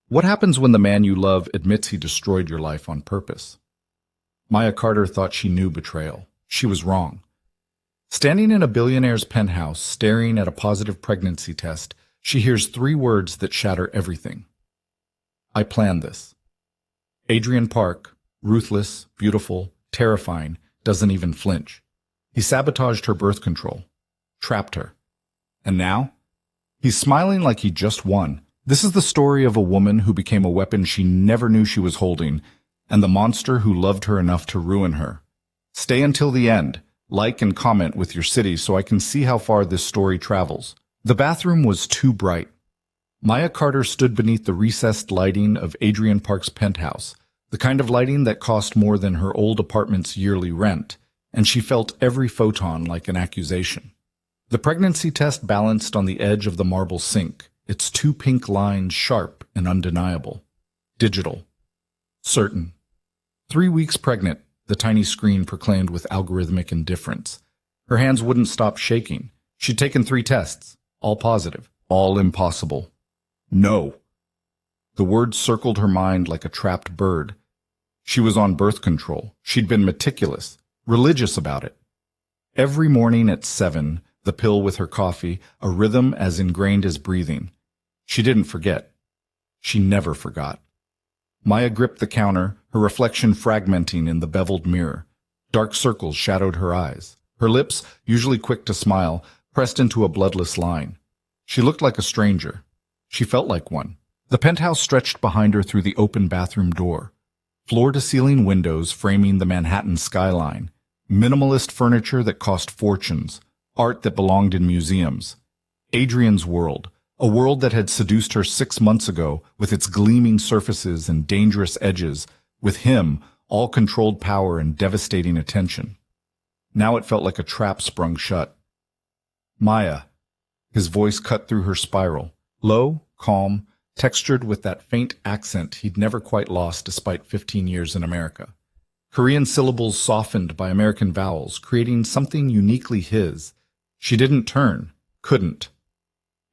What happens when the man you love admits he destroyed your life on purpose? Maya Carter thought she knew betrayal. She was wrong. Standing in a billionaire's penthouse, staring at a positive pregnancy test, she hears three words that shatter everything. I planned this. Adrian Park, ruthless, beautiful, terrifying, doesn't even flinch. He sabotaged her birth control, trapped her. And now? He's smiling like he just won. This is the story of a woman who became a weapon she never knew she was holding, and the monster who loved her enough to ruin her. Stay until the end. Like and comment with your city so I can see how far this story travels. The bathroom was too bright. Maya Carter stood beneath the recessed lighting of Adrian Park's penthouse, the kind of lighting that cost more than her old apartment's yearly rent, and she felt every photon like an accusation. The pregnancy test balanced on the edge of the marble sink, its two pink lines sharp and undeniable. Digital. Certain. 3 weeks pregnant, the tiny screen proclaimed with algorithmic indifference. Her hands wouldn't stop shaking. She'd taken 3 tests, all positive, all impossible. No. The words circled her mind like a trapped bird. She was on birth control. She'd been meticulous, religious about it. Every morning at 7, the pill with her coffee, a rhythm as ingrained as breathing. She didn't forget. She never forgot. Maya gripped the counter, her reflection fragmenting in the beveled mirror. Dark circles shadowed her eyes. Her lips, usually quick to smile, pressed into a bloodless line. She looked like a stranger. She felt like one. The penthouse stretched behind her through the open bathroom door. Floor-to-ceiling windows framing the Manhattan skyline. Minimalist furniture that cost fortunes. Art that belonged in museums. Adrian's world. A world that had seduced her 6 months ago with its gleaming surfaces and dangerous edges, with him, all controlled power and devastating attention. Now it felt like a trap sprung shut. Maya. His voice cut through her spiral. Low, calm, textured with that faint accent he'd never quite lost despite 15 years in America. Korean syllables softened by American vowels, creating something uniquely his. She didn't turn, couldn't.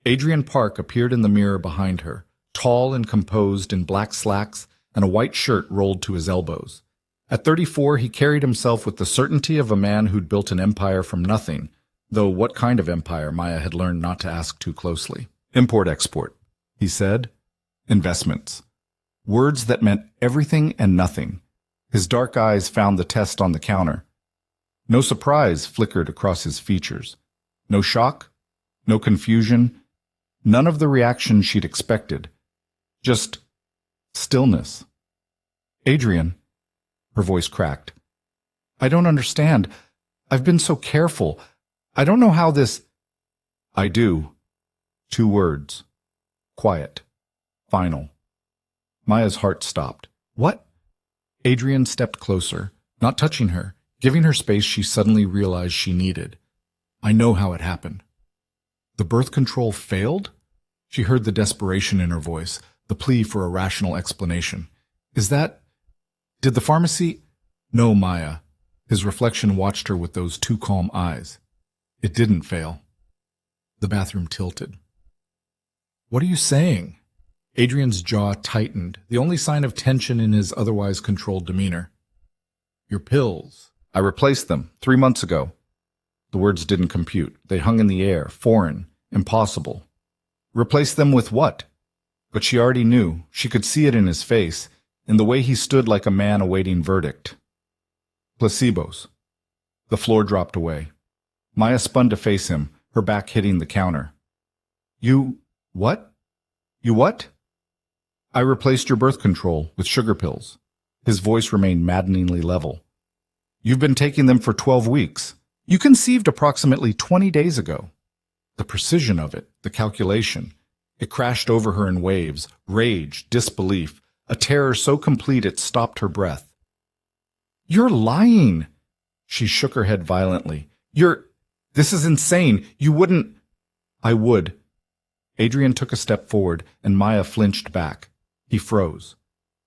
Adrian Park appeared in the mirror behind her, tall and composed in black slacks and a white shirt rolled to his elbows. At 34, he carried himself with the certainty of a man who'd built an empire from nothing, though what kind of empire Maya had learned not to ask too closely. Import-export, he said. Investments. Words that meant everything and nothing. His dark eyes found the test on the counter. No surprise flickered across his features. No shock, no confusion, none of the reaction she'd expected. Just stillness. Adrian, her voice cracked. I don't understand. I've been so careful. I don't know how this... I do. 2 words. Quiet. Final. Maya's heart stopped. What? Adrian stepped closer, not touching her, giving her space she suddenly realized she needed. I know how it happened. The birth control failed? She heard the desperation in her voice, the plea for a rational explanation. Is that... Did the pharmacy... No, Maya. His reflection watched her with those 2 calm eyes. It didn't fail. The bathroom tilted. What are you saying? Adrian's jaw tightened, the only sign of tension in his otherwise controlled demeanor. Your pills. I replaced them 3 months ago. The words didn't compute. They hung in the air, foreign, impossible. Replace them with what? But she already knew. She could see it in his face, in the way he stood like a man awaiting verdict. Placebos. The floor dropped away. Maya spun to face him, her back hitting the counter. You... what? You what? I replaced your birth control with sugar pills. His voice remained maddeningly level. You've been taking them for 12 weeks. You conceived approximately 20 days ago. The precision of it, the calculation. It crashed over her in waves, rage, disbelief, a terror so complete it stopped her breath. You're lying! She shook her head violently. This is insane. You wouldn't... I would. Adrian took a step forward, and Maya flinched back. He froze.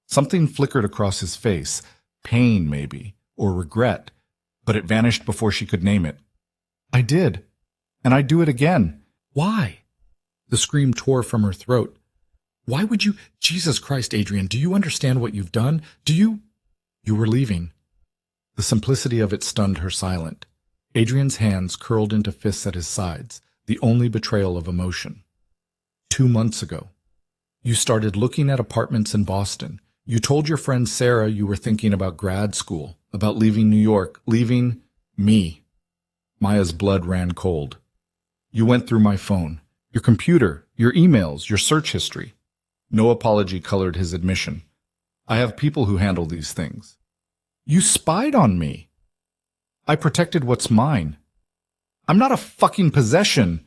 Something flickered across his face. Pain, maybe, or regret, but it vanished before she could name it. I did. And I'd do it again. Why? The scream tore from her throat. Why would you? Jesus Christ, Adrian, do you understand what you've done? Do you? You were leaving. The simplicity of it stunned her silent. Adrian's hands curled into fists at his sides, the only betrayal of emotion. 2 months ago. You started looking at apartments in Boston. You told your friend Sarah you were thinking about grad school, about leaving New York, leaving me. Maya's blood ran cold. You went through my phone, your computer, your emails, your search history. No apology colored his admission. I have people who handle these things. You spied on me. I protected what's mine. I'm not a fucking possession.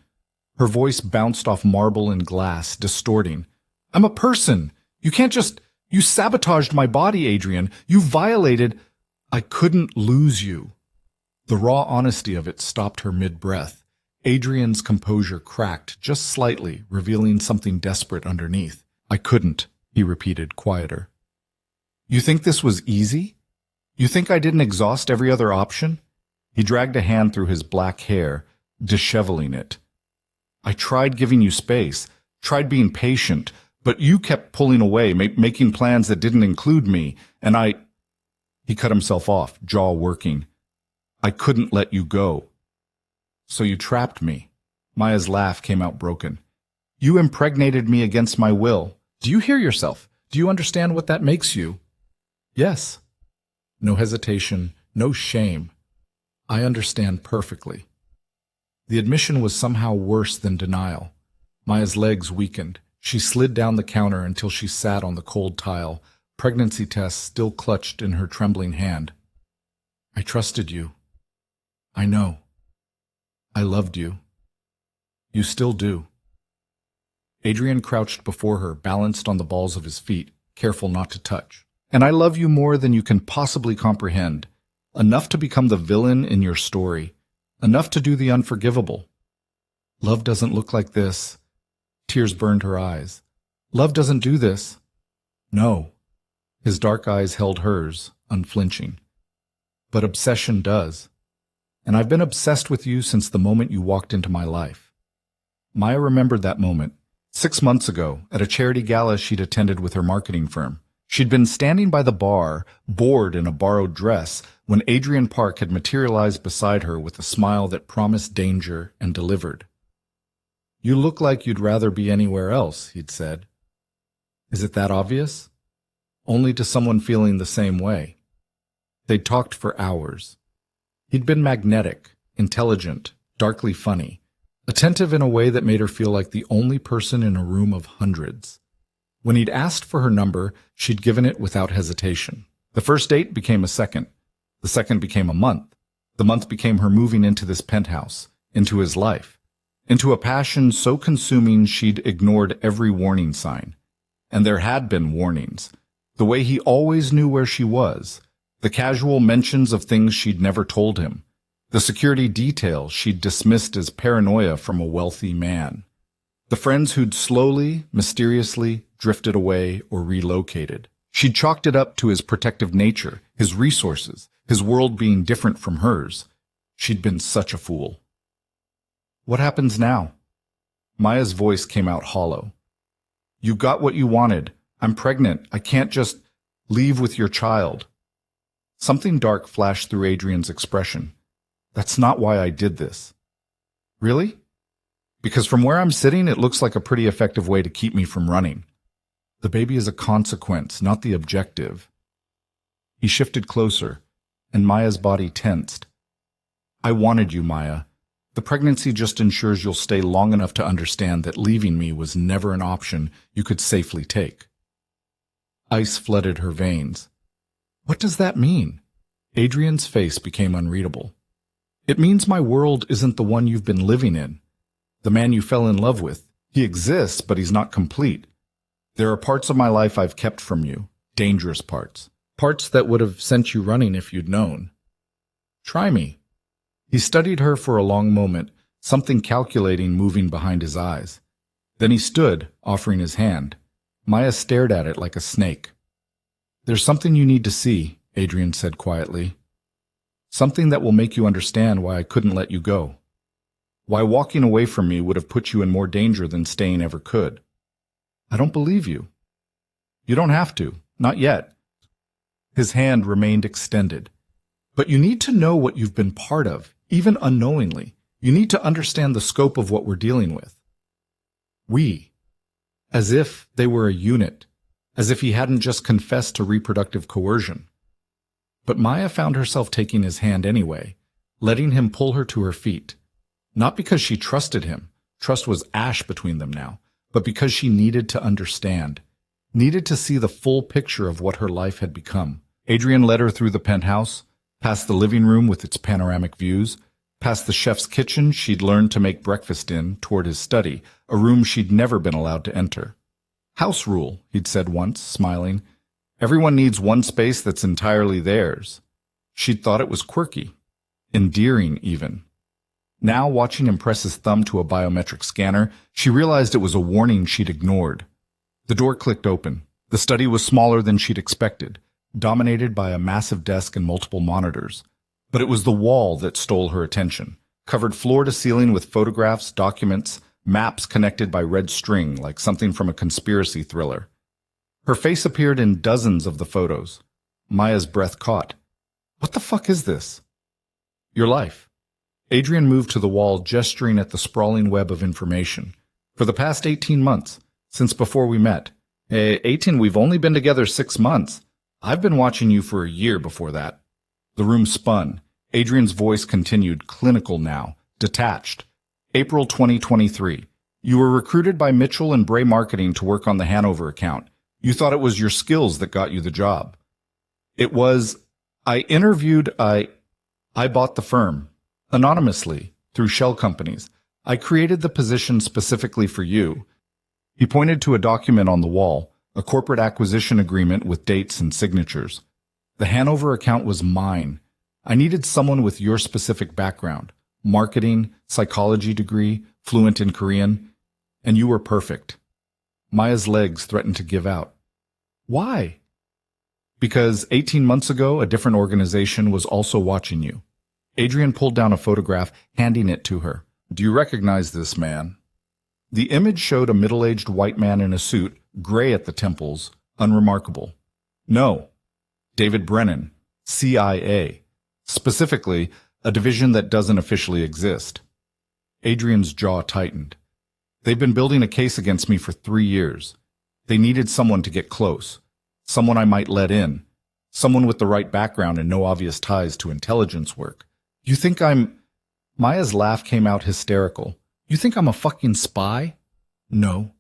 Her voice bounced off marble and glass, distorting. I'm a person. You can't just... You sabotaged my body, Adrian. You violated... I couldn't lose you. The raw honesty of it stopped her mid-breath. Adrian's composure cracked just slightly, revealing something desperate underneath. I couldn't, he repeated, quieter. You think this was easy? You think I didn't exhaust every other option? He dragged a hand through his black hair, disheveling it. I tried giving you space, tried being patient, but you kept pulling away, making plans that didn't include me, and I... He cut himself off, jaw working. I couldn't let you go. So you trapped me. Maya's laugh came out broken. You impregnated me against my will. Do you hear yourself? Do you understand what that makes you? Yes. No hesitation, no shame. I understand perfectly. The admission was somehow worse than denial. Maya's legs weakened. She slid down the counter until she sat on the cold tile, pregnancy tests still clutched in her trembling hand. I trusted you. I know. I loved you. You still do. Adrian crouched before her, balanced on the balls of his feet, careful not to touch. And I love you more than you can possibly comprehend. Enough to become the villain in your story. Enough to do the unforgivable. Love doesn't look like this. Tears burned her eyes. Love doesn't do this. No. His dark eyes held hers, unflinching. But obsession does. And I've been obsessed with you since the moment you walked into my life. Maya remembered that moment. 6 months ago, at a charity gala she'd attended with her marketing firm. She'd been standing by the bar, bored in a borrowed dress, when Adrian Park had materialized beside her with a smile that promised danger and delivered. You look like you'd rather be anywhere else, he'd said. Is it that obvious? Only to someone feeling the same way. They'd talked for hours. He'd been magnetic, intelligent, darkly funny. Attentive in a way that made her feel like the only person in a room of hundreds. When he'd asked for her number, she'd given it without hesitation. The first date became a second. The second became a month. The month became her moving into this penthouse, into his life, into a passion so consuming she'd ignored every warning sign. And there had been warnings. The way he always knew where she was, the casual mentions of things she'd never told him, the security details she'd dismissed as paranoia from a wealthy man. The friends who'd slowly, mysteriously drifted away or relocated. She'd chalked it up to his protective nature, his resources, his world being different from hers. She'd been such a fool. What happens now? Maya's voice came out hollow. You got what you wanted. I'm pregnant. I can't just leave with your child. Something dark flashed through Adrian's expression. That's not why I did this. Really? Because from where I'm sitting, it looks like a pretty effective way to keep me from running. The baby is a consequence, not the objective. He shifted closer, and Maya's body tensed. I wanted you, Maya. The pregnancy just ensures you'll stay long enough to understand that leaving me was never an option you could safely take. Ice flooded her veins. What does that mean? Adrian's face became unreadable. It means my world isn't the one you've been living in. The man you fell in love with. He exists, but he's not complete. There are parts of my life I've kept from you. Dangerous parts. Parts that would have sent you running if you'd known. Try me. He studied her for a long moment, something calculating moving behind his eyes. Then he stood, offering his hand. Maya stared at it like a snake. There's something you need to see, Adrian said quietly. Something that will make you understand why I couldn't let you go. Why walking away from me would have put you in more danger than staying ever could. I don't believe you. You don't have to. Not yet. His hand remained extended. But you need to know what you've been part of, even unknowingly. You need to understand the scope of what we're dealing with. We. As if they were a unit. As if he hadn't just confessed to reproductive coercion. But Maya found herself taking his hand anyway, letting him pull her to her feet. Not because she trusted him. Trust was ash between them now. But because she needed to understand. Needed to see the full picture of what her life had become. Adrian led her through the penthouse, past the living room with its panoramic views, past the chef's kitchen she'd learned to make breakfast in, toward his study, a room she'd never been allowed to enter. House rule, he'd said once, smiling. Everyone needs one space that's entirely theirs. She'd thought it was quirky, endearing even. Now, watching him press his thumb to a biometric scanner, she realized it was a warning she'd ignored. The door clicked open. The study was smaller than she'd expected, dominated by a massive desk and multiple monitors. But it was the wall that stole her attention, covered floor to ceiling with photographs, documents, maps connected by red string like something from a conspiracy thriller. Her face appeared in dozens of the photos. Maya's breath caught. What the fuck is this? Your life. Adrian moved to the wall, gesturing at the sprawling web of information. For the past 18 months, since before we met. 18, we've only been together 6 months. I've been watching you for a year before that. The room spun. Adrian's voice continued, clinical now, detached. April 2023. You were recruited by Mitchell and Bray Marketing to work on the Hanover account. You thought it was your skills that got you the job. It was, I bought the firm. Anonymously, through shell companies. I created the position specifically for you. He pointed to a document on the wall, a corporate acquisition agreement with dates and signatures. The Hanover account was mine. I needed someone with your specific background, marketing, psychology degree, fluent in Korean, and you were perfect. Maya's legs threatened to give out. Why? Because 18 months ago, a different organization was also watching you. Adrian pulled down a photograph, handing it to her. Do you recognize this man? The image showed a middle-aged white man in a suit, gray at the temples, unremarkable. No. David Brennan, CIA. Specifically, a division that doesn't officially exist. Adrian's jaw tightened. They've been building a case against me for 3 years. They needed someone to get close. Someone I might let in. Someone with the right background and no obvious ties to intelligence work. You think I'm... Maya's laugh came out hysterical. You think I'm a fucking spy? No.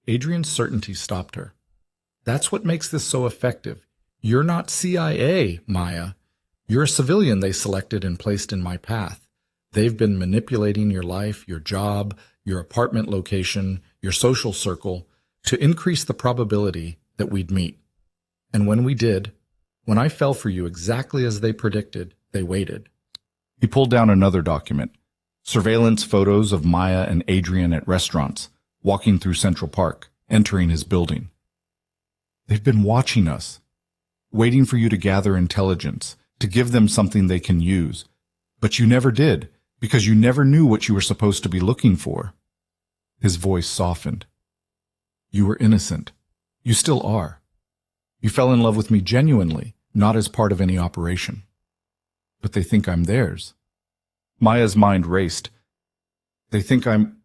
Adrian's certainty stopped her. That's what makes this so effective. You're not CIA, Maya. You're a civilian they selected and placed in my path. They've been manipulating your life, your job, your apartment location, your social circle, to increase the probability that we'd meet. And when we did, when I fell for you exactly as they predicted, they waited. He pulled down another document. Surveillance photos of Maya and Adrian at restaurants, walking through Central Park, entering his building. They've been watching us, waiting for you to gather intelligence, to give them something they can use. But you never did, because you never knew what you were supposed to be looking for. His voice softened. You were innocent. You still are. You fell in love with me genuinely, not as part of any operation. But they think I'm theirs. Maya's mind raced. They think I'm...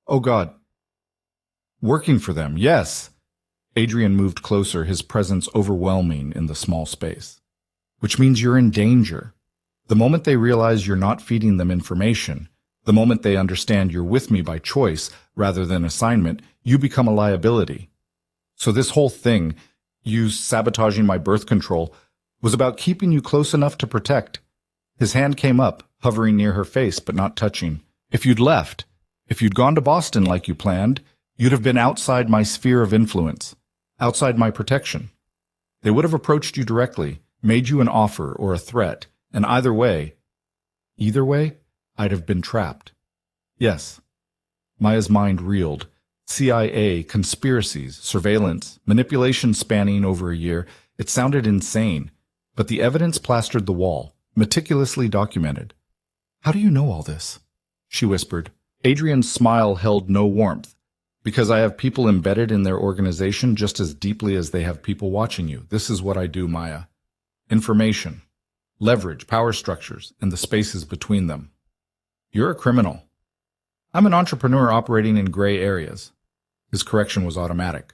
Oh, God. Working for them, yes. Adrian moved closer, his presence overwhelming in the small space. Which means you're in danger. The moment they realize you're not feeding them information, the moment they understand you're with me by choice rather than assignment, you become a liability. So this whole thing, you sabotaging my birth control, was about keeping you close enough to protect. His hand came up, hovering near her face but not touching. If you'd left, if you'd gone to Boston like you planned, you'd have been outside my sphere of influence, outside my protection. They would have approached you directly, made you an offer or a threat, and either way, I'd have been trapped. Yes. Maya's mind reeled. CIA, conspiracies, surveillance, manipulation spanning over a year. It sounded insane, but the evidence plastered the wall, meticulously documented. How do you know all this? She whispered. Adrian's smile held no warmth. Because I have people embedded in their organization just as deeply as they have people watching you. This is what I do, Maya. Information, leverage, power structures, and the spaces between them. You're a criminal. I'm an entrepreneur operating in gray areas. His correction was automatic.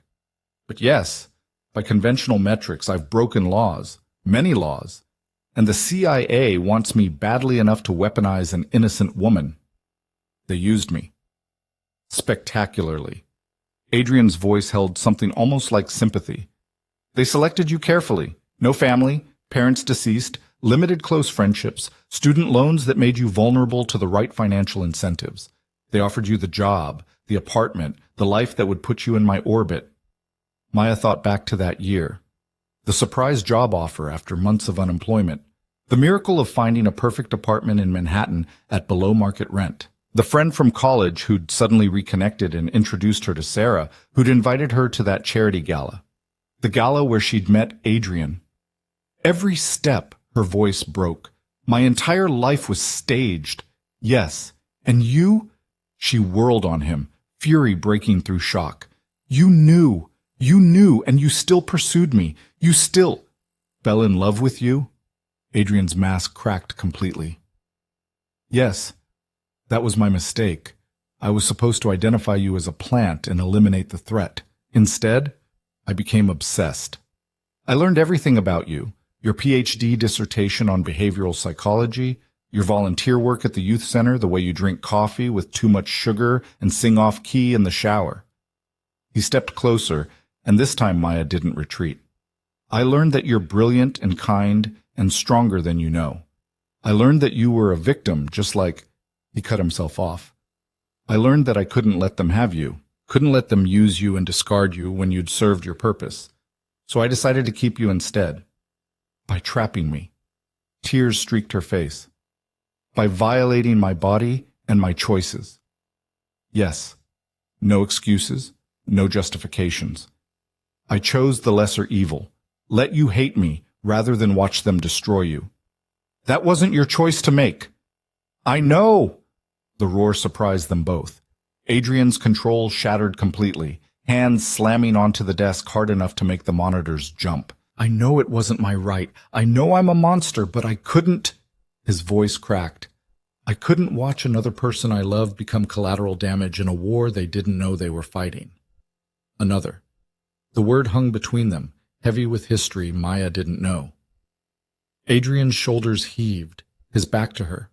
But yes, by conventional metrics, I've broken laws, many laws, and the CIA wants me badly enough to weaponize an innocent woman. They used me. Spectacularly. Adrian's voice held something almost like sympathy. They selected you carefully. No family, parents deceased, limited close friendships, student loans that made you vulnerable to the right financial incentives. They offered you the job, the apartment, the life that would put you in my orbit. Maya thought back to that year. The surprise job offer after months of unemployment. The miracle of finding a perfect apartment in Manhattan at below market rent. The friend from college who'd suddenly reconnected and introduced her to Sarah, who'd invited her to that charity gala. The gala where she'd met Adrian. Every step, her voice broke. My entire life was staged. Yes. And you? She whirled on him, fury breaking through shock. You knew, and you still pursued me. You still fell in love with you? Adrian's mask cracked completely. Yes, that was my mistake. I was supposed to identify you as a plant and eliminate the threat. Instead, I became obsessed. I learned everything about you, your PhD dissertation on behavioral psychology, your volunteer work at the youth center, the way you drink coffee with too much sugar and sing off key in the shower. He stepped closer, and this time Maya didn't retreat. I learned that you're brilliant and kind and stronger than you know. I learned that you were a victim, just like... He cut himself off. I learned that I couldn't let them have you, couldn't let them use you and discard you when you'd served your purpose. So I decided to keep you instead. By trapping me. Tears streaked her face. By violating my body and my choices. Yes. No excuses, no justifications. I chose the lesser evil. Let you hate me rather than watch them destroy you. That wasn't your choice to make. I know! The roar surprised them both. Adrian's control shattered completely, hands slamming onto the desk hard enough to make the monitors jump. I know it wasn't my right. I know I'm a monster, but I couldn't... His voice cracked. I couldn't watch another person I loved become collateral damage in a war they didn't know they were fighting. Another. The word hung between them, heavy with history Maya didn't know. Adrian's shoulders heaved, his back to her.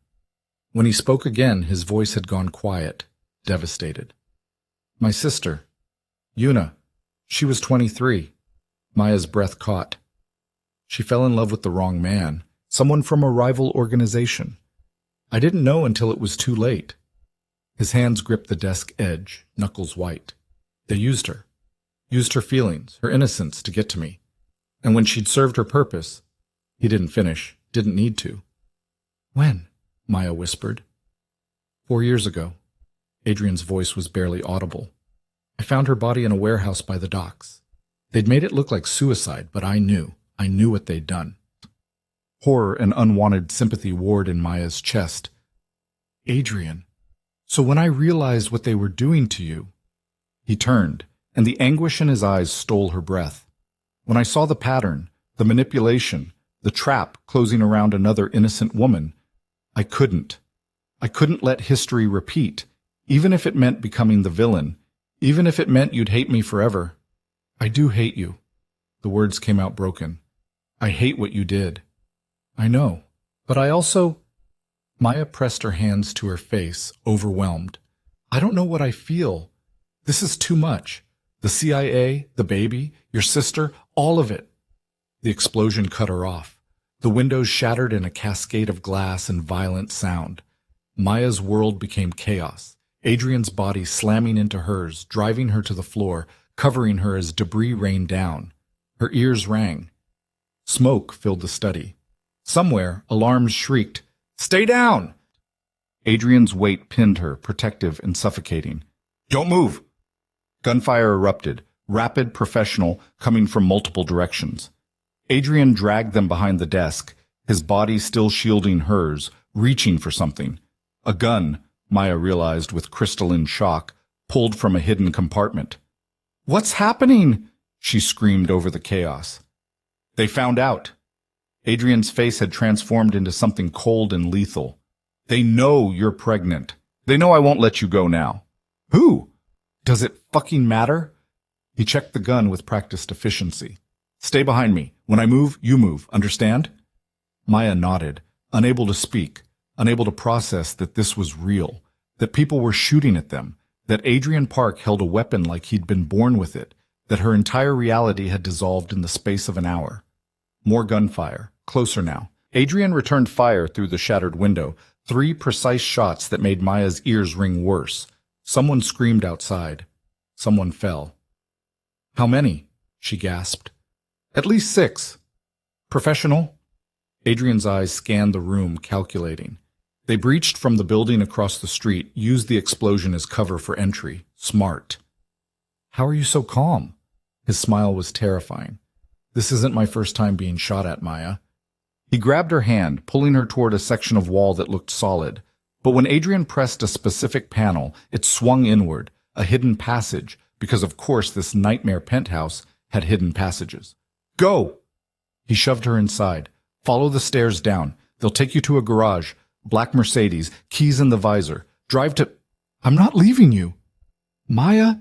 When he spoke again, his voice had gone quiet, devastated. My sister, Yuna, she was 23. Maya's breath caught. She fell in love with the wrong man, someone from a rival organization. I didn't know until it was too late. His hands gripped the desk edge, knuckles white. They used her feelings, her innocence to get to me. And when she'd served her purpose, he didn't finish, didn't need to. When? Maya whispered. 4 years ago. Adrian's voice was barely audible. I found her body in a warehouse by the docks. They'd made it look like suicide, but I knew what they'd done. Horror and unwanted sympathy warred in Maya's chest. Adrian. So when I realized what they were doing to you... He turned, and the anguish in his eyes stole her breath. When I saw the pattern, the manipulation, the trap closing around another innocent woman, I couldn't let history repeat, even if it meant becoming the villain, even if it meant you'd hate me forever. I do hate you. The words came out broken. I hate what you did. I know, but I also... Maya pressed her hands to her face, overwhelmed. I don't know what I feel. This is too much. The CIA, the baby, your sister, all of it. The explosion cut her off. The windows shattered in a cascade of glass and violent sound. Maya's world became chaos, Adrian's body slamming into hers, driving her to the floor, covering her as debris rained down. Her ears rang. Smoke filled the study. Somewhere, alarms shrieked, "Stay down!" Adrian's weight pinned her, protective and suffocating. Don't move! Gunfire erupted, rapid, professional, coming from multiple directions. Adrian dragged them behind the desk, his body still shielding hers, reaching for something. A gun, Maya realized with crystalline shock, pulled from a hidden compartment. "What's happening?" she screamed over the chaos. "They found out." Adrian's face had transformed into something cold and lethal. "They know you're pregnant. They know I won't let you go now." "Who? Does it fucking matter?" He checked the gun with practiced efficiency. "Stay behind me. When I move, you move. Understand?" Maya nodded, unable to speak, unable to process that this was real, that people were shooting at them, that Adrian Park held a weapon like he'd been born with it, that her entire reality had dissolved in the space of an hour. More gunfire. Closer now. Adrian returned fire through the shattered window, 3 precise shots that made Maya's ears ring worse. Someone screamed outside. Someone fell. "How many?" she gasped. "At least 6. Professional?" Adrian's eyes scanned the room, calculating. They breached from the building across the street, used the explosion as cover for entry. Smart. "How are you so calm?" His smile was terrifying. "This isn't my first time being shot at, Maya." He grabbed her hand, pulling her toward a section of wall that looked solid. But when Adrian pressed a specific panel, it swung inward, a hidden passage, because of course this nightmare penthouse had hidden passages. "Go!" He shoved her inside. "Follow the stairs down. They'll take you to a garage. Black Mercedes, keys in the visor. Drive to—" "I'm not leaving you." "Maya,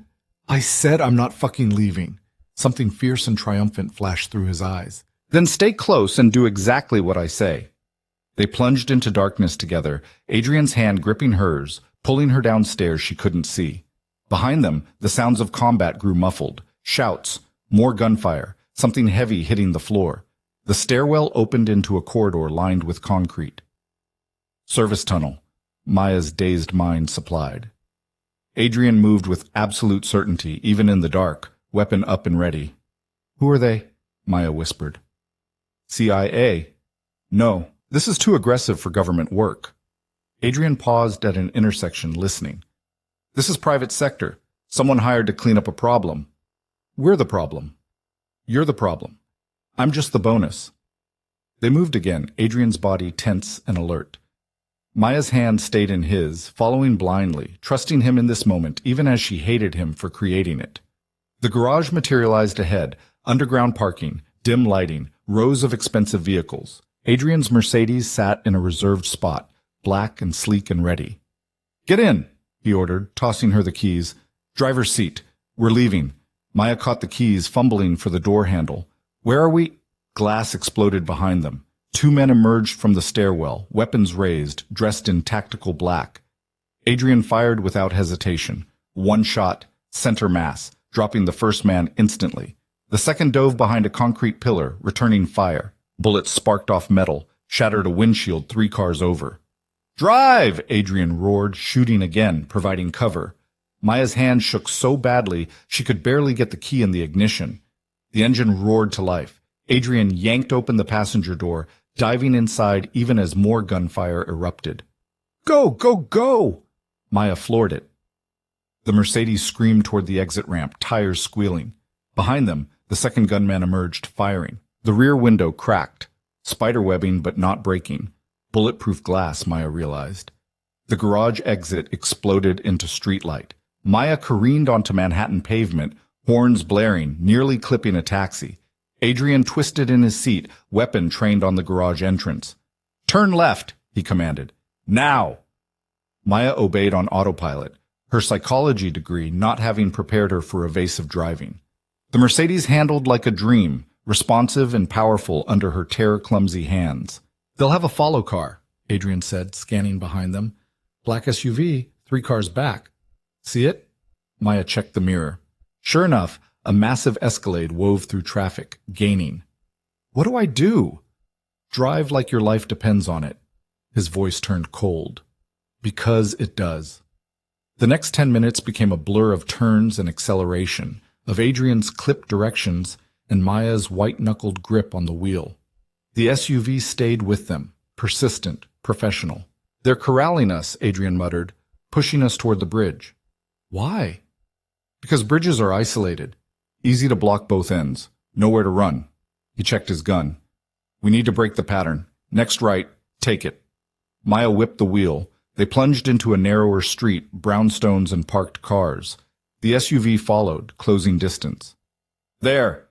I said I'm not fucking leaving." Something fierce and triumphant flashed through his eyes. "Then stay close and do exactly what I say." They plunged into darkness together, Adrian's hand gripping hers, pulling her downstairs she couldn't see. Behind them, the sounds of combat grew muffled. Shouts, more gunfire, something heavy hitting the floor. The stairwell opened into a corridor lined with concrete. "Service tunnel," Maya's dazed mind supplied. Adrian moved with absolute certainty, even in the dark, weapon up and ready. "Who are they?" Maya whispered. "CIA. No, this is too aggressive for government work." Adrian paused at an intersection, listening. "This is private sector. Someone hired to clean up a problem. We're the problem. You're the problem. I'm just the bonus." They moved again, Adrian's body tense and alert. Maya's hand stayed in his, following blindly, trusting him in this moment even as she hated him for creating it. The garage materialized ahead, underground parking, dim lighting, rows of expensive vehicles. Adrian's Mercedes sat in a reserved spot, black and sleek and ready. "Get in," he ordered, tossing her the keys. "Driver's seat. We're leaving." Maya caught the keys, fumbling for the door handle. "Where are we?" Glass exploded behind them. 2 men emerged from the stairwell, weapons raised, dressed in tactical black. Adrian fired without hesitation. 1 shot, center mass, dropping the first man instantly. The second dove behind a concrete pillar, returning fire. Bullets sparked off metal, shattered a windshield 3 cars over. "Drive!" Adrian roared, shooting again, providing cover. Maya's hand shook so badly she could barely get the key in the ignition. The engine roared to life. Adrian yanked open the passenger door, diving inside even as more gunfire erupted. "Go, go, go!" Maya floored it. The Mercedes screamed toward the exit ramp, tires squealing. Behind them, the second gunman emerged, firing. The rear window cracked. Spiderwebbing but not breaking. Bulletproof glass, Maya realized. The garage exit exploded into streetlight. Maya careened onto Manhattan pavement, horns blaring, nearly clipping a taxi. Adrian twisted in his seat, weapon trained on the garage entrance. "Turn left," he commanded. "Now!" Maya obeyed on autopilot, her psychology degree not having prepared her for evasive driving. The Mercedes handled like a dream, responsive and powerful under her terror-clumsy hands. "They'll have a follow car," Adrian said, scanning behind them. "Black SUV, 3 cars back. See it?" Maya checked the mirror. Sure enough, a massive Escalade wove through traffic, gaining. "What do I do?" "Drive like your life depends on it." His voice turned cold. "Because it does." The next 10 minutes became a blur of turns and acceleration, of Adrian's clipped directions and Maya's white-knuckled grip on the wheel. The SUV stayed with them, persistent, professional. "They're corralling us," Adrian muttered, "pushing us toward the bridge." "Why?" "Because bridges are isolated. Easy to block both ends. Nowhere to run." He checked his gun. "We need to break the pattern. Next right, take it." Maya whipped the wheel. They plunged into a narrower street, brownstones and parked cars. The SUV followed, closing distance. There!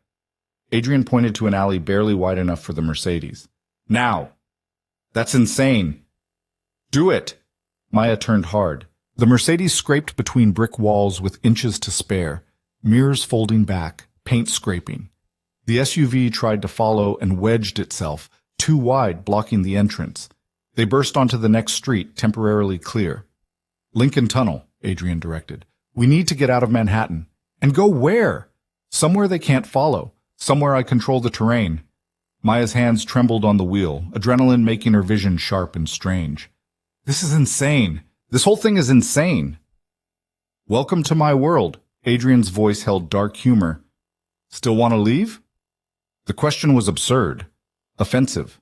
Adrian pointed to an alley barely wide enough for the Mercedes. Now! That's insane! Do it! Maya turned hard. The Mercedes scraped between brick walls with inches to spare, mirrors folding back, paint scraping. The SUV tried to follow and wedged itself, too wide, blocking the entrance. They burst onto the next street, temporarily clear. Lincoln Tunnel, Adrian directed. We need to get out of Manhattan. And go where? Somewhere they can't follow. Somewhere I control the terrain. Maya's hands trembled on the wheel, adrenaline making her vision sharp and strange. This is insane. This whole thing is insane. Welcome to my world. Adrian's voice held dark humor. Still want to leave? The question was absurd. Offensive.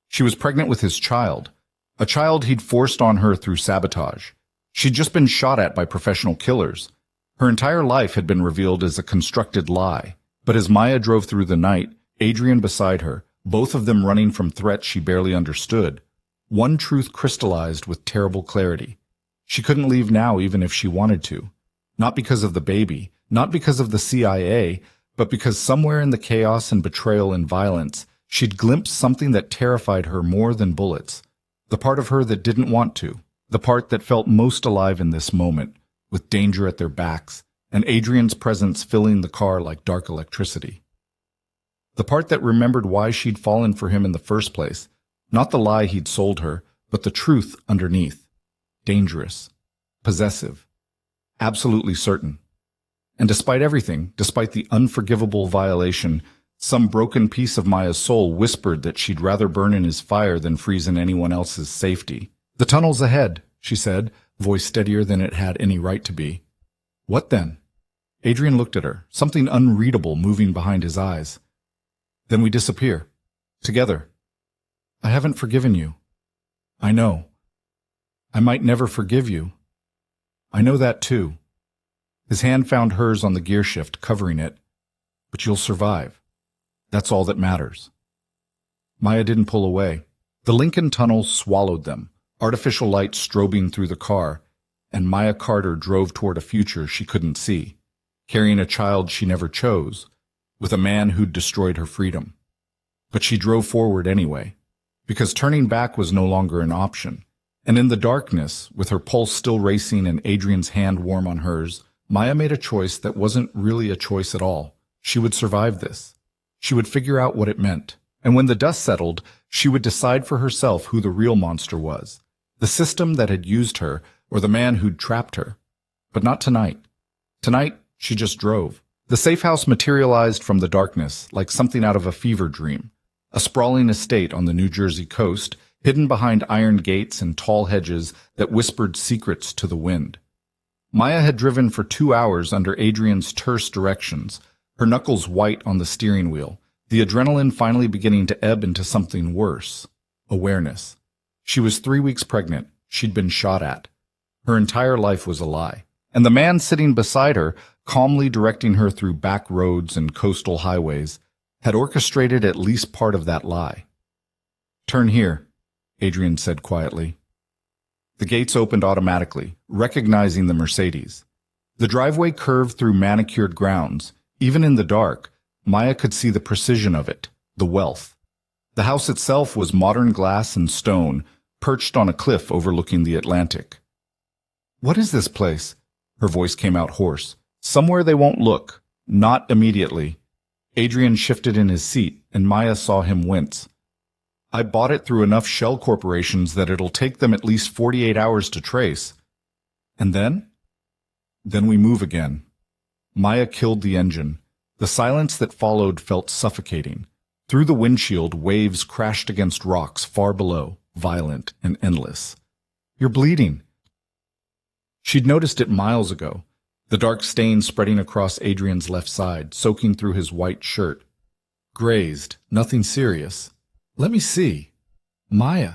She was pregnant with his child. A child he'd forced on her through sabotage. She'd just been shot at by professional killers. Her entire life had been revealed as a constructed lie. But as Maya drove through the night, Adrian beside her, both of them running from threats she barely understood, one truth crystallized with terrible clarity. She couldn't leave now even if she wanted to. Not because of the baby, not because of the CIA, but because somewhere in the chaos and betrayal and violence, she'd glimpsed something that terrified her more than bullets. The part of her that didn't want to. The part that felt most alive in this moment, with danger at their backs, and Adrian's presence filling the car like dark electricity. The part that remembered why she'd fallen for him in the first place, not the lie he'd sold her, but the truth underneath. Dangerous. Possessive. Absolutely certain. And despite everything, despite the unforgivable violation, some broken piece of Maya's soul whispered that she'd rather burn in his fire than freeze in anyone else's safety. The tunnel's ahead, she said, voice steadier than it had any right to be. What then? Adrian looked at her, something unreadable moving behind his eyes. Then we disappear. Together. I haven't forgiven you. I know. I might never forgive you. I know that too. His hand found hers on the gear shift, covering it. But you'll survive. That's all that matters. Maya didn't pull away. The Lincoln Tunnel swallowed them, artificial light strobing through the car, and Maya Carter drove toward a future she couldn't see, carrying a child she never chose, with a man who'd destroyed her freedom. But she drove forward anyway, because turning back was no longer an option. And in the darkness, with her pulse still racing and Adrian's hand warm on hers, Maya made a choice that wasn't really a choice at all. She would survive this. She would figure out what it meant. And when the dust settled, she would decide for herself who the real monster was. The system that had used her, or the man who'd trapped her. But not tonight. Tonight, she just drove. The safe house materialized from the darkness, like something out of a fever dream. A sprawling estate on the New Jersey coast, hidden behind iron gates and tall hedges that whispered secrets to the wind. Maya had driven for 2 hours under Adrian's terse directions, her knuckles white on the steering wheel, the adrenaline finally beginning to ebb into something worse. Awareness. She was 3 weeks pregnant. She'd been shot at. Her entire life was a lie. And the man sitting beside her, calmly directing her through back roads and coastal highways, had orchestrated at least part of that lie. Turn here, Adrian said quietly. The gates opened automatically, recognizing the Mercedes. The driveway curved through manicured grounds. Even in the dark, Maya could see the precision of it, the wealth. The house itself was modern glass and stone, perched on a cliff overlooking the Atlantic. What is this place? Her voice came out hoarse. Somewhere they won't look. Not immediately. Adrian shifted in his seat, and Maya saw him wince. I bought it through enough shell corporations that it'll take them at least 48 hours to trace. And then? Then we move again. Maya killed the engine. The silence that followed felt suffocating. Through the windshield, waves crashed against rocks far below, violent and endless. You're bleeding. She'd noticed it miles ago, the dark stain spreading across Adrian's left side, soaking through his white shirt. Grazed, nothing serious. Let me see. Maya,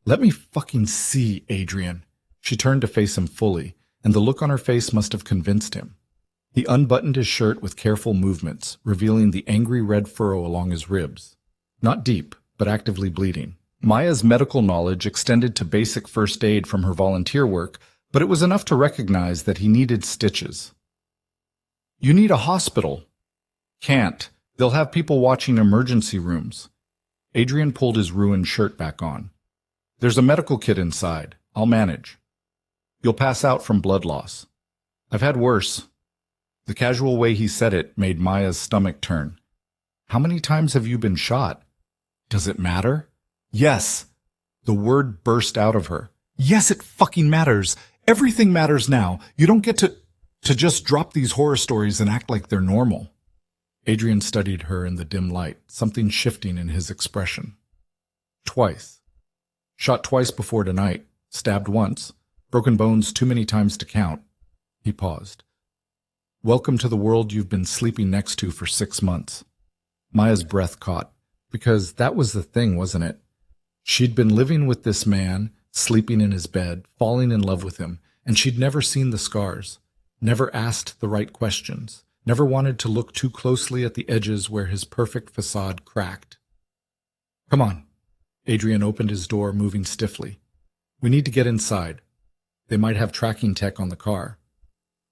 let me fucking see, Adrian. She turned to face him fully, and the look on her face must have convinced him. He unbuttoned his shirt with careful movements, revealing the angry red furrow along his ribs. Not deep, but actively bleeding. Maya's medical knowledge extended to basic first aid from her volunteer work, but it was enough to recognize that he needed stitches. "You need a hospital." "Can't. They'll have people watching emergency rooms." Adrian pulled his ruined shirt back on. "There's a medical kit inside. I'll manage." "You'll pass out from blood loss." "I've had worse." The casual way he said it made Maya's stomach turn. "How many times have you been shot?" "Does it matter?" "Yes." The word burst out of her. "Yes, it fucking matters. Everything matters now. You don't get to just drop these horror stories and act like they're normal." Adrian studied her in the dim light, something shifting in his expression. "Twice. Shot twice before tonight. Stabbed once. Broken bones too many times to count." He paused. "Welcome to the world you've been sleeping next to for 6 months." Maya's breath caught, because that was the thing, wasn't it? She'd been living with this man, sleeping in his bed, falling in love with him, and she'd never seen the scars, never asked the right questions, never wanted to look too closely at the edges where his perfect facade cracked. "Come on." Adrian opened his door, moving stiffly. "We need to get inside. They might have tracking tech on the car."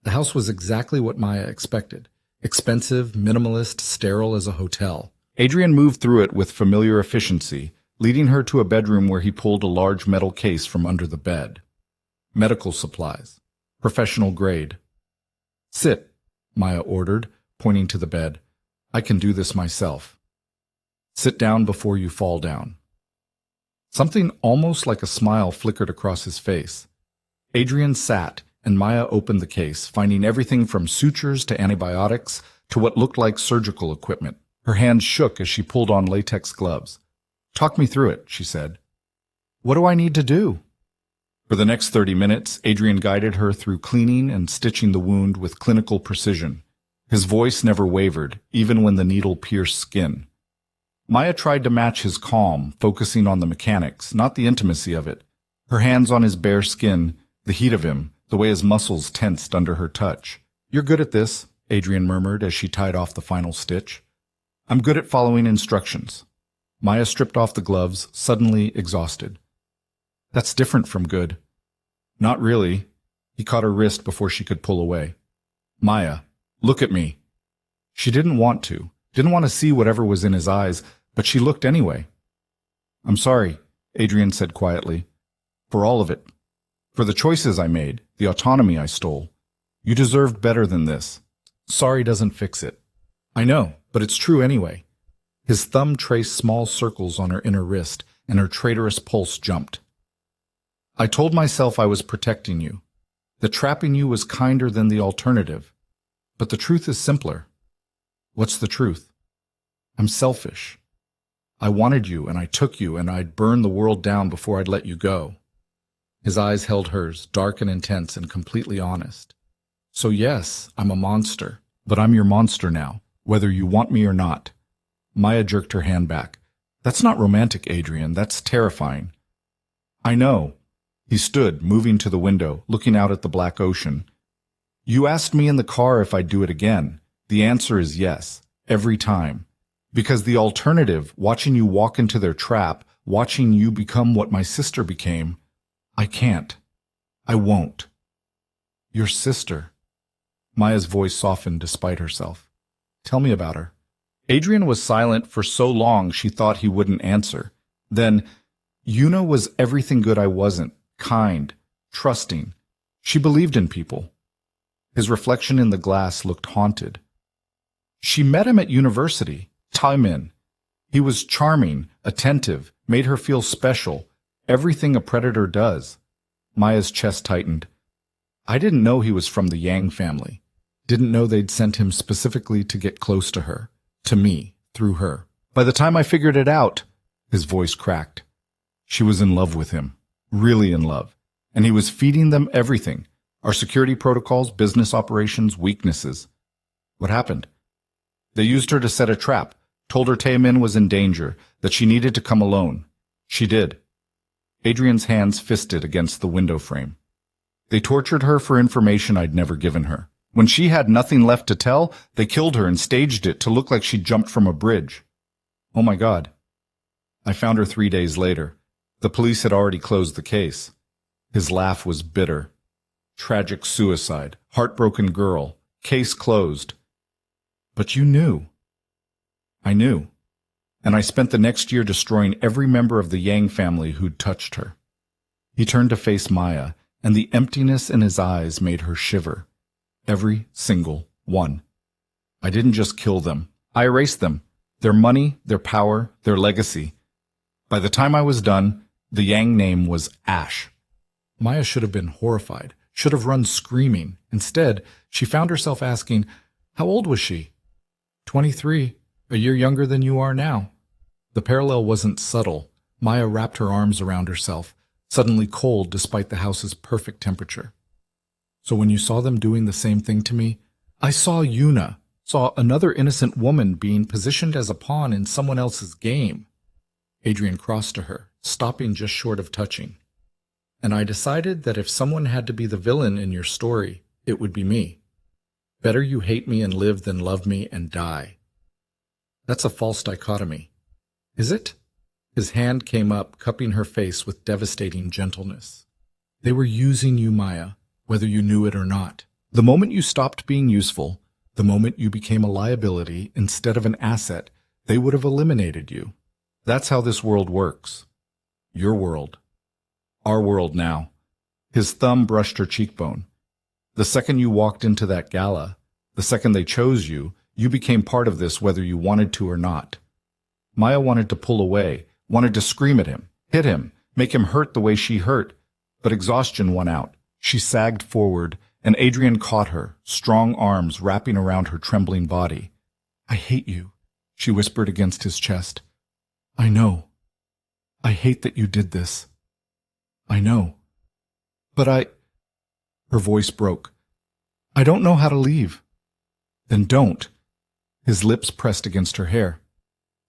The house was exactly what Maya expected. Expensive, minimalist, sterile as a hotel. Adrian moved through it with familiar efficiency, leading her to a bedroom where he pulled a large metal case from under the bed. Medical supplies. Professional grade. "Sit," Maya ordered, pointing to the bed. "I can do this myself." "Sit down before you fall down." Something almost like a smile flickered across his face. Adrian sat, and Maya opened the case, finding everything from sutures to antibiotics to what looked like surgical equipment. Her hands shook as she pulled on latex gloves. "Talk me through it," she said. "What do I need to do?" For the next 30 minutes, Adrian guided her through cleaning and stitching the wound with clinical precision. His voice never wavered, even when the needle pierced skin. Maya tried to match his calm, focusing on the mechanics, not the intimacy of it. Her hands on his bare skin, the heat of him, the way his muscles tensed under her touch. "You're good at this," Adrian murmured as she tied off the final stitch. "I'm good at following instructions." Maya stripped off the gloves, suddenly exhausted. "That's different from good." "Not really." He caught her wrist before she could pull away. "Maya, look at me." She didn't want to see whatever was in his eyes, but she looked anyway. "I'm sorry," Adrian said quietly. "For all of it. For the choices I made, the autonomy I stole. You deserved better than this." "Sorry doesn't fix it." "I know, but it's true anyway." His thumb traced small circles on her inner wrist, and her traitorous pulse jumped. "I told myself I was protecting you, that trapping you was kinder than the alternative. But the truth is simpler." "What's the truth?" "I'm selfish. I wanted you, and I took you, and I'd burn the world down before I'd let you go." His eyes held hers, dark and intense and completely honest. "So yes, I'm a monster, but I'm your monster now, whether you want me or not." Maya jerked her hand back. "That's not romantic, Adrian. That's terrifying." "I know." He stood, moving to the window, looking out at the black ocean. "You asked me in the car if I'd do it again. The answer is yes, every time. Because the alternative, watching you walk into their trap, watching you become what my sister became, I can't. I won't." "Your sister." Maya's voice softened despite herself. "Tell me about her." Adrian was silent for so long she thought he wouldn't answer. Then, "Yuna was everything good I wasn't, kind, trusting. She believed in people." His reflection in the glass looked haunted. "She met him at university, Taimin. He was charming, attentive, made her feel special, everything a predator does." Maya's chest tightened. "I didn't know he was from the Yang family. Didn't know they'd sent him specifically to get close to her, to me, through her. By the time I figured it out," his voice cracked, "she was in love with him, really in love, and he was feeding them everything, our security protocols, business operations, weaknesses." "What happened?" "They used her to set a trap, told her Taemin was in danger, that she needed to come alone. She did." Adrian's hands fisted against the window frame. "They tortured her for information I'd never given her. When she had nothing left to tell, they killed her and staged it to look like she jumped from a bridge." "Oh my God." I found her 3 days later. The police had already closed the case. His laugh was bitter. Tragic suicide, heartbroken girl, case closed. But you knew. I knew. And I spent the next year destroying every member of the Yang family who'd touched her. He turned to face Maya, and the emptiness in his eyes made her shiver. Every single one. I didn't just kill them. I erased them. Their money, their power, their legacy. By the time I was done, the Yang name was ash. Maya should have been horrified, should have run screaming. Instead, she found herself asking, how old was she? 23, a year younger than you are now. The parallel wasn't subtle. Maya wrapped her arms around herself, suddenly cold despite the house's perfect temperature. So when you saw them doing the same thing to me, I saw Yuna, saw another innocent woman being positioned as a pawn in someone else's game. Adrian crossed to her, stopping just short of touching. And I decided that if someone had to be the villain in your story, it would be me. Better you hate me and live than love me and die. That's a false dichotomy. Is it? His hand came up, cupping her face with devastating gentleness. They were using you, Maya, whether you knew it or not. The moment you stopped being useful, the moment you became a liability instead of an asset, they would have eliminated you. That's how this world works. Your world. Our world now. His thumb brushed her cheekbone. The second you walked into that gala, the second they chose you, you became part of this whether you wanted to or not. Maya wanted to pull away, wanted to scream at him, hit him, make him hurt the way she hurt, but exhaustion won out. She sagged forward, and Adrian caught her, strong arms wrapping around her trembling body. I hate you, she whispered against his chest. I know. I hate that you did this. I know. But Her voice broke. I don't know how to leave. Then don't. His lips pressed against her hair.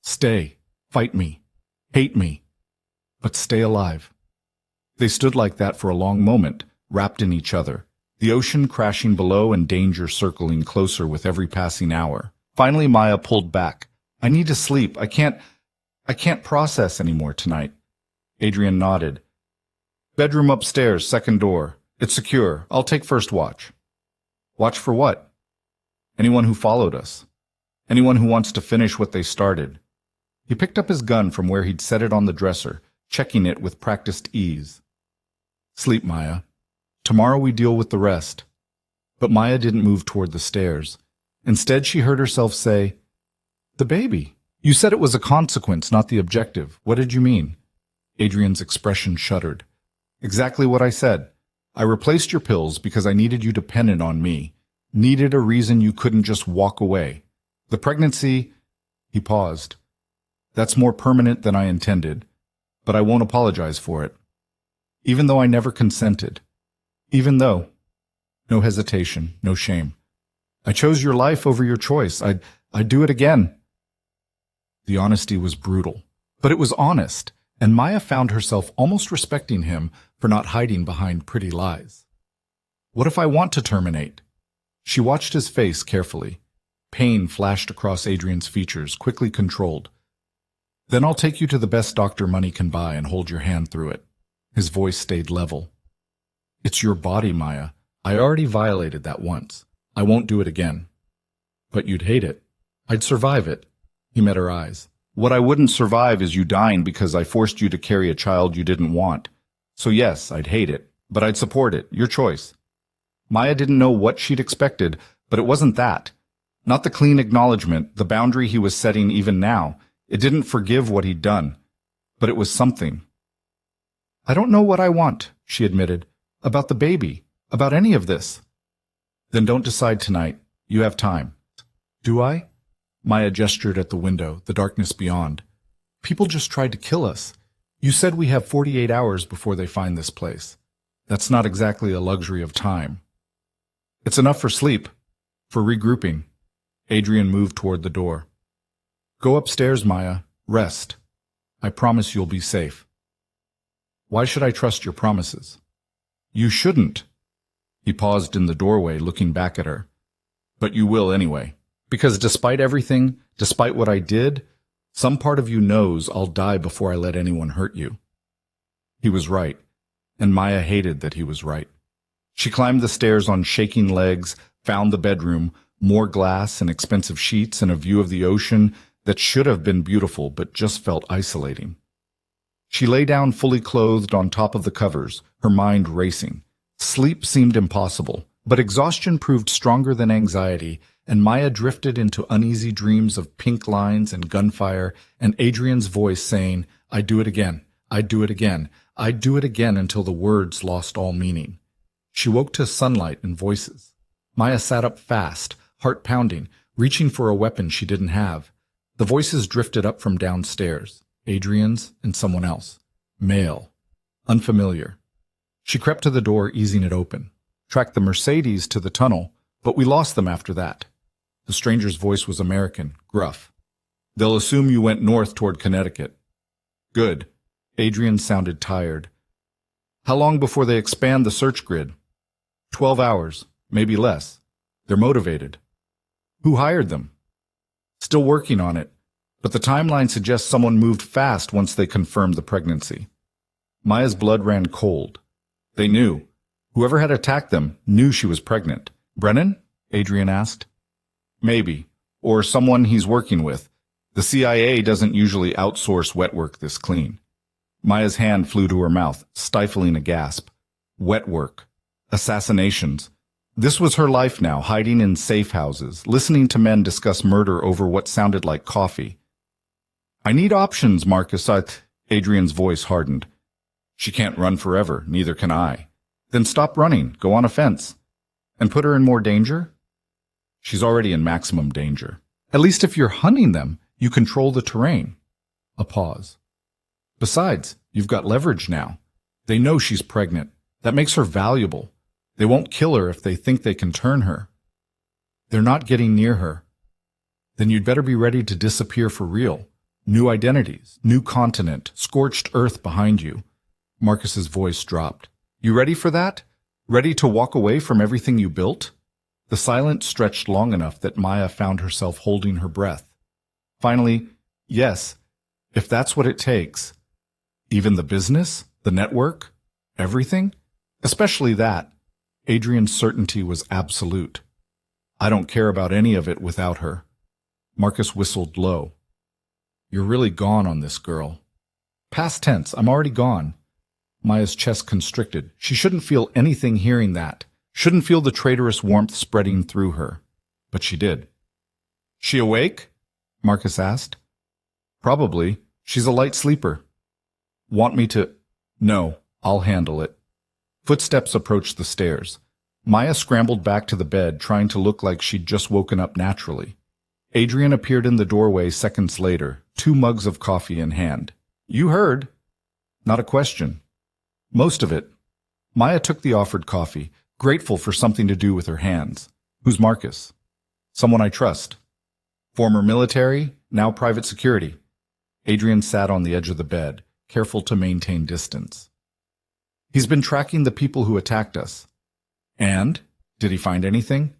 Stay. Fight me. Hate me. But stay alive. They stood like that for a long moment, wrapped in each other, the ocean crashing below and danger circling closer with every passing hour. Finally, Maya pulled back. I need to sleep. I can't process anymore tonight. Adrian nodded. Bedroom upstairs, second door. It's secure. I'll take first watch. Watch for what? Anyone who followed us. Anyone who wants to finish what they started. He picked up his gun from where he'd set it on the dresser, checking it with practiced ease. Sleep, Maya. Tomorrow we deal with the rest. But Maya didn't move toward the stairs. Instead, she heard herself say, The baby. You said it was a consequence, not the objective. What did you mean? Adrian's expression shuddered. Exactly what I said. I replaced your pills because I needed you dependent on me. Needed a reason you couldn't just walk away. The pregnancy... He paused. That's more permanent than I intended, but I won't apologize for it. Even though I never consented. Even though... No hesitation, no shame. I chose your life over your choice. I'd do it again. The honesty was brutal, but it was honest, and Maya found herself almost respecting him for not hiding behind pretty lies. What if I want to terminate? She watched his face carefully. Pain flashed across Adrian's features, quickly controlled. Then I'll take you to the best doctor money can buy and hold your hand through it. His voice stayed level. It's your body, Maya. I already violated that once. I won't do it again. But you'd hate it. I'd survive it. He met her eyes. What I wouldn't survive is you dying because I forced you to carry a child you didn't want. So yes, I'd hate it, but I'd support it. Your choice. Maya didn't know what she'd expected, but it wasn't that. Not the clean acknowledgement, the boundary he was setting even now. It didn't forgive what he'd done, but it was something. I don't know what I want, she admitted, about the baby, about any of this. Then don't decide tonight. You have time. Do I? Maya gestured at the window, the darkness beyond. People just tried to kill us. You said we have 48 hours before they find this place. That's not exactly a luxury of time. It's enough for sleep, for regrouping. Adrian moved toward the door. Go upstairs, Maya. Rest. I promise you'll be safe. Why should I trust your promises? You shouldn't. He paused in the doorway, looking back at her. But you will anyway. Because despite everything, despite what I did, Some part of you knows I'll die before I let anyone hurt you. He was right, and Maya hated that he was right. She climbed the stairs on shaking legs, found the bedroom, more glass and expensive sheets and a view of the ocean that should have been beautiful but just felt isolating. She lay down fully clothed on top of the covers, her mind racing. Sleep seemed impossible, but exhaustion proved stronger than anxiety, and Maya drifted into uneasy dreams of pink lines and gunfire and Adrian's voice saying, "I'd do it again, I'd do it again, I'd do it again," until the words lost all meaning. She woke to sunlight and voices. Maya sat up fast, heart pounding, reaching for a weapon she didn't have. The voices drifted up from downstairs, Adrian's and someone else. Male. Unfamiliar. She crept to the door, easing it open. Tracked the Mercedes to the tunnel, but we lost them after that. The stranger's voice was American, gruff. "They'll assume you went north toward Connecticut." "Good." Adrian sounded tired. "How long before they expand the search grid?" 12 hours, maybe less. They're motivated. Who hired them? Still working on it, but the timeline suggests someone moved fast once they confirmed the pregnancy. Maya's blood ran cold. They knew. Whoever had attacked them knew she was pregnant. "Brennan?" Adrian asked. "Maybe. Or someone he's working with. The CIA doesn't usually outsource wet work this clean." Maya's hand flew to her mouth, stifling a gasp. Wet work. Assassinations. This was her life now, hiding in safe houses, listening to men discuss murder over what sounded like coffee. "I need options, Marcus." Adrian's voice hardened. "She can't run forever, neither can I." "Then stop running, go on a fence." "And put her in more danger?" "She's already in maximum danger." "At least if you're hunting them, you control the terrain." A pause. "Besides, you've got leverage now. They know she's pregnant. That makes her valuable. They won't kill her if they think they can turn her." "They're not getting near her." "Then you'd better be ready to disappear for real. New identities, new continent, scorched earth behind you." Marcus's voice dropped. "You ready for that? Ready to walk away from everything you built?" The silence stretched long enough that Maya found herself holding her breath. Finally, "Yes, if that's what it takes." "Even the business? The network? Everything?" "Especially that." Adrian's certainty was absolute. "I don't care about any of it without her." Marcus whistled low. "You're really gone on this girl." "Past tense, I'm already gone." Maya's chest constricted. She shouldn't feel anything hearing that. Shouldn't feel the traitorous warmth spreading through her. But she did. "She awake?" Marcus asked. "Probably. She's a light sleeper." "Want me to—" "No, I'll handle it." Footsteps approached the stairs. Maya scrambled back to the bed, trying to look like she'd just woken up naturally. Adrian appeared in the doorway seconds later, 2 mugs of coffee in hand. "You heard." "Not a question." "Most of it." Maya took the offered coffee, grateful for something to do with her hands. "Who's Marcus?" "Someone I trust." "Former military, now private security." Adrian sat on the edge of the bed, careful to maintain distance. "He's been tracking the people who attacked us." "And? Did he find anything?"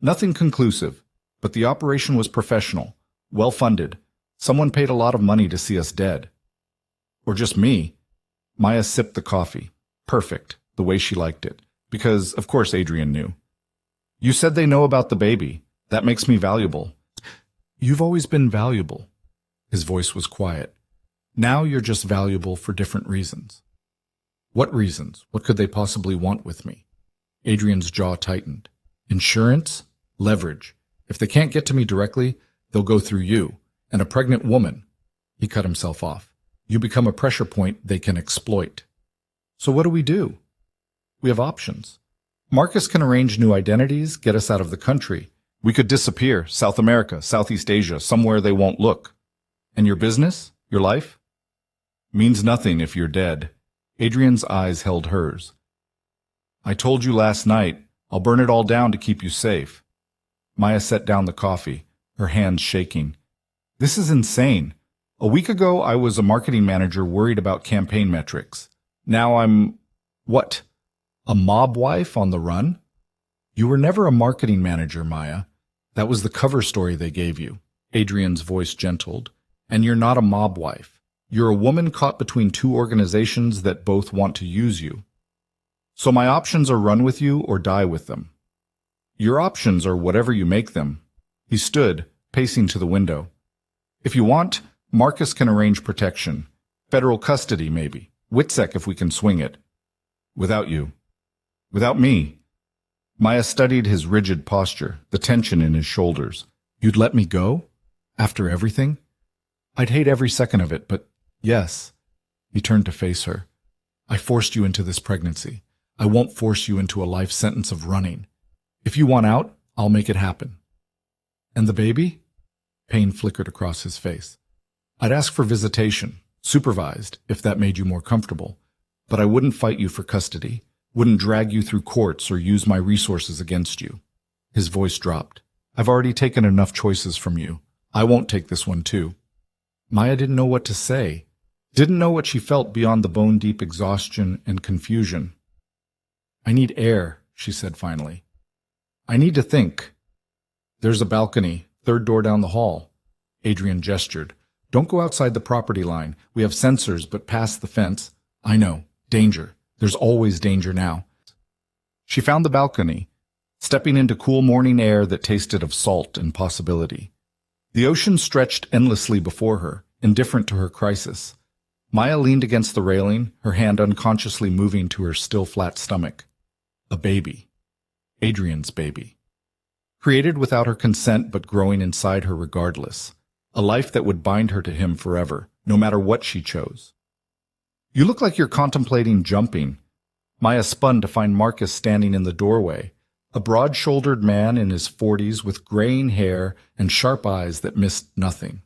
"Nothing conclusive, but the operation was professional, well-funded. Someone paid a lot of money to see us dead." "Or just me." Maya sipped the coffee. Perfect, the way she liked it. Because, of course, Adrian knew. "You said they know about the baby. That makes me valuable." "You've always been valuable." His voice was quiet. "Now you're just valuable for different reasons." "What reasons? What could they possibly want with me?" Adrian's jaw tightened. "Insurance? Leverage. If they can't get to me directly, they'll go through you. And a pregnant woman." He cut himself off. "You become a pressure point they can exploit." "So what do we do?" "We have options. Marcus can arrange new identities, get us out of the country. We could disappear, South America, Southeast Asia, somewhere they won't look." "And your business? Your life?" "Means nothing if you're dead." Adrian's eyes held hers. "I told you last night, I'll burn it all down to keep you safe." Maya set down the coffee, her hands shaking. "This is insane. A week ago, I was a marketing manager worried about campaign metrics. Now I'm... what? A mob wife on the run?" "You were never a marketing manager, Maya. That was the cover story they gave you." Adrian's voice gentled. And you're not a mob wife. You're a woman caught between two organizations that both want to use you. So my options are run with you or die with them. Your options are whatever you make them. He stood, pacing to the window. If you want, Marcus can arrange protection. Federal custody, maybe. WITSEC if we can swing it. Without you. Without me. Maya studied his rigid posture, the tension in his shoulders. You'd let me go? After everything? I'd hate every second of it, but yes. He turned to face her. I forced you into this pregnancy. I won't force you into a life sentence of running. If you want out, I'll make it happen. And the baby? Pain flickered across his face. I'd ask for visitation, supervised, if that made you more comfortable. But I wouldn't fight you for custody, wouldn't drag you through courts or use my resources against you. His voice dropped. I've already taken enough choices from you. I won't take this one too. Maya didn't know what to say, didn't know what she felt beyond the bone-deep exhaustion and confusion. I need air, she said finally. I need to think. There's a balcony, third door down the hall. Adrian gestured. Don't go outside the property line. We have sensors, but past the fence. I know. Danger. There's always danger now. She found the balcony, stepping into cool morning air that tasted of salt and possibility. The ocean stretched endlessly before her, indifferent to her crisis. Maya leaned against the railing, her hand unconsciously moving to her still flat stomach. A baby. Adrian's baby. Created without her consent but growing inside her regardless. A life that would bind her to him forever, no matter what she chose. You look like you're contemplating jumping. Maya spun to find Marcus standing in the doorway, a broad-shouldered man in his 40s with graying hair and sharp eyes that missed nothing.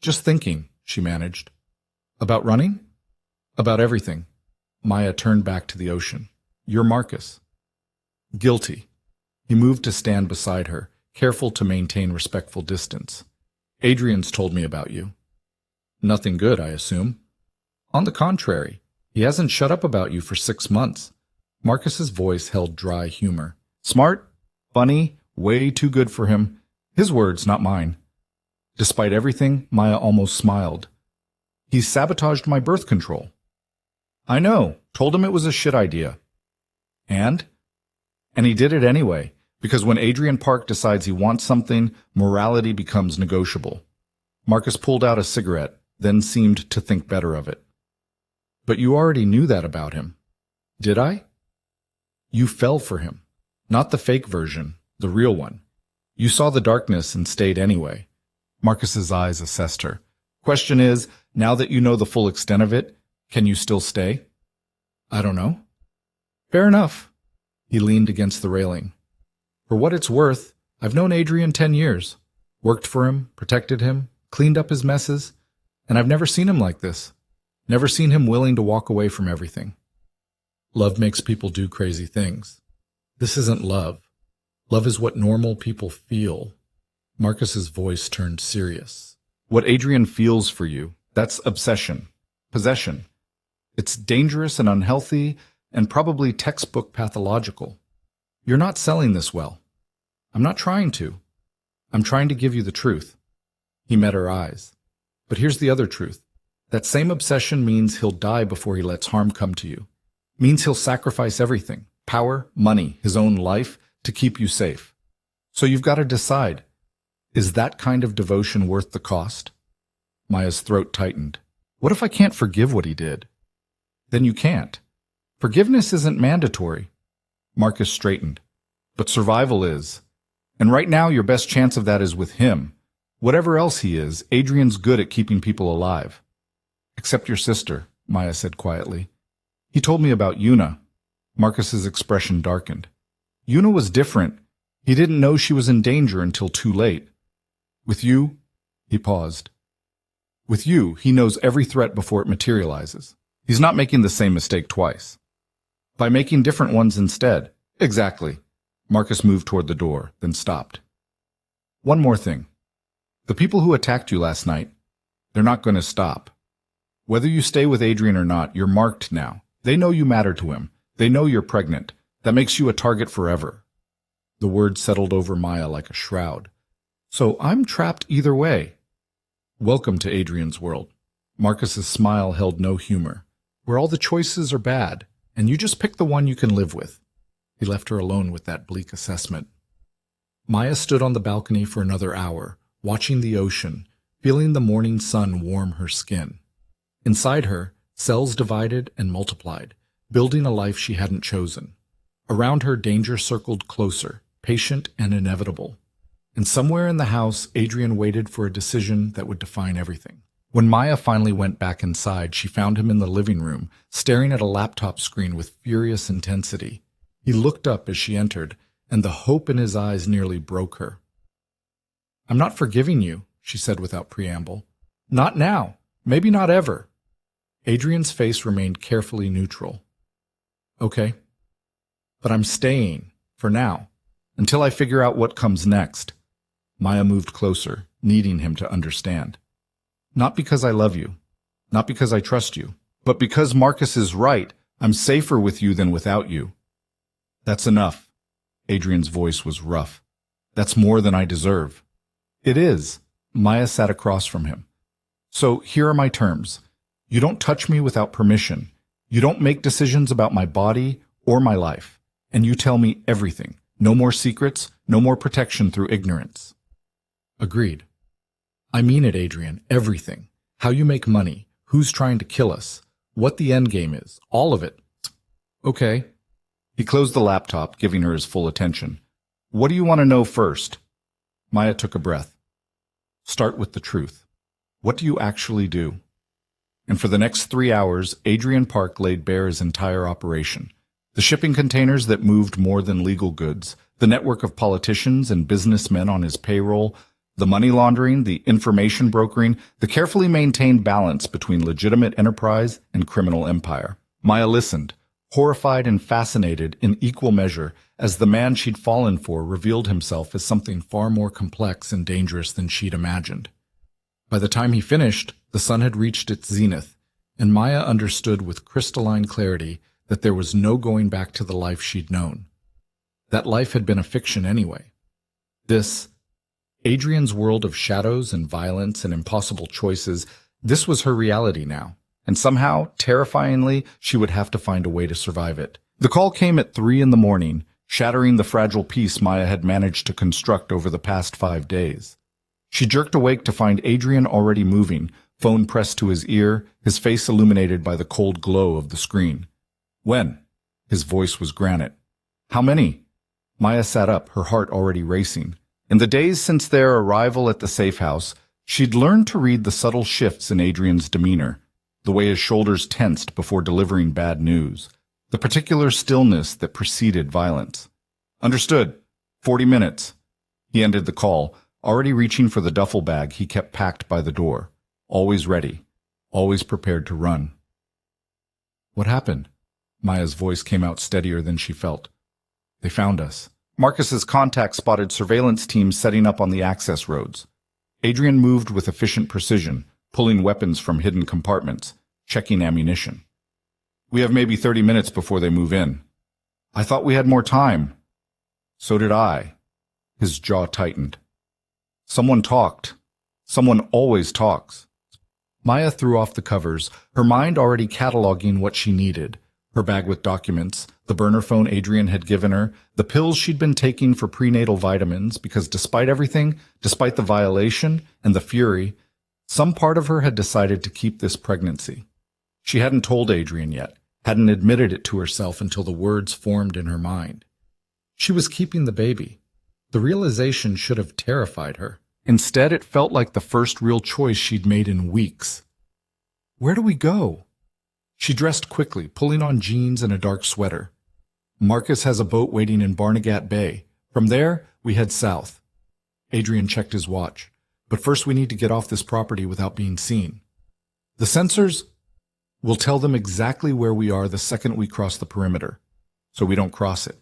Just thinking, she managed. About running? About everything. Maya turned back to the ocean. You're Marcus. Guilty. He moved to stand beside her, careful to maintain respectful distance. Adrian's told me about you. Nothing good, I assume. On the contrary, he hasn't shut up about you for 6 months. Marcus's voice held dry humor. Smart, funny, way too good for him. His words, not mine. Despite everything, Maya almost smiled. He's sabotaged my birth control. I know. Told him it was a shit idea. And he did it anyway, because when Adrian Park decides he wants something, morality becomes negotiable. Marcus pulled out a cigarette, then seemed to think better of it. But you already knew that about him. Did I? You fell for him. Not the fake version, the real one. You saw the darkness and stayed anyway. Marcus's eyes assessed her. Question is, now that you know the full extent of it, can you still stay? I don't know. Fair enough. He leaned against the railing. For what it's worth, I've known Adrian 10 years. Worked for him, protected him, cleaned up his messes, and I've never seen him like this. Never seen him willing to walk away from everything. Love makes people do crazy things. This isn't love. Love is what normal people feel. Marcus's voice turned serious. What Adrian feels for you, that's obsession, possession. It's dangerous and unhealthy and probably textbook pathological. You're not selling this well. I'm not trying to. I'm trying to give you the truth. He met her eyes. But here's the other truth. That same obsession means he'll die before he lets harm come to you. Means he'll sacrifice everything, power, money, his own life, to keep you safe. So you've got to decide, is that kind of devotion worth the cost? Maya's throat tightened. What if I can't forgive what he did? Then you can't. Forgiveness isn't mandatory. Marcus straightened. But survival is. And right now your best chance of that is with him. Whatever else he is, Adrian's good at keeping people alive. Except your sister, Maya said quietly. He told me about Yuna. Marcus's expression darkened. Yuna was different. He didn't know she was in danger until too late. With you, he paused. With you, he knows every threat before it materializes. He's not making the same mistake twice. By making different ones instead. Exactly. Marcus moved toward the door, then stopped. One more thing. The people who attacked you last night, they're not going to stop. Whether you stay with Adrian or not, you're marked now. They know you matter to him. They know you're pregnant. That makes you a target forever. The word settled over Maya like a shroud. So I'm trapped either way. Welcome to Adrian's world. Marcus's smile held no humor, where all the choices are bad, and you just pick the one you can live with. He left her alone with that bleak assessment. Maya stood on the balcony for another hour, watching the ocean, feeling the morning sun warm her skin. Inside her, cells divided and multiplied, building a life she hadn't chosen. Around her, danger circled closer, patient and inevitable. And somewhere in the house, Adrian waited for a decision that would define everything. When Maya finally went back inside, she found him in the living room, staring at a laptop screen with furious intensity. He looked up as she entered, and the hope in his eyes nearly broke her. "I'm not forgiving you," she said without preamble. "Not now. Maybe not ever." Adrian's face remained carefully neutral. "Okay. But I'm staying, for now, until I figure out what comes next." Maya moved closer, needing him to understand. "Not because I love you, not because I trust you, but because Marcus is right. I'm safer with you than without you." "That's enough." Adrian's voice was rough. "That's more than I deserve." "It is." Maya sat across from him. "So here are my terms. You don't touch me without permission. You don't make decisions about my body or my life. And you tell me everything. No more secrets, no more protection through ignorance." "Agreed." "I mean it, Adrian, everything. How you make money, who's trying to kill us, what the end game is, all of it." "Okay." He closed the laptop, giving her his full attention. "What do you want to know first?" Maya took a breath. "Start with the truth. What do you actually do?" And for the next 3 hours, Adrian Park laid bare his entire operation. The shipping containers that moved more than legal goods, the network of politicians and businessmen on his payroll, the money laundering, the information brokering, the carefully maintained balance between legitimate enterprise and criminal empire. Maya listened, horrified and fascinated in equal measure, as the man she'd fallen for revealed himself as something far more complex and dangerous than she'd imagined. By the time he finished, the sun had reached its zenith, and Maya understood with crystalline clarity that there was no going back to the life she'd known. That life had been a fiction anyway. Adrian's world of shadows and violence and impossible choices, this was her reality now. And somehow, terrifyingly, she would have to find a way to survive it. The call came at 3 a.m, shattering the fragile peace Maya had managed to construct over the past 5 days. She jerked awake to find Adrian already moving, phone pressed to his ear, his face illuminated by the cold glow of the screen. "When?" His voice was granite. "How many?" Maya sat up, her heart already racing. In the days since their arrival at the safe house, she'd learned to read the subtle shifts in Adrian's demeanor, the way his shoulders tensed before delivering bad news, the particular stillness that preceded violence. "Understood. 40 minutes. He ended the call, already reaching for the duffel bag he kept packed by the door, always ready, always prepared to run. "What happened?" Maya's voice came out steadier than she felt. "They found us." Marcus's contact spotted surveillance teams setting up on the access roads. Adrian moved with efficient precision, pulling weapons from hidden compartments, checking ammunition. "We have maybe 30 minutes before they move in." "I thought we had more time." "So did I." His jaw tightened. "Someone talked. Someone always talks." Maya threw off the covers, her mind already cataloging what she needed. Her bag with documents, the burner phone Adrian had given her, the pills she'd been taking for prenatal vitamins, because despite everything, despite the violation and the fury, some part of her had decided to keep this pregnancy. She hadn't told Adrian yet, hadn't admitted it to herself until the words formed in her mind. She was keeping the baby. The realization should have terrified her. Instead, it felt like the first real choice she'd made in weeks. "Where do we go?" She dressed quickly, pulling on jeans and a dark sweater. "Marcus has a boat waiting in Barnegat Bay. From there, we head south." Adrian checked his watch. "But first we need to get off this property without being seen. The sensors will tell them exactly where we are the second we cross the perimeter, so we don't cross it."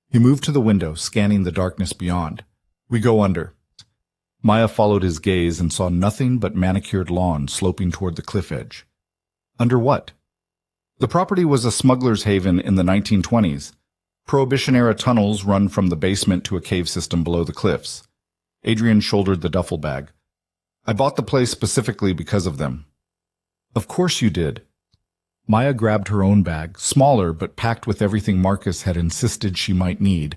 He moved to the window, scanning the darkness beyond. "We go under." Maya followed his gaze and saw nothing but manicured lawn sloping toward the cliff edge. Under what? The property was a smuggler's haven in the 1920s. Prohibition-era tunnels run from the basement to a cave system below the cliffs. Adrian shouldered the duffel bag. I bought the place specifically because of them. Of course you did. Maya grabbed her own bag, smaller but packed with everything Marcus had insisted she might need: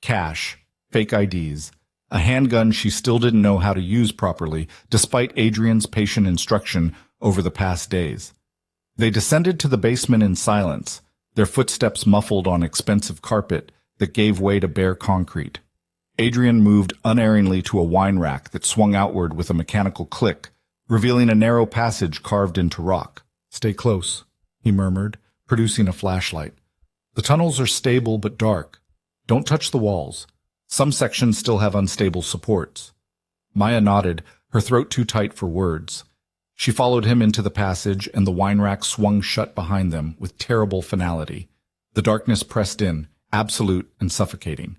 cash, fake IDs, a handgun she still didn't know how to use properly, despite Adrian's patient instruction over the past days. They descended to the basement in silence, their footsteps muffled on expensive carpet that gave way to bare concrete. Adrian moved unerringly to a wine rack that swung outward with a mechanical click, revealing a narrow passage carved into rock. "Stay close," he murmured, producing a flashlight. "The tunnels are stable but dark. Don't touch the walls. Some sections still have unstable supports." Maya nodded, her throat too tight for words. She followed him into the passage, and the wine rack swung shut behind them with terrible finality. The darkness pressed in, absolute and suffocating.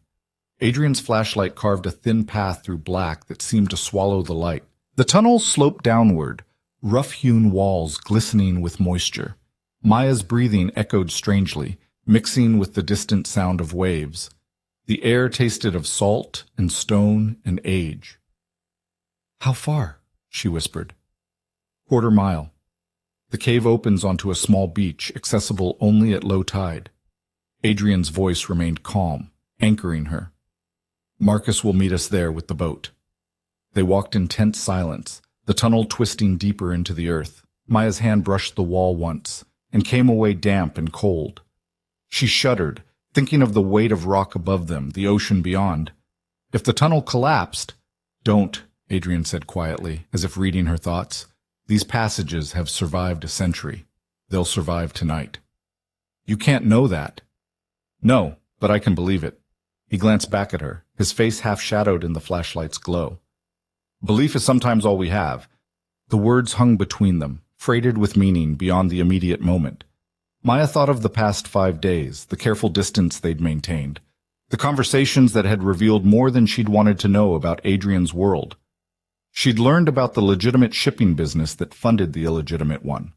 Adrian's flashlight carved a thin path through black that seemed to swallow the light. The tunnel sloped downward, rough-hewn walls glistening with moisture. Maya's breathing echoed strangely, mixing with the distant sound of waves. The air tasted of salt and stone and age. "How far?" she whispered. "Quarter mile. The cave opens onto a small beach, accessible only at low tide." Adrian's voice remained calm, anchoring her. "Marcus will meet us there with the boat." They walked in tense silence, the tunnel twisting deeper into the earth. Maya's hand brushed the wall once, and came away damp and cold. She shuddered, thinking of the weight of rock above them, the ocean beyond. If the tunnel collapsed— "Don't," Adrian said quietly, as if reading her thoughts. "These passages have survived a century. They'll survive tonight." "You can't know that." "No, but I can believe it." He glanced back at her, his face half-shadowed in the flashlight's glow. "Belief is sometimes all we have." The words hung between them, freighted with meaning beyond the immediate moment. Maya thought of the past 5 days, the careful distance they'd maintained, the conversations that had revealed more than she'd wanted to know about Adrian's world. She'd learned about the legitimate shipping business that funded the illegitimate one,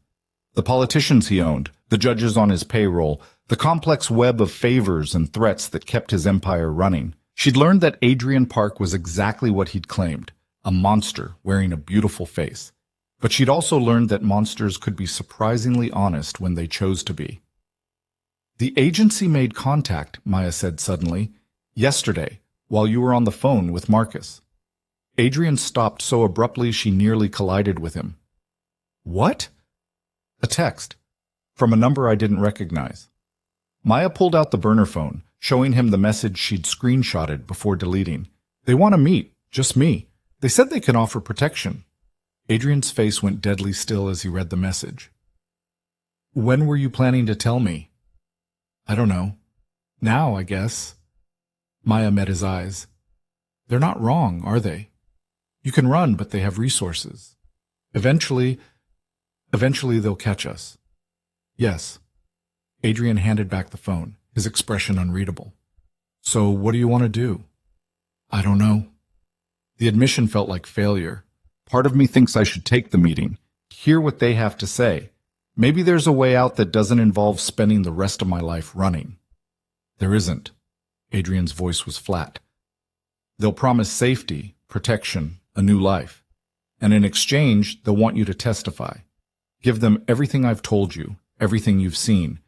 the politicians he owned, the judges on his payroll, the complex web of favors and threats that kept his empire running. She'd learned that Adrian Park was exactly what he'd claimed, a monster wearing a beautiful face. But she'd also learned that monsters could be surprisingly honest when they chose to be. "The agency made contact," Maya said suddenly, "yesterday, while you were on the phone with Marcus." Adrian stopped so abruptly she nearly collided with him. "What?" "A text. From a number I didn't recognize." Maya pulled out the burner phone, showing him the message she'd screenshotted before deleting. "They want to meet, just me. They said they can offer protection." Adrian's face went deadly still as he read the message. "When were you planning to tell me?" "I don't know. Now, I guess." Maya met his eyes. "They're not wrong, are they? You can run, but they have resources. Eventually they'll catch us." "Yes." Adrian handed back the phone, his expression unreadable. "So what do you want to do?" "I don't know." The admission felt like failure. Part of me thinks I should take the meeting, hear what they have to say. Maybe there's a way out that doesn't involve spending the rest of my life running. "There isn't." Adrian's voice was flat. "They'll promise safety, protection, a new life. And in exchange, they'll want you to testify. Give them everything I've told you, everything you've seen.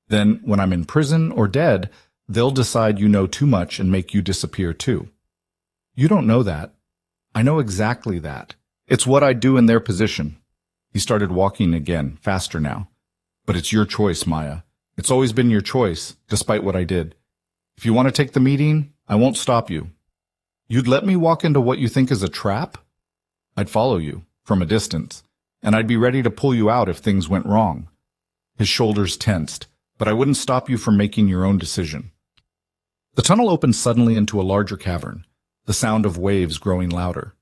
Then, when I'm in prison or dead, they'll decide you know too much and make you disappear too." "You don't know that." "I know exactly that. It's what I'd do in their position." He started walking again, faster now. "But it's your choice, Maya. It's always been your choice, despite what I did. If you want to take the meeting, I won't stop you." "You'd let me walk into what you think is a trap?" "I'd follow you, from a distance, and I'd be ready to pull you out if things went wrong." His shoulders tensed, "But I wouldn't stop you from making your own decision." The tunnel opened suddenly into a larger cavern, the sound of waves growing louder.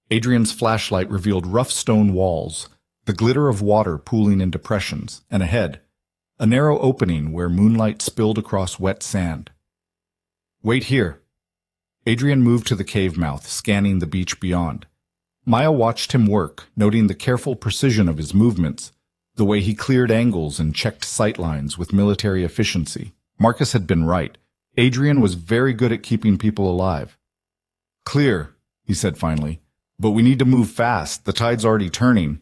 Adrian's flashlight revealed rough stone walls, the glitter of water pooling in depressions, and ahead, a narrow opening where moonlight spilled across wet sand. "Wait here." Adrian moved to the cave mouth, scanning the beach beyond. Maya watched him work, noting the careful precision of his movements, the way he cleared angles and checked sight lines with military efficiency. Marcus had been right. Adrian was very good at keeping people alive. "Clear," he said finally. But we need to move fast. The tide's already turning.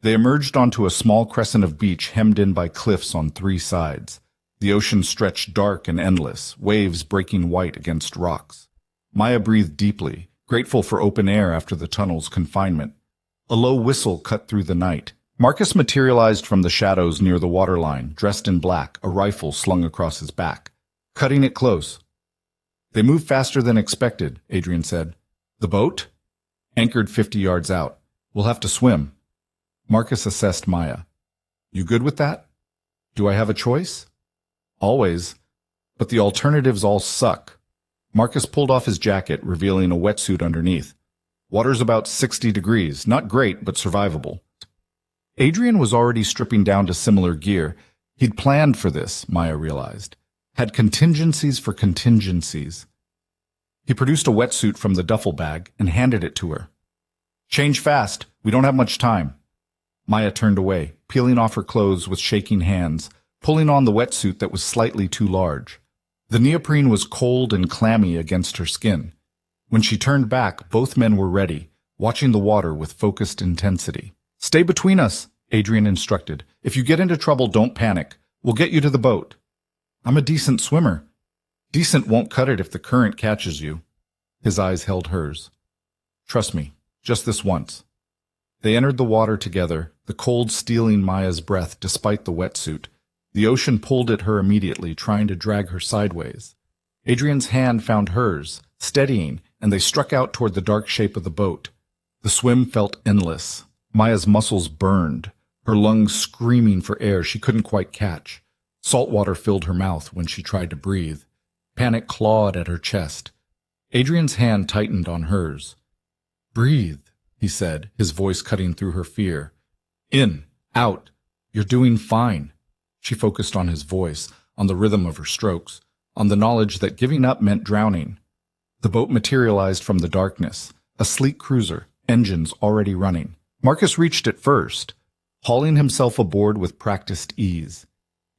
They emerged onto a small crescent of beach hemmed in by cliffs on three sides. The ocean stretched dark and endless, waves breaking white against rocks. Maya breathed deeply, grateful for open air after the tunnel's confinement. A low whistle cut through the night. Marcus materialized from the shadows near the waterline, dressed in black, a rifle slung across his back. Cutting it close. They moved faster than expected, Adrian said. The boat? Anchored 50 yards out. We'll have to swim. Marcus assessed Maya. You good with that? Do I have a choice? Always. But the alternatives all suck. Marcus pulled off his jacket, revealing a wetsuit underneath. Water's about 60 degrees. Not great, but survivable. Adrian was already stripping down to similar gear. He'd planned for this, Maya realized. Had contingencies for contingencies. He produced a wetsuit from the duffel bag and handed it to her. Change fast. We don't have much time. Maya turned away, peeling off her clothes with shaking hands, pulling on the wetsuit that was slightly too large. The neoprene was cold and clammy against her skin. When she turned back, both men were ready, watching the water with focused intensity. Stay between us, Adrian instructed. If you get into trouble, don't panic. We'll get you to the boat. I'm a decent swimmer. Decent won't cut it if the current catches you. His eyes held hers. Trust me, just this once. They entered the water together, the cold stealing Maya's breath despite the wetsuit. The ocean pulled at her immediately, trying to drag her sideways. Adrian's hand found hers, steadying, and they struck out toward the dark shape of the boat. The swim felt endless. Maya's muscles burned, her lungs screaming for air she couldn't quite catch. Salt water filled her mouth when she tried to breathe. Panic clawed at her chest. Adrian's hand tightened on hers. Breathe, he said, his voice cutting through her fear. In, out, you're doing fine. She focused on his voice, on the rhythm of her strokes, on the knowledge that giving up meant drowning. The boat materialized from the darkness, a sleek cruiser, engines already running. Marcus reached it first, hauling himself aboard with practiced ease.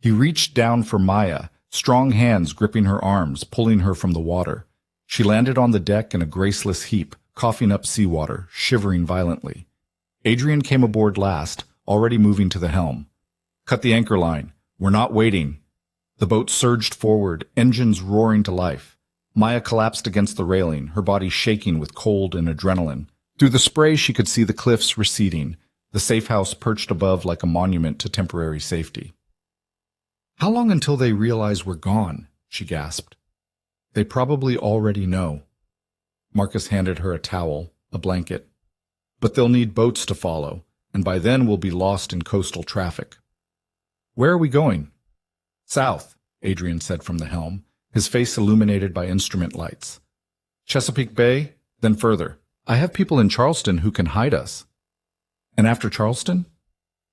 He reached down for Maya, strong hands gripping her arms, pulling her from the water. She landed on the deck in a graceless heap, coughing up seawater, shivering violently. Adrian came aboard last, already moving to the helm. Cut the anchor line. We're not waiting. The boat surged forward, engines roaring to life. Maya collapsed against the railing, her body shaking with cold and adrenaline. Through the spray she could see the cliffs receding, the safe house perched above like a monument to temporary safety. How long until they realize we're gone? She gasped. They probably already know. Marcus handed her a towel, a blanket. But they'll need boats to follow, and by then we'll be lost in coastal traffic. Where are we going? South, Adrian said from the helm, his face illuminated by instrument lights. Chesapeake Bay, then further. I have people in Charleston who can hide us. And after Charleston?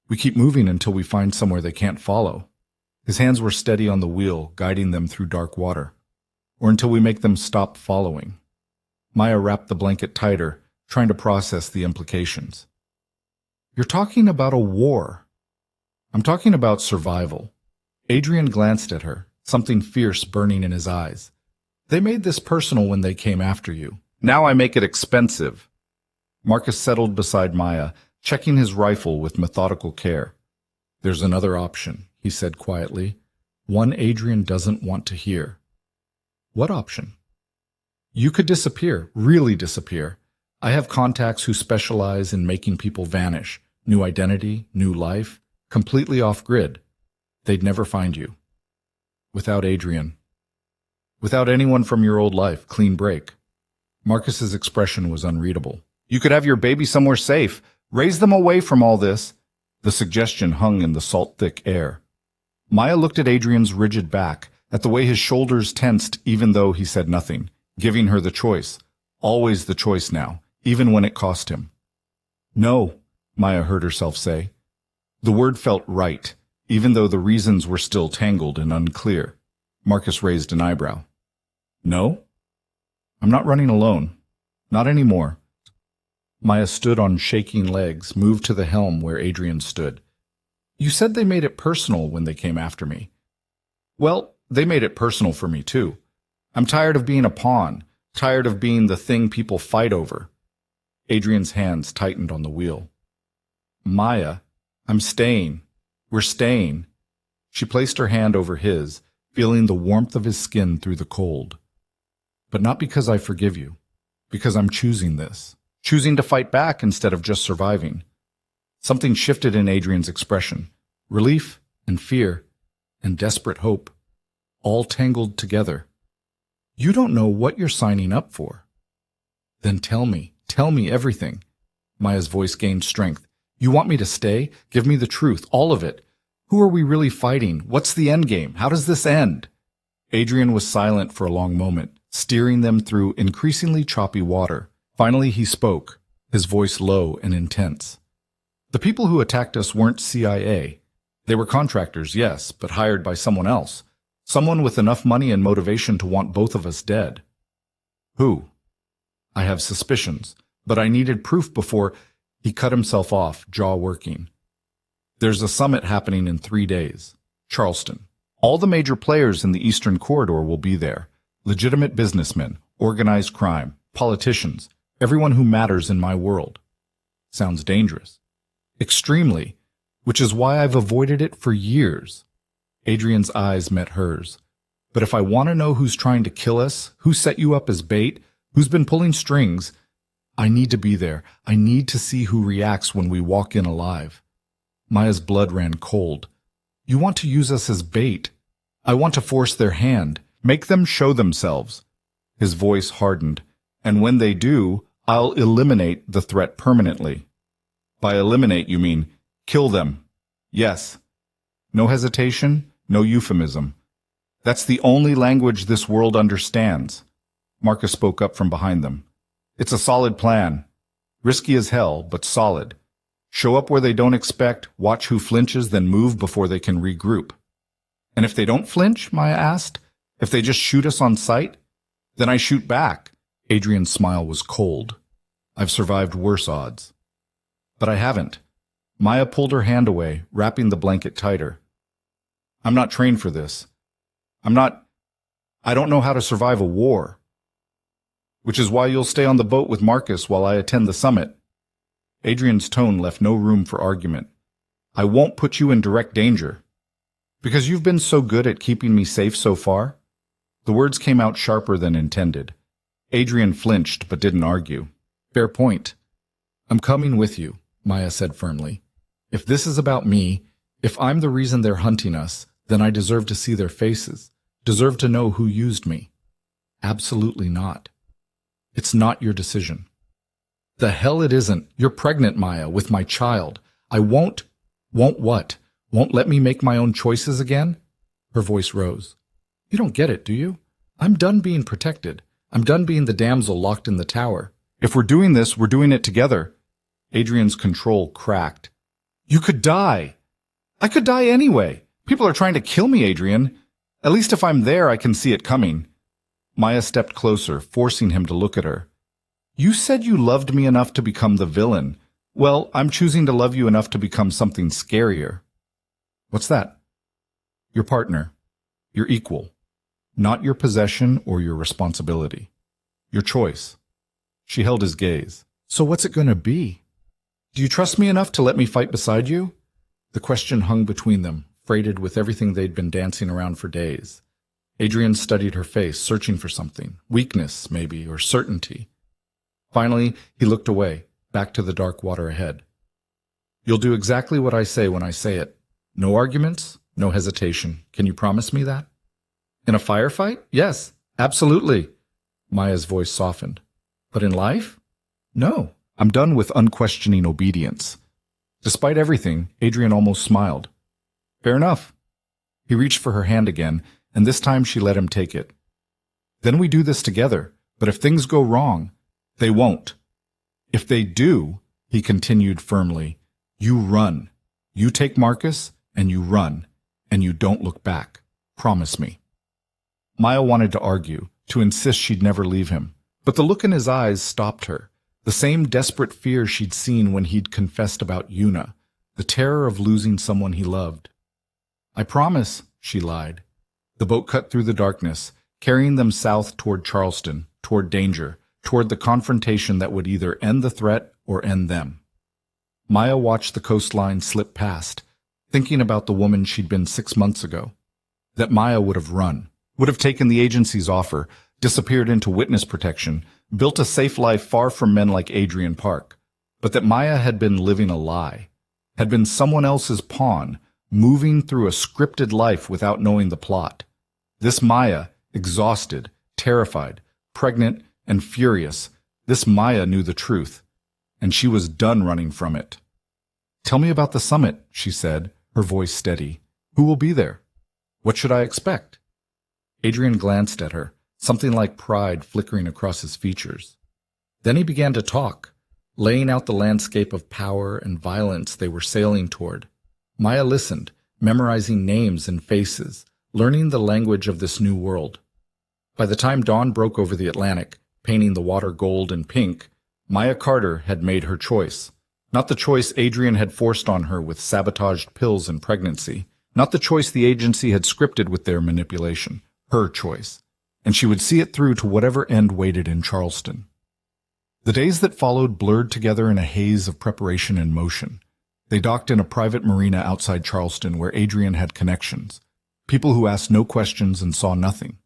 We keep moving until we find somewhere they can't follow. His hands were steady on the wheel, guiding them through dark water. Or until we make them stop following. Maya wrapped the blanket tighter, trying to process the implications. You're talking about a war. I'm talking about survival. Adrian glanced at her, something fierce burning in his eyes. They made this personal when they came after you. Now I make it expensive. Marcus settled beside Maya, checking his rifle with methodical care. There's another option, he said quietly. One Adrian doesn't want to hear. What option? You could disappear, really disappear. I have contacts who specialize in making people vanish. New identity, new life, completely off-grid. They'd never find you. Without Adrian. Without anyone from your old life, clean break. Marcus's expression was unreadable. You could have your baby somewhere safe. Raise them away from all this. The suggestion hung in the salt-thick air. Maya looked at Adrian's rigid back, at the way his shoulders tensed even though he said nothing, giving her the choice. Always the choice now, even when it cost him. No, Maya heard herself say. The word felt right, even though the reasons were still tangled and unclear. Marcus raised an eyebrow. No? I'm not running alone. Not anymore. Maya stood on shaking legs, moved to the helm where Adrian stood. You said they made it personal when they came after me. Well, they made it personal for me too. I'm tired of being a pawn, tired of being the thing people fight over. Adrian's hands tightened on the wheel. Maya, I'm staying. We're staying. She placed her hand over his, feeling the warmth of his skin through the cold. But not because I forgive you. Because I'm choosing this. Choosing to fight back instead of just surviving. Something shifted in Adrian's expression. Relief and fear and desperate hope. All tangled together. You don't know what you're signing up for. Then tell me everything. Maya's voice gained strength. You want me to stay? Give me the truth, all of it. Who are we really fighting? What's the end game? How does this end? Adrian was silent for a long moment, steering them through increasingly choppy water. Finally he spoke, his voice low and intense. The people who attacked us weren't CIA. They were contractors, yes, but hired by someone else. Someone with enough money and motivation to want both of us dead. Who? I have suspicions, but I needed proof before. He cut himself off, jaw working. There's a summit happening in 3 days. Charleston. All the major players in the Eastern Corridor will be there. Legitimate businessmen, organized crime, politicians, everyone who matters in my world. Sounds dangerous. Extremely, which is why I've avoided it for years. Adrian's eyes met hers. But if I want to know who's trying to kill us, who set you up as bait, who's been pulling strings, I need to be there. I need to see who reacts when we walk in alive. Maya's blood ran cold. You want to use us as bait. I want to force their hand, make them show themselves. His voice hardened. And when they do, I'll eliminate the threat permanently. By eliminate, you mean kill them. Yes. No hesitation, no euphemism. That's the only language this world understands. Marcus spoke up from behind them. It's a solid plan. Risky as hell, but solid. Show up where they don't expect, watch who flinches, then move before they can regroup. And if they don't flinch, Maya asked, if they just shoot us on sight, then I shoot back. Adrian's smile was cold. I've survived worse odds. But I haven't. Maya pulled her hand away, wrapping the blanket tighter. I'm not trained for this. I don't know how to survive a war. Which is why you'll stay on the boat with Marcus while I attend the summit. Adrian's tone left no room for argument. I won't put you in direct danger. Because you've been so good at keeping me safe so far? The words came out sharper than intended. Adrian flinched but didn't argue. Fair point. I'm coming with you, Maya said firmly. If this is about me, if I'm the reason they're hunting us, then I deserve to see their faces, deserve to know who used me. Absolutely not. It's not your decision. The hell it isn't. You're pregnant, Maya, with my child. I won't what? Won't let me make my own choices again? Her voice rose. You don't get it, do you? I'm done being protected. I'm done being the damsel locked in the tower. If we're doing this, we're doing it together. Adrian's control cracked. You could die. I could die anyway. People are trying to kill me, Adrian. At least if I'm there, I can see it coming. Maya stepped closer, forcing him to look at her. You said you loved me enough to become the villain. Well, I'm choosing to love you enough to become something scarier. What's that? Your partner. Your equal. Not your possession or your responsibility. Your choice. She held his gaze. So what's it going to be? Do you trust me enough to let me fight beside you? The question hung between them, freighted with everything they'd been dancing around for days. Adrian studied her face, searching for something. Weakness, maybe, or certainty. Finally, he looked away, back to the dark water ahead. You'll do exactly what I say when I say it. No arguments, no hesitation. Can you promise me that? In a firefight? Yes, absolutely. Maya's voice softened. But in life? No. I'm done with unquestioning obedience. Despite everything, Adrian almost smiled. Fair enough. He reached for her hand again, and this time she let him take it. Then we do this together, but if things go wrong, they won't. If they do, he continued firmly, you run. You take Marcus, and you run, and you don't look back. Promise me. Maya wanted to argue, to insist she'd never leave him, but the look in his eyes stopped her. The same desperate fear she'd seen when he'd confessed about Yuna, the terror of losing someone he loved. I promise, she lied. The boat cut through the darkness, carrying them south toward Charleston, toward danger, toward the confrontation that would either end the threat or end them. Maya watched the coastline slip past, thinking about the woman she'd been 6 months ago. That Maya would have run, would have taken the agency's offer, disappeared into witness protection, built a safe life far from men like Adrian Park. But that Maya had been living a lie, had been someone else's pawn, moving through a scripted life without knowing the plot. This Maya, exhausted, terrified, pregnant, and furious, this Maya knew the truth, and she was done running from it. "Tell me about the summit," she said, her voice steady. "Who will be there? What should I expect?" Adrian glanced at her, something like pride flickering across his features. Then he began to talk, laying out the landscape of power and violence they were sailing toward. Maya listened, memorizing names and faces, learning the language of this new world. By the time dawn broke over the Atlantic, painting the water gold and pink, Maya Carter had made her choice. Not the choice Adrian had forced on her with sabotaged pills and pregnancy. Not the choice the agency had scripted with their manipulation. Her choice. And she would see it through to whatever end waited in Charleston. The days that followed blurred together in a haze of preparation and motion. They docked in a private marina outside Charleston where Adrian had connections. People who asked no questions and saw nothing.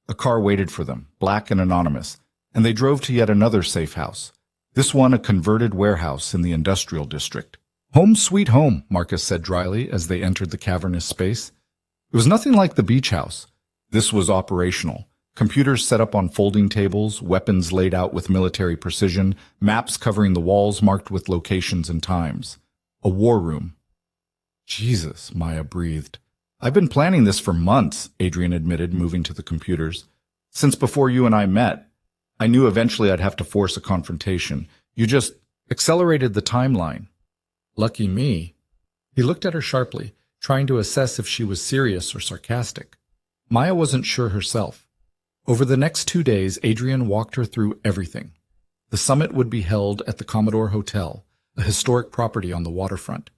A car waited for them, black and anonymous, and they drove to yet another safe house. This one a converted warehouse in the industrial district. "Home sweet home," Marcus said dryly as they entered the cavernous space. It was nothing like the beach house. This was operational. Computers set up on folding tables, weapons laid out with military precision, maps covering the walls marked with locations and times. A war room. "Jesus," Maya breathed. "I've been planning this for months," Adrian admitted, moving to the computers. "Since before you and I met. I knew eventually I'd have to force a confrontation. You just accelerated the timeline." "Lucky me." He looked at her sharply, trying to assess if she was serious or sarcastic. Maya wasn't sure herself. Over the next 2 days, Adrian walked her through everything. The summit would be held at the Commodore Hotel, a historic property on the waterfront.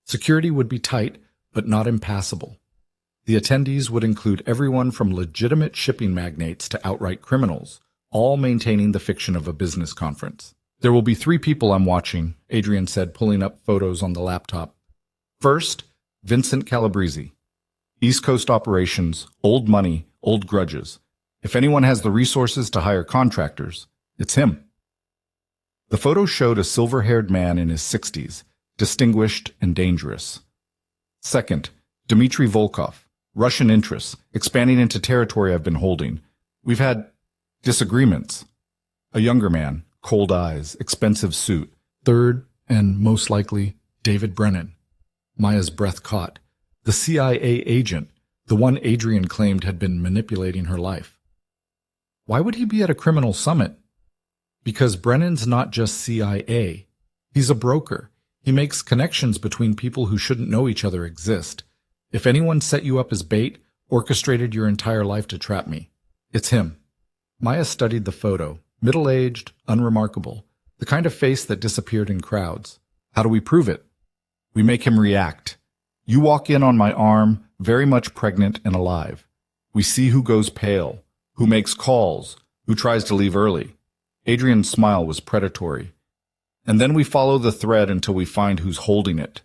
Security would be tight, but not impassable. The attendees would include everyone from legitimate shipping magnates to outright criminals, all maintaining the fiction of a business conference. "There will be 3 people I'm watching," Adrian said, pulling up photos on the laptop. "First, Vincent Calabrese. East Coast operations, old money, old grudges. If anyone has the resources to hire contractors, it's him." The photo showed a silver-haired man in his 60s, distinguished and dangerous. Second, Dmitry Volkov, Russian interests, expanding into territory I've been holding. We've had disagreements. A younger man, cold eyes, expensive suit. Third, and most likely, David Brennan. Maya's breath caught. The CIA agent, the one Adrian claimed had been manipulating her life. Why would he be at a criminal summit? Because Brennan's not just CIA. He's a broker. He makes connections between people who shouldn't know each other exist. If anyone set you up as bait, orchestrated your entire life to trap me, it's him. Maya studied the photo. Middle-aged, unremarkable. The kind of face that disappeared in crowds. How do we prove it? We make him react. You walk in on my arm, very much pregnant and alive. We see who goes pale, who makes calls, who tries to leave early. Adrian's smile was predatory. And then we follow the thread until we find who's holding it.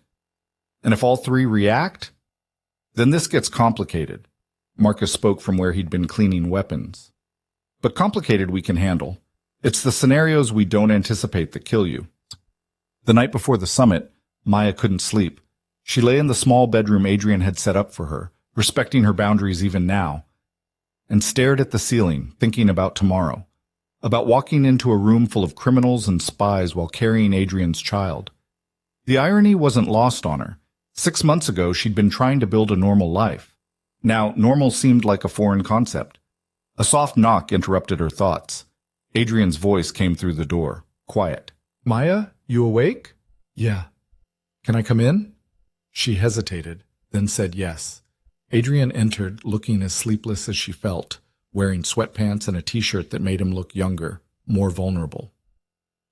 And if all 3 react, then this gets complicated. Marcus spoke from where he'd been cleaning weapons. But complicated we can handle. It's the scenarios we don't anticipate that kill you. The night before the summit, Maya couldn't sleep. She lay in the small bedroom Adrian had set up for her, respecting her boundaries even now, and stared at the ceiling, thinking about tomorrow, about walking into a room full of criminals and spies while carrying Adrian's child. The irony wasn't lost on her. 6 months ago, she'd been trying to build a normal life. Now, normal seemed like a foreign concept. A soft knock interrupted her thoughts. Adrian's voice came through the door, quiet. "Maya, you awake?" "Yeah." "Can I come in?" She hesitated, then said yes. Adrian entered, looking as sleepless as she felt, wearing sweatpants and a t-shirt that made him look younger, more vulnerable.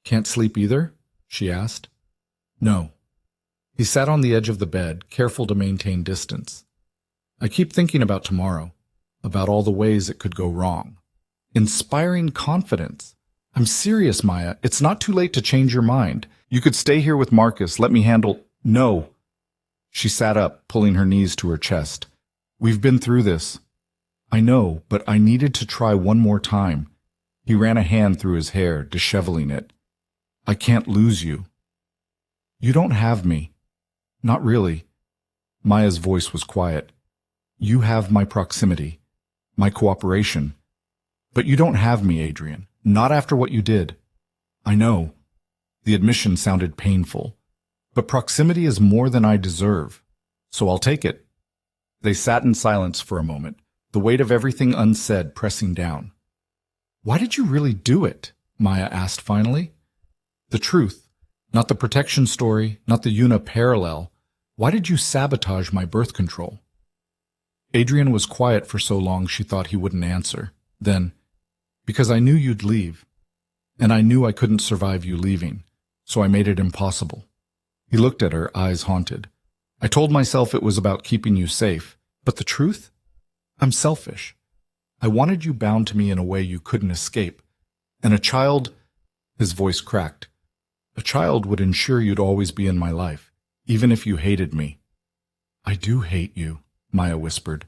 "Can't sleep either?" she asked. "No." He sat on the edge of the bed, careful to maintain distance. "I keep thinking about tomorrow, about all the ways it could go wrong. Inspiring confidence. I'm serious, Maya. It's not too late to change your mind. You could stay here with Marcus. Let me handle— No. She sat up, pulling her knees to her chest. We've been through this. I know, but I needed to try one more time. He ran a hand through his hair, disheveling it. I can't lose you. You don't have me. Not really. Maya's voice was quiet. You have my proximity, my cooperation. But you don't have me, Adrian. Not after what you did. I know. The admission sounded painful. But proximity is more than I deserve. So I'll take it. They sat in silence for a moment, the weight of everything unsaid pressing down. Why did you really do it? Maya asked finally. The truth. Not the protection story, not the Una parallel. Why did you sabotage my birth control? Adrian was quiet for so long she thought he wouldn't answer. Then, because I knew you'd leave. And I knew I couldn't survive you leaving, so I made it impossible. He looked at her, eyes haunted. I told myself it was about keeping you safe, but the truth? I'm selfish. I wanted you bound to me in a way you couldn't escape. And a child— His voice cracked. A child would ensure you'd always be in my life, even if you hated me. I do hate you, Maya whispered,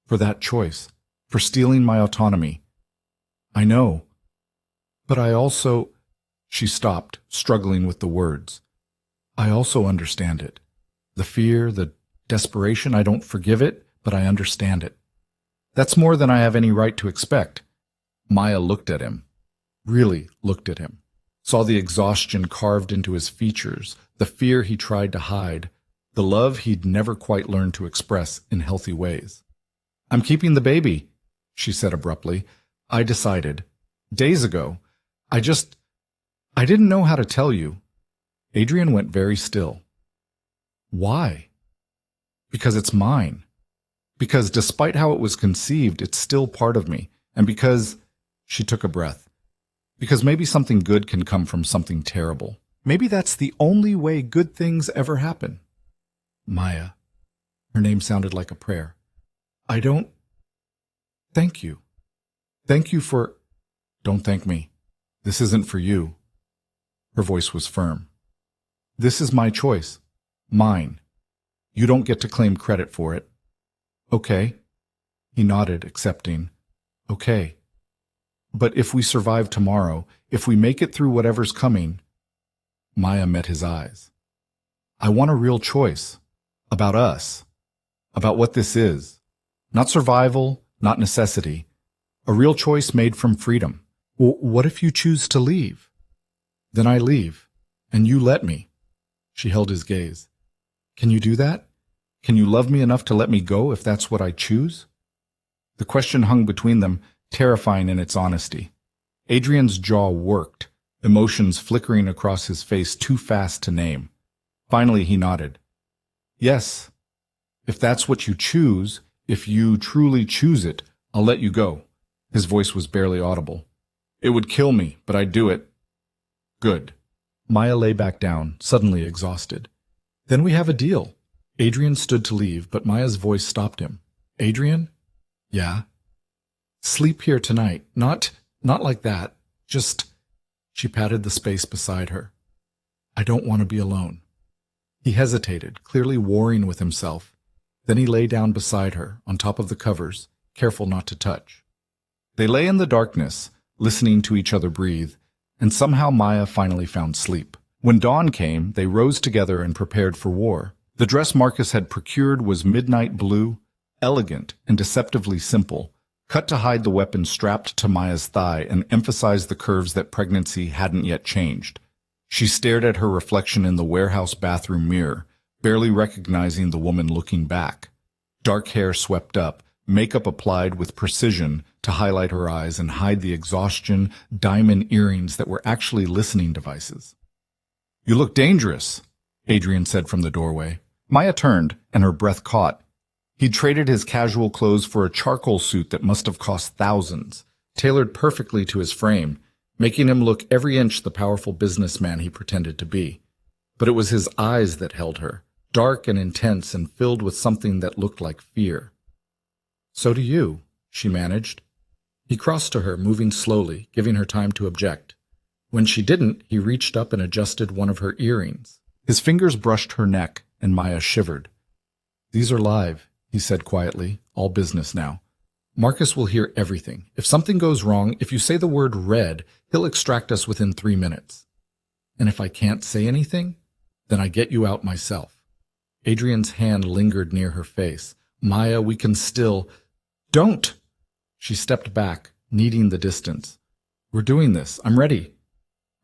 for that choice, for stealing my autonomy. I know. But I also— She stopped, struggling with the words. I also understand it. The fear, the desperation, I don't forgive it, but I understand it. That's more than I have any right to expect. Maya looked at him. Really looked at him. Saw the exhaustion carved into his features, the fear he tried to hide, the love he'd never quite learned to express in healthy ways. I'm keeping the baby, she said abruptly. I decided. Days ago. I didn't know how to tell you. Adrian went very still. Why? Because it's mine. Because despite how it was conceived, it's still part of me. And because— She took a breath. Because maybe something good can come from something terrible. Maybe that's the only way good things ever happen. Maya. Her name sounded like a prayer. I don't— Thank you. Thank you for— Don't thank me. This isn't for you. Her voice was firm. This is my choice. Mine. You don't get to claim credit for it. Okay. He nodded, accepting. Okay. But if we survive tomorrow, if we make it through whatever's coming— Maya met his eyes. I want a real choice. About us. About what this is. Not survival, not necessity. A real choice made from freedom. What if you choose to leave? Then I leave, and you let me. She held his gaze. Can you do that? Can you love me enough to let me go if that's what I choose? The question hung between them, terrifying in its honesty. Adrian's jaw worked, emotions flickering across his face too fast to name. Finally he nodded. Yes. If that's what you choose, if you truly choose it, I'll let you go. His voice was barely audible. It would kill me, but I'd do it. Good. Maya lay back down, suddenly exhausted. Then we have a deal. Adrian stood to leave, but Maya's voice stopped him. Adrian? Yeah? Sleep here tonight. Not like that. Just— She patted the space beside her. I don't want to be alone. He hesitated, clearly warring with himself. Then he lay down beside her, on top of the covers, careful not to touch. They lay in the darkness, listening to each other breathe, and somehow Maya finally found sleep. When dawn came, they rose together and prepared for war. The dress Marcus had procured was midnight blue, elegant and deceptively simple, cut to hide the weapon strapped to Maya's thigh and emphasize the curves that pregnancy hadn't yet changed. She stared at her reflection in the warehouse bathroom mirror, barely recognizing the woman looking back. Dark hair swept up, makeup applied with precision to highlight her eyes and hide the exhaustion, diamond earrings that were actually listening devices. You look dangerous, Adrian said from the doorway. Maya turned, and her breath caught. He'd traded his casual clothes for a charcoal suit that must have cost thousands, tailored perfectly to his frame, making him look every inch the powerful businessman he pretended to be. But it was his eyes that held her, dark and intense and filled with something that looked like fear. So do you, she managed. He crossed to her, moving slowly, giving her time to object. When she didn't, he reached up and adjusted one of her earrings. His fingers brushed her neck, and Maya shivered. "These are live," he said quietly, "all business now. Marcus will hear everything. If something goes wrong, if you say the word red, he'll extract us within 3 minutes. And if I can't say anything, then I get you out myself." Adrian's hand lingered near her face. "Maya, we can still—" "Don't!" She stepped back, needing the distance. "We're doing this. I'm ready."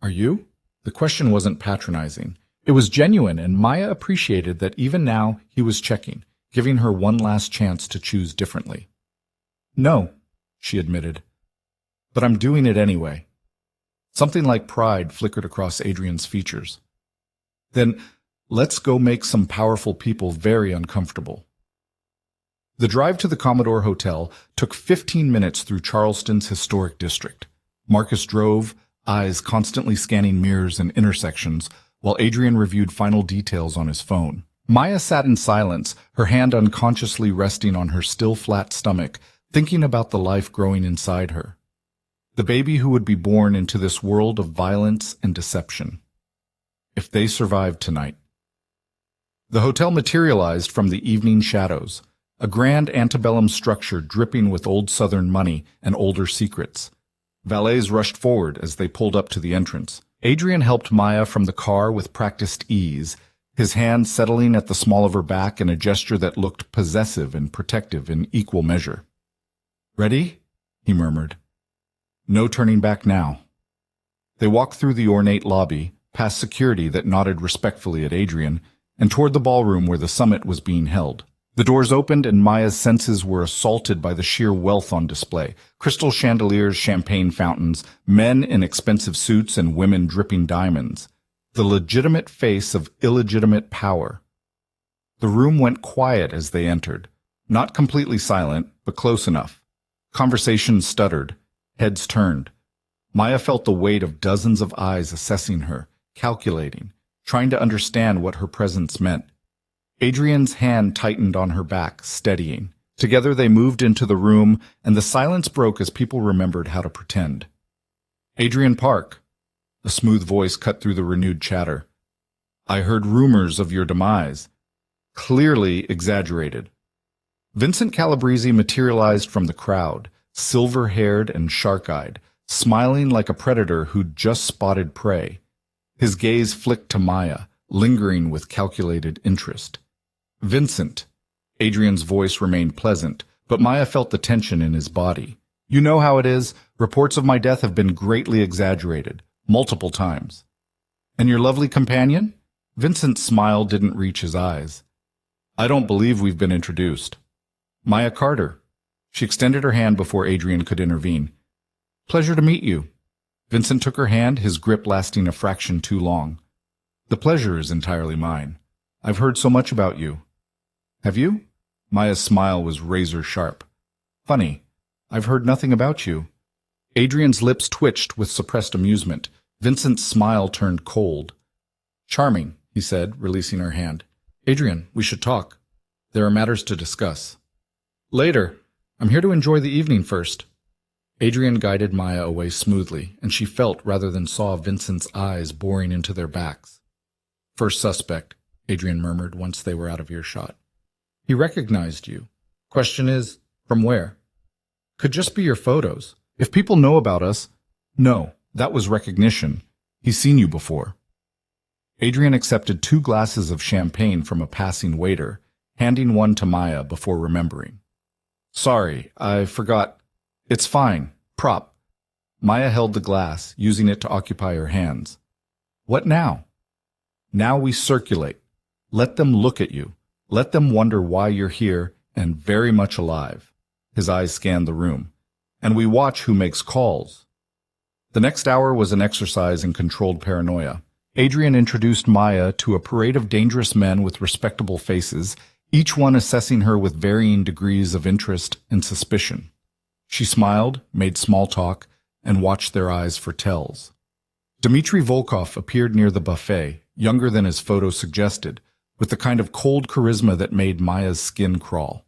"Are you?" The question wasn't patronizing. It was genuine, and Maya appreciated that even now he was checking, giving her one last chance to choose differently. "No," she admitted, "but I'm doing it anyway." Something like pride flickered across Adrian's features. "Then let's go make some powerful people very uncomfortable." The drive to the Commodore Hotel took 15 minutes through Charleston's historic district. Marcus drove, eyes constantly scanning mirrors and intersections, while Adrian reviewed final details on his phone. Maya sat in silence, her hand unconsciously resting on her still flat stomach, thinking about the life growing inside her. The baby who would be born into this world of violence and deception. If they survived tonight. The hotel materialized from the evening shadows, a grand antebellum structure dripping with old Southern money and older secrets. Valets rushed forward as they pulled up to the entrance. Adrian helped Maya from the car with practiced ease, his hand settling at the small of her back in a gesture that looked possessive and protective in equal measure. "Ready?" he murmured. "No turning back now." They walked through the ornate lobby, past security that nodded respectfully at Adrian, and toward the ballroom where the summit was being held. The doors opened and Maya's senses were assaulted by the sheer wealth on display. Crystal chandeliers, champagne fountains, men in expensive suits and women dripping diamonds. The legitimate face of illegitimate power. The room went quiet as they entered. Not completely silent, but close enough. Conversations stuttered. Heads turned. Maya felt the weight of dozens of eyes assessing her, calculating, trying to understand what her presence meant. Adrian's hand tightened on her back, steadying. Together they moved into the room, and the silence broke as people remembered how to pretend. "Adrian Park." A smooth voice cut through the renewed chatter. "I heard rumors of your demise." Clearly exaggerated. Vincent Calabrese materialized from the crowd, silver-haired and shark-eyed, smiling like a predator who'd just spotted prey. His gaze flicked to Maya, lingering with calculated interest. "Vincent." Adrian's voice remained pleasant, but Maya felt the tension in his body. "You know how it is. Reports of my death have been greatly exaggerated, multiple times." "And your lovely companion?" Vincent's smile didn't reach his eyes. "I don't believe we've been introduced." "Maya Carter." She extended her hand before Adrian could intervene. "Pleasure to meet you." Vincent took her hand, his grip lasting a fraction too long. "The pleasure is entirely mine. I've heard so much about you." "Have you?" Maya's smile was razor sharp. "Funny. I've heard nothing about you." Adrian's lips twitched with suppressed amusement. Vincent's smile turned cold. "Charming," he said, releasing her hand. "Adrian, we should talk. There are matters to discuss." "Later. I'm here to enjoy the evening first." Adrian guided Maya away smoothly, and she felt rather than saw Vincent's eyes boring into their backs. "First suspect," Adrian murmured once they were out of earshot. "He recognized you. Question is, from where?" "Could just be your photos. If people know about us—" "No, that was recognition. He's seen you before." Adrian accepted 2 glasses of champagne from a passing waiter, handing one to Maya before remembering. "Sorry, I forgot. It's fine. Prop." Maya held the glass, using it to occupy her hands. "What now?" "Now we circulate. Let them look at you. Let them wonder why you're here and very much alive." His eyes scanned the room. "And we watch who makes calls." The next hour was an exercise in controlled paranoia. Adrian introduced Maya to a parade of dangerous men with respectable faces, each one assessing her with varying degrees of interest and suspicion. She smiled, made small talk, and watched their eyes for tells. Dmitry Volkov appeared near the buffet, younger than his photo suggested, with the kind of cold charisma that made Maya's skin crawl.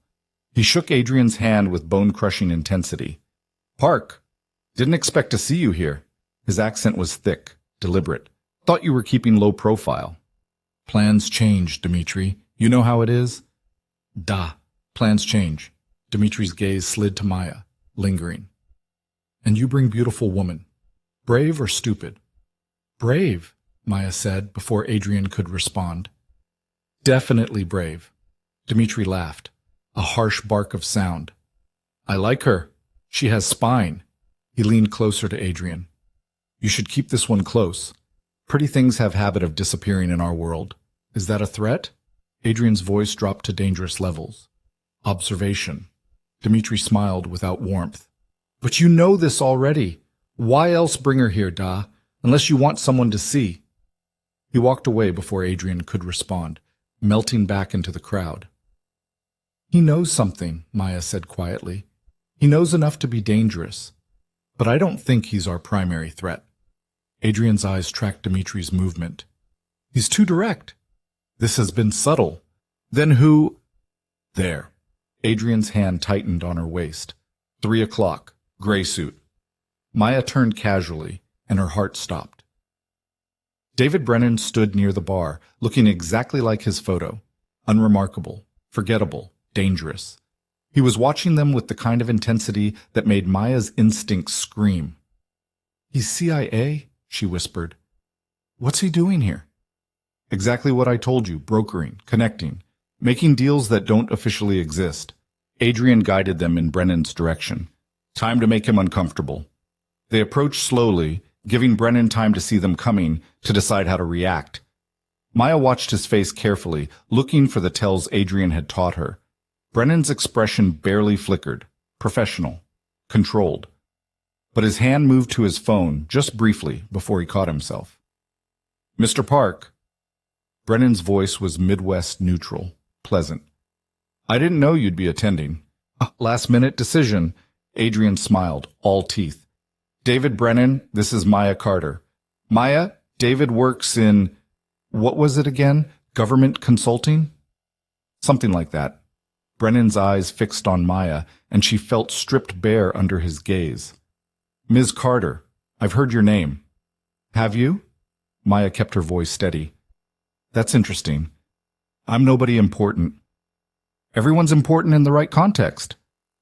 He shook Adrian's hand with bone-crushing intensity. "Park, didn't expect to see you here." His accent was thick, deliberate. Thought you were keeping low profile. Plans change, Dmitri. You know how it is? Da. Plans change. Dmitri's gaze slid to Maya, lingering. And you bring beautiful woman. Brave or stupid? Brave, Maya said before Adrian could respond. Definitely brave. Dmitri laughed, a harsh bark of sound. I like her. She has spine. He leaned closer to Adrian. You should keep this one close. Pretty things have habit of disappearing in our world. Is that a threat? Adrian's voice dropped to dangerous levels. Observation. Dmitri smiled without warmth. But you know this already. Why else bring her here, Da? Unless you want someone to see. He walked away before Adrian could respond, melting back into the crowd. He knows something, Maya said quietly. He knows enough to be dangerous. But I don't think he's our primary threat. Adrian's eyes tracked Dmitri's movement. He's too direct. This has been subtle. Then who? There. Adrian's hand tightened on her waist. 3 o'clock. Gray suit. Maya turned casually, and her heart stopped. David Brennan stood near the bar, looking exactly like his photo. Unremarkable, forgettable, dangerous. He was watching them with the kind of intensity that made Maya's instincts scream. He's CIA, she whispered. What's he doing here? Exactly what I told you, brokering, connecting, making deals that don't officially exist. Adrian guided them in Brennan's direction. Time to make him uncomfortable. They approached slowly, giving Brennan time to see them coming, to decide how to react. Maya watched his face carefully, looking for the tells Adrian had taught her. Brennan's expression barely flickered, professional, controlled. But his hand moved to his phone just briefly before he caught himself. Mr. Park. Brennan's voice was Midwest neutral, pleasant. I didn't know you'd be attending. Last-minute decision. Adrian smiled, all teeth. David Brennan, this is Maya Carter. Maya, David works in, what was it again? Government consulting? Something like that. Brennan's eyes fixed on Maya, and she felt stripped bare under his gaze. Ms. Carter, I've heard your name. Have you? Maya kept her voice steady. That's interesting. I'm nobody important. Everyone's important in the right context.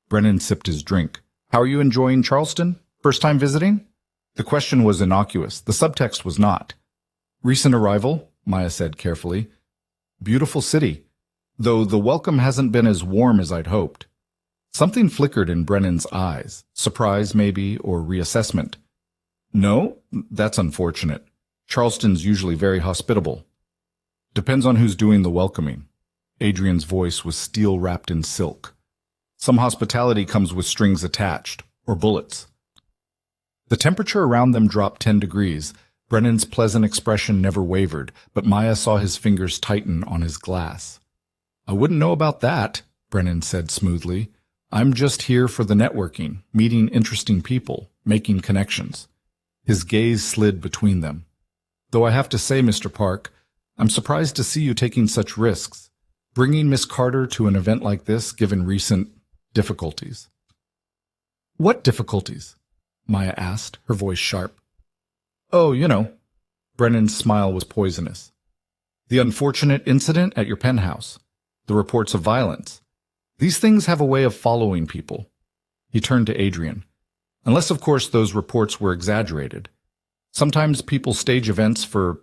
Brennan sipped his drink. How are you enjoying Charleston? First time visiting? The question was innocuous. The subtext was not. Recent arrival, Maya said carefully. Beautiful city, though the welcome hasn't been as warm as I'd hoped. Something flickered in Brennan's eyes. Surprise, maybe, or reassessment. No, that's unfortunate. Charleston's usually very hospitable. Depends on who's doing the welcoming. Adrian's voice was steel wrapped in silk. Some hospitality comes with strings attached, or bullets. The temperature around them dropped 10 degrees. Brennan's pleasant expression never wavered, but Maya saw his fingers tighten on his glass. I wouldn't know about that, Brennan said smoothly. I'm just here for the networking, meeting interesting people, making connections. His gaze slid between them. Though I have to say, Mr. Park, I'm surprised to see you taking such risks, bringing Miss Carter to an event like this given recent difficulties. What difficulties? Maya asked, her voice sharp. Oh, you know. Brennan's smile was poisonous. The unfortunate incident at your penthouse. The reports of violence. These things have a way of following people. He turned to Adrian. Unless, of course, those reports were exaggerated. Sometimes people stage events for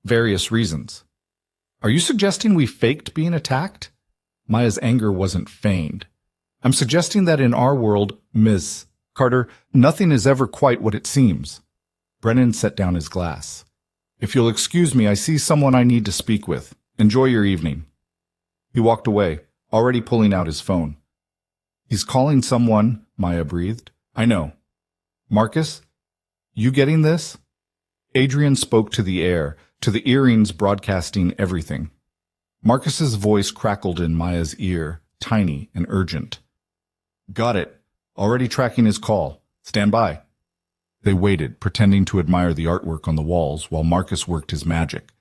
various reasons. Are you suggesting we faked being attacked? Maya's anger wasn't feigned. I'm suggesting that in our world, Ms. Carter, nothing is ever quite what it seems. Brennan set down his glass. If you'll excuse me, I see someone I need to speak with. Enjoy your evening. He walked away, already pulling out his phone. He's calling someone, Maya breathed. I know. Marcus, you getting this? Adrian spoke to the air, to the earrings broadcasting everything. Marcus's voice crackled in Maya's ear, tiny and urgent. Got it. Already tracking his call. Stand by. They waited, pretending to admire the artwork on the walls while Marcus worked his magic.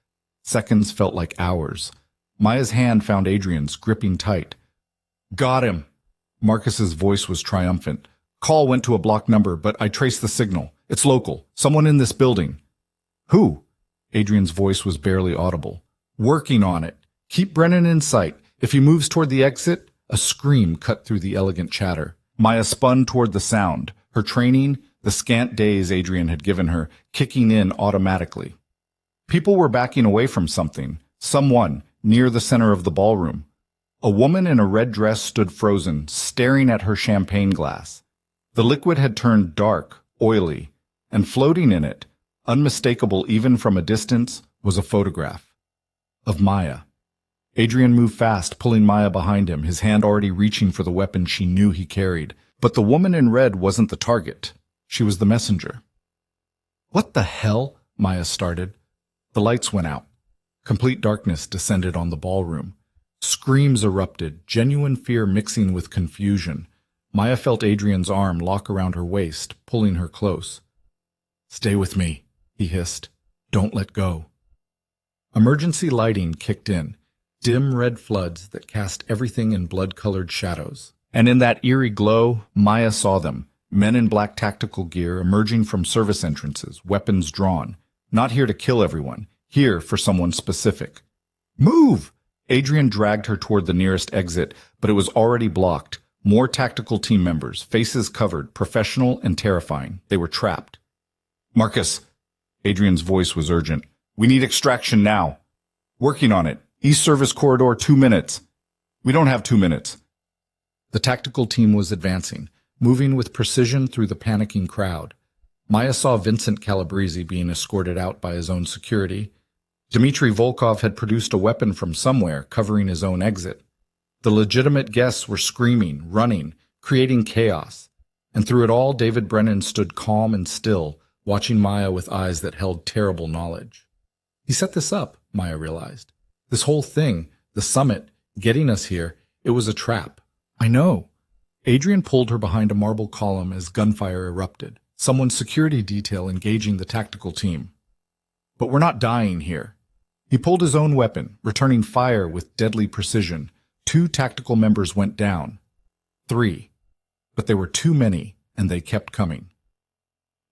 Seconds felt like hours. Maya's hand found Adrian's, gripping tight. Got him. Marcus's voice was triumphant. Call went to a blocked number, but I traced the signal. It's local. Someone in this building. Who? Adrian's voice was barely audible. Working on it. Keep Brennan in sight. If he moves toward the exit, a scream cut through the elegant chatter. Maya spun toward the sound, her training, the scant days Adrian had given her, kicking in automatically. People were backing away from something, someone, near the center of the ballroom. A woman in a red dress stood frozen, staring at her champagne glass. The liquid had turned dark, oily, and floating in it, unmistakable even from a distance, was a photograph. Of Maya. Adrian moved fast, pulling Maya behind him, his hand already reaching for the weapon she knew he carried. But the woman in red wasn't the target. She was the messenger. What the hell? Maya started. The lights went out. Complete darkness descended on the ballroom. Screams erupted, genuine fear mixing with confusion. Maya felt Adrian's arm lock around her waist, pulling her close. Stay with me, he hissed. Don't let go. Emergency lighting kicked in, dim red floods that cast everything in blood-colored shadows. And in that eerie glow, Maya saw them, men in black tactical gear emerging from service entrances, weapons drawn. Not here to kill everyone, here for someone specific. Move! Adrian dragged her toward the nearest exit, but it was already blocked. More tactical team members, faces covered, professional and terrifying. They were trapped. Marcus! Adrian's voice was urgent. We need extraction now. Working on it. East Service Corridor, 2 minutes. We don't have 2 minutes. The tactical team was advancing, moving with precision through the panicking crowd. Maya saw Vincent Calabrese being escorted out by his own security. Dmitry Volkov had produced a weapon from somewhere, covering his own exit. The legitimate guests were screaming, running, creating chaos. And through it all, David Brennan stood calm and still, watching Maya with eyes that held terrible knowledge. He set this up, Maya realized. This whole thing, the summit, getting us here, it was a trap. I know. Adrian pulled her behind a marble column as gunfire erupted, someone's security detail engaging the tactical team. But we're not dying here. He pulled his own weapon, returning fire with deadly precision. 2 tactical members went down. 3. But there were too many, and they kept coming.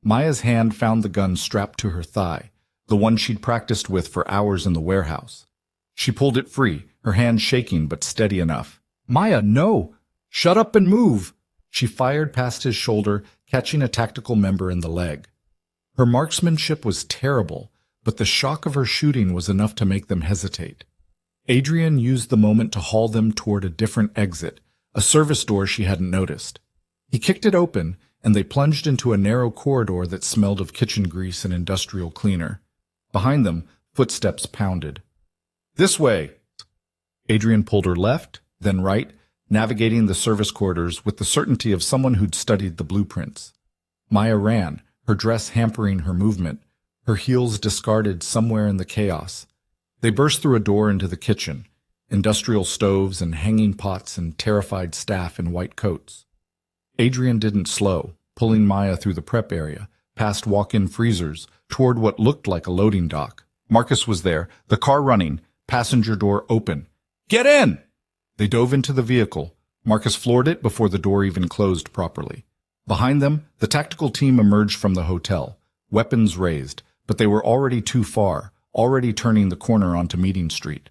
Maya's hand found the gun strapped to her thigh, the one she'd practiced with for hours in the warehouse. She pulled it free, her hand shaking but steady enough. Maya, no! Shut up and move! She fired past his shoulder, catching a tactical member in the leg. Her marksmanship was terrible, but the shock of her shooting was enough to make them hesitate. Adrian used the moment to haul them toward a different exit, a service door she hadn't noticed. He kicked it open, and they plunged into a narrow corridor that smelled of kitchen grease and industrial cleaner. Behind them, footsteps pounded. This way! Adrian pulled her left, then right, navigating the service corridors with the certainty of someone who'd studied the blueprints. Maya ran, her dress hampering her movement, her heels discarded somewhere in the chaos. They burst through a door into the kitchen, industrial stoves and hanging pots and terrified staff in white coats. Adrian didn't slow, pulling Maya through the prep area, past walk-in freezers, toward what looked like a loading dock. Marcus was there, the car running, passenger door open. Get in! They dove into the vehicle. Marcus floored it before the door even closed properly. Behind them, the tactical team emerged from the hotel, weapons raised, but they were already too far, already turning the corner onto Meeting Street.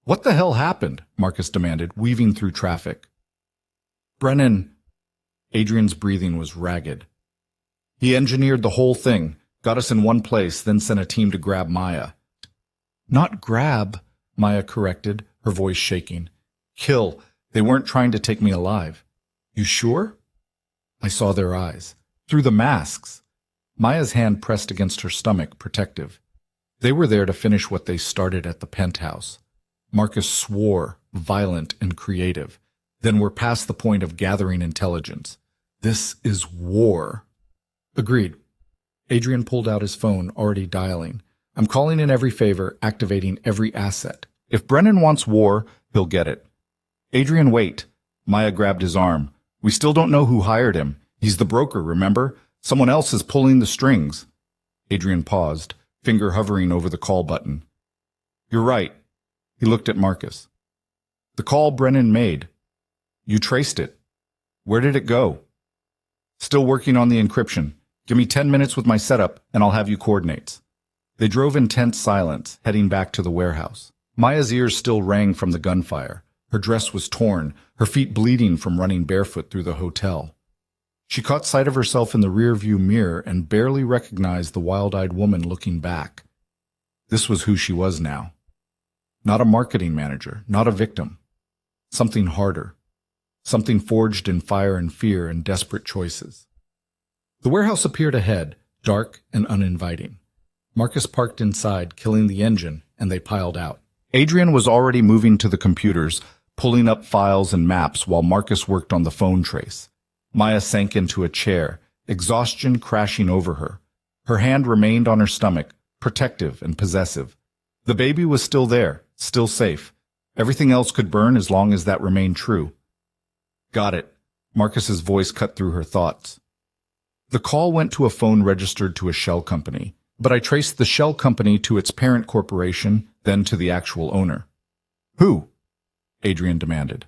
What the hell happened? Marcus demanded, weaving through traffic. Brennan. Adrian's breathing was ragged. He engineered the whole thing, got us in one place, then sent a team to grab Maya. Not grab, Maya corrected, her voice shaking. Kill. They weren't trying to take me alive. You sure? I saw their eyes. Through the masks. Maya's hand pressed against her stomach, protective. They were there to finish what they started at the penthouse. Marcus swore, violent and creative. Then we're past the point of gathering intelligence. This is war. Agreed. Adrian pulled out his phone, already dialing. I'm calling in every favor, activating every asset. If Brennan wants war, he'll get it. Adrian, wait. Maya grabbed his arm. We still don't know who hired him. He's the broker, remember? Someone else is pulling the strings. Adrian paused, finger hovering over the call button. You're right. He looked at Marcus. The call Brennan made. You traced it. Where did it go? Still working on the encryption. Give me 10 minutes with my setup, and I'll have you coordinates. They drove in tense silence, heading back to the warehouse. Maya's ears still rang from the gunfire. Her dress was torn, her feet bleeding from running barefoot through the hotel. She caught sight of herself in the rearview mirror and barely recognized the wild-eyed woman looking back. This was who she was now. Not a marketing manager, not a victim. Something harder. Something forged in fire and fear and desperate choices. The warehouse appeared ahead, dark and uninviting. Marcus parked inside, killing the engine, and they piled out. Adrian was already moving to the computers, pulling up files and maps while Marcus worked on the phone trace. Maya sank into a chair, exhaustion crashing over her. Her hand remained on her stomach, protective and possessive. The baby was still there, still safe. Everything else could burn as long as that remained true. Got it. Marcus's voice cut through her thoughts. The call went to a phone registered to a shell company, but I traced the shell company to its parent corporation, then to the actual owner. Who? Adrian demanded.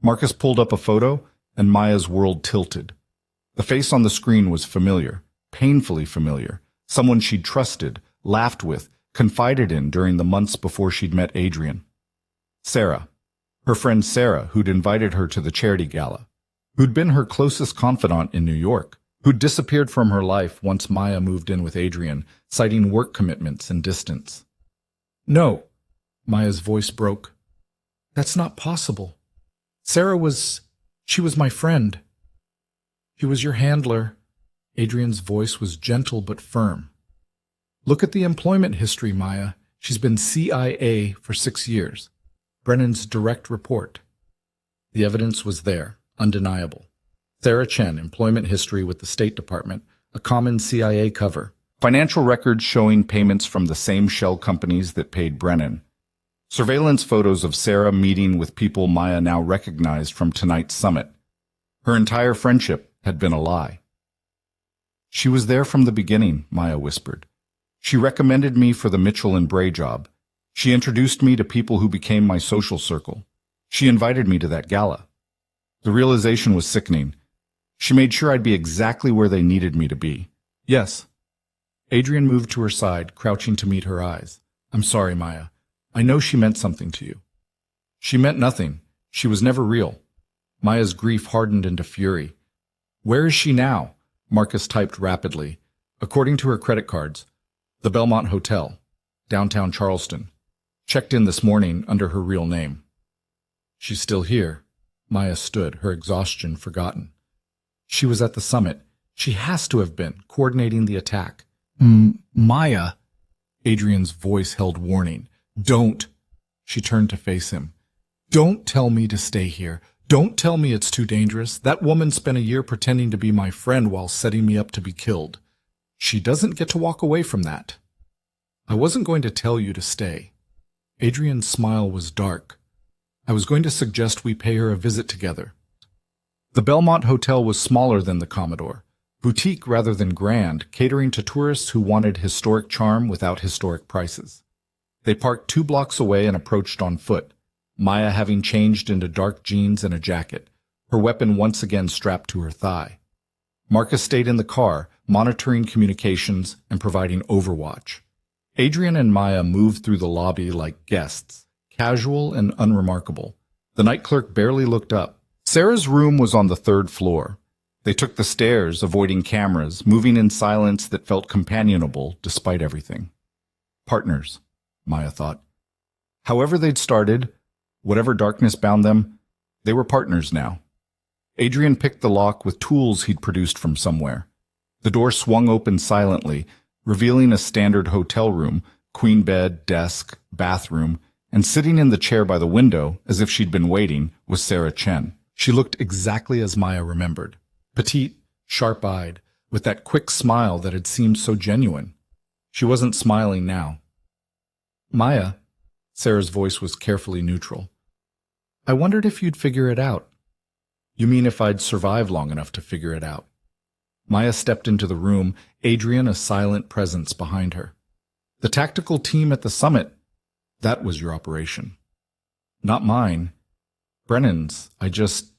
Marcus pulled up a photo, and Maya's world tilted. The face on the screen was familiar, painfully familiar, someone she'd trusted, laughed with, confided in during the months before she'd met Adrian. Sarah. Her friend Sarah, who'd invited her to the charity gala, who'd been her closest confidant in New York, who'd disappeared from her life once Maya moved in with Adrian, citing work commitments and distance. No, Maya's voice broke. That's not possible. She was my friend. She was your handler. Adrian's voice was gentle but firm. Look at the employment history, Maya. She's been CIA for 6 years. Brennan's direct report. The evidence was there, undeniable. Sarah Chen, employment history with the State Department, a common CIA cover. Financial records showing payments from the same shell companies that paid Brennan. Surveillance photos of Sarah meeting with people Maya now recognized from tonight's summit. Her entire friendship had been a lie. She was there from the beginning, Maya whispered. She recommended me for the Mitchell and Bray job. She introduced me to people who became my social circle. She invited me to that gala. The realization was sickening. She made sure I'd be exactly where they needed me to be. Yes. Adrian moved to her side, crouching to meet her eyes. I'm sorry, Maya. I know she meant something to you. She meant nothing. She was never real. Maya's grief hardened into fury. Where is she now? Marcus typed rapidly. According to her credit cards, the Belmont Hotel, downtown Charleston. Checked in this morning under her real name. She's still here. Maya stood, her exhaustion forgotten. She was at the summit. She has to have been, coordinating the attack. Maya. Adrian's voice held warning. Don't. She turned to face him. Don't tell me to stay here. Don't tell me it's too dangerous. That woman spent a year pretending to be my friend while setting me up to be killed. She doesn't get to walk away from that. I wasn't going to tell you to stay. Adrian's smile was dark. I was going to suggest we pay her a visit together. The Belmont Hotel was smaller than the Commodore, boutique rather than grand, catering to tourists who wanted historic charm without historic prices. They parked 2 blocks away and approached on foot, Maya having changed into dark jeans and a jacket, her weapon once again strapped to her thigh. Marcus stayed in the car, monitoring communications and providing overwatch. Adrian and Maya moved through the lobby like guests, casual and unremarkable. The night clerk barely looked up. Sarah's room was on the 3rd floor. They took the stairs, avoiding cameras, moving in silence that felt companionable despite everything. Partners, Maya thought. However they'd started, whatever darkness bound them, they were partners now. Adrian picked the lock with tools he'd produced from somewhere. The door swung open silently, revealing a standard hotel room, queen bed, desk, bathroom, and sitting in the chair by the window, as if she'd been waiting, was Sarah Chen. She looked exactly as Maya remembered. Petite, sharp-eyed, with that quick smile that had seemed so genuine. She wasn't smiling now. Maya, Sarah's voice was carefully neutral. I wondered if you'd figure it out. You mean if I'd survive long enough to figure it out? Maya stepped into the room, Adrian a silent presence behind her. The tactical team at the summit, that was your operation. Not mine. Brennan's, I just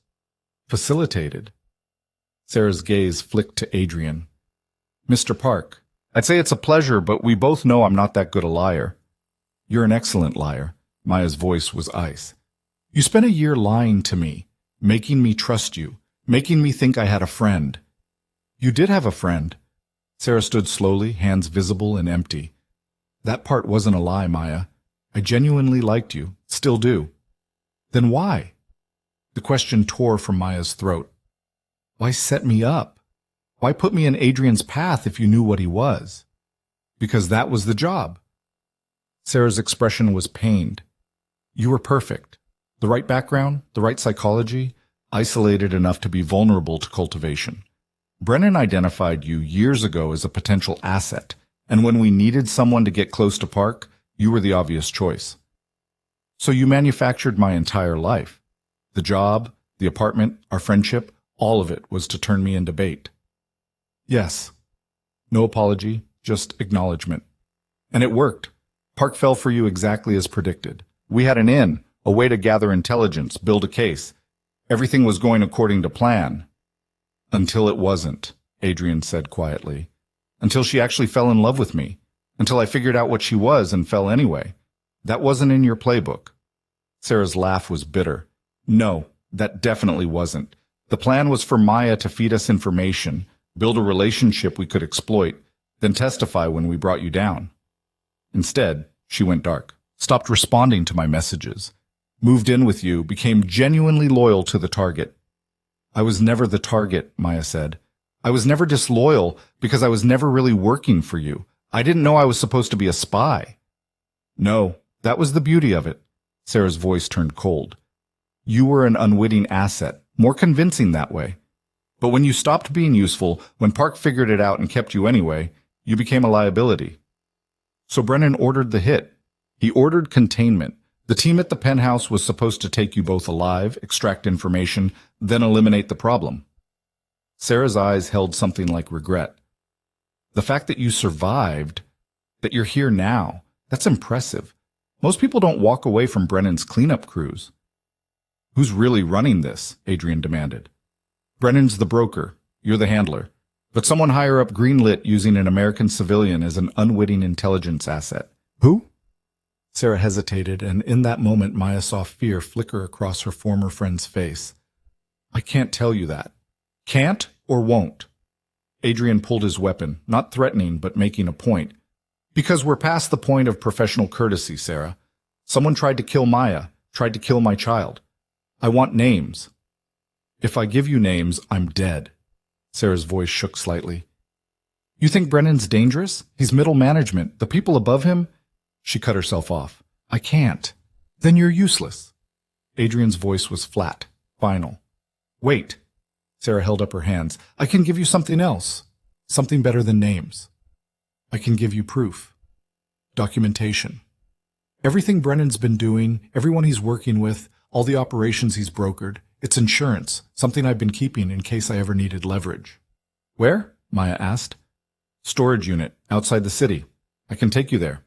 facilitated. Sarah's gaze flicked to Adrian. Mr. Park, I'd say it's a pleasure, but we both know I'm not that good a liar. You're an excellent liar. Maya's voice was ice. You spent a year lying to me, making me trust you, making me think I had a friend. You did have a friend. Sarah stood slowly, hands visible and empty. That part wasn't a lie, Maya. I genuinely liked you, still do. Then why? The question tore from Maya's throat. Why set me up? Why put me in Adrian's path if you knew what he was? Because that was the job. Sarah's expression was pained. You were perfect. The right background, the right psychology, isolated enough to be vulnerable to cultivation. Brennan identified you years ago as a potential asset, and when we needed someone to get close to Park, you were the obvious choice. So you manufactured my entire life. The job, the apartment, our friendship, all of it was to turn me into bait. Yes. No apology, just acknowledgement. And it worked. Park fell for you exactly as predicted. We had an in, a way to gather intelligence, build a case. Everything was going according to plan. Until it wasn't, Adrian said quietly. Until she actually fell in love with me. Until I figured out what she was and fell anyway. That wasn't in your playbook. Sarah's laugh was bitter. No, that definitely wasn't. The plan was for Maya to feed us information, build a relationship we could exploit, then testify when we brought you down. Instead, she went dark, stopped responding to my messages, moved in with you, became genuinely loyal to the target. I was never the target, Maya said. I was never disloyal because I was never really working for you. I didn't know I was supposed to be a spy. No, that was the beauty of it. Sarah's voice turned cold. You were an unwitting asset, more convincing that way. But when you stopped being useful, when Park figured it out and kept you anyway, you became a liability. So Brennan ordered the hit. He ordered containment. The team at the penthouse was supposed to take you both alive, extract information, then eliminate the problem. Sarah's eyes held something like regret. The fact that you survived, that you're here now, that's impressive. Most people don't walk away from Brennan's cleanup crews. Who's really running this? Adrian demanded. Brennan's the broker. You're the handler. But someone higher up greenlit using an American civilian as an unwitting intelligence asset. Who? Sarah hesitated, and in that moment Maya saw fear flicker across her former friend's face. I can't tell you that. Can't or won't? Adrian pulled his weapon, not threatening but making a point. Because we're past the point of professional courtesy, Sarah. Someone tried to kill Maya, tried to kill my child. I want names. If I give you names, I'm dead. Sarah's voice shook slightly. You think Brennan's dangerous? He's middle management. The people above him? She cut herself off. I can't. Then you're useless. Adrian's voice was flat, final. Wait. Sarah held up her hands. I can give you something else. Something better than names. I can give you proof. Documentation. Everything Brennan's been doing, everyone he's working with, all the operations he's brokered, it's insurance, something I've been keeping in case I ever needed leverage. Where? Maya asked. Storage unit, outside the city. I can take you there.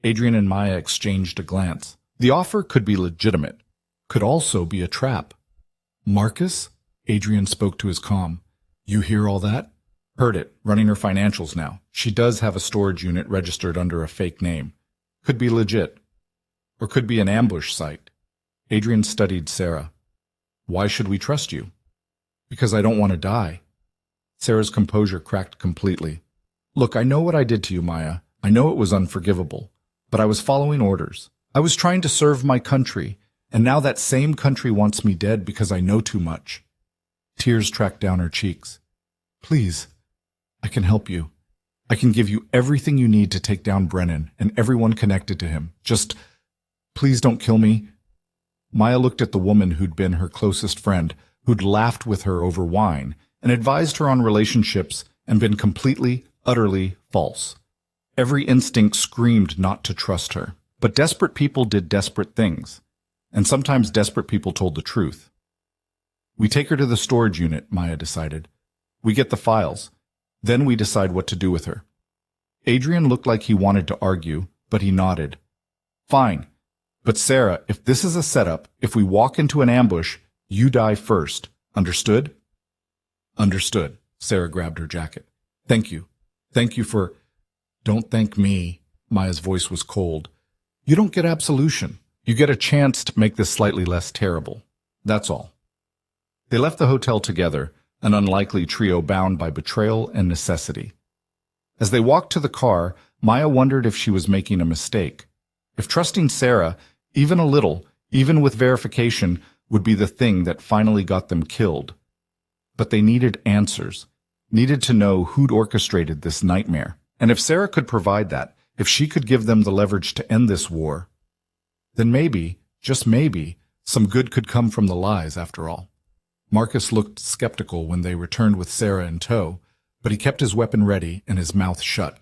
Adrian and Maya exchanged a glance. The offer could be legitimate, could also be a trap. Marcus? Adrian spoke to his comm. You hear all that? Heard it, running her financials now. She does have a storage unit registered under a fake name. Could be legit. Or could be an ambush site. Adrian studied Sarah. Why should we trust you? Because I don't want to die. Sarah's composure cracked completely. Look, I know what I did to you, Maya. I know it was unforgivable. But I was following orders. I was trying to serve my country, and now that same country wants me dead because I know too much. Tears tracked down her cheeks. Please, I can help you. I can give you everything you need to take down Brennan and everyone connected to him. Just, please don't kill me. Maya looked at the woman who'd been her closest friend, who'd laughed with her over wine, and advised her on relationships and been completely, utterly false. Every instinct screamed not to trust her. But desperate people did desperate things. And sometimes desperate people told the truth. We take her to the storage unit, Maya decided. We get the files. Then we decide what to do with her. Adrian looked like he wanted to argue, but he nodded. Fine. But Sarah, if this is a setup, if we walk into an ambush, you die first. Understood? Understood. Sarah grabbed her jacket. Thank you. Thank you for... Don't thank me. Maya's voice was cold. You don't get absolution. You get a chance to make this slightly less terrible. That's all. They left the hotel together, an unlikely trio bound by betrayal and necessity. As they walked to the car, Maya wondered if she was making a mistake. If trusting Sarah, even a little, even with verification, would be the thing that finally got them killed. But they needed answers, needed to know who'd orchestrated this nightmare. And if Sarah could provide that, if she could give them the leverage to end this war, then maybe, just maybe, some good could come from the lies after all. Marcus looked skeptical when they returned with Sarah in tow, but he kept his weapon ready and his mouth shut.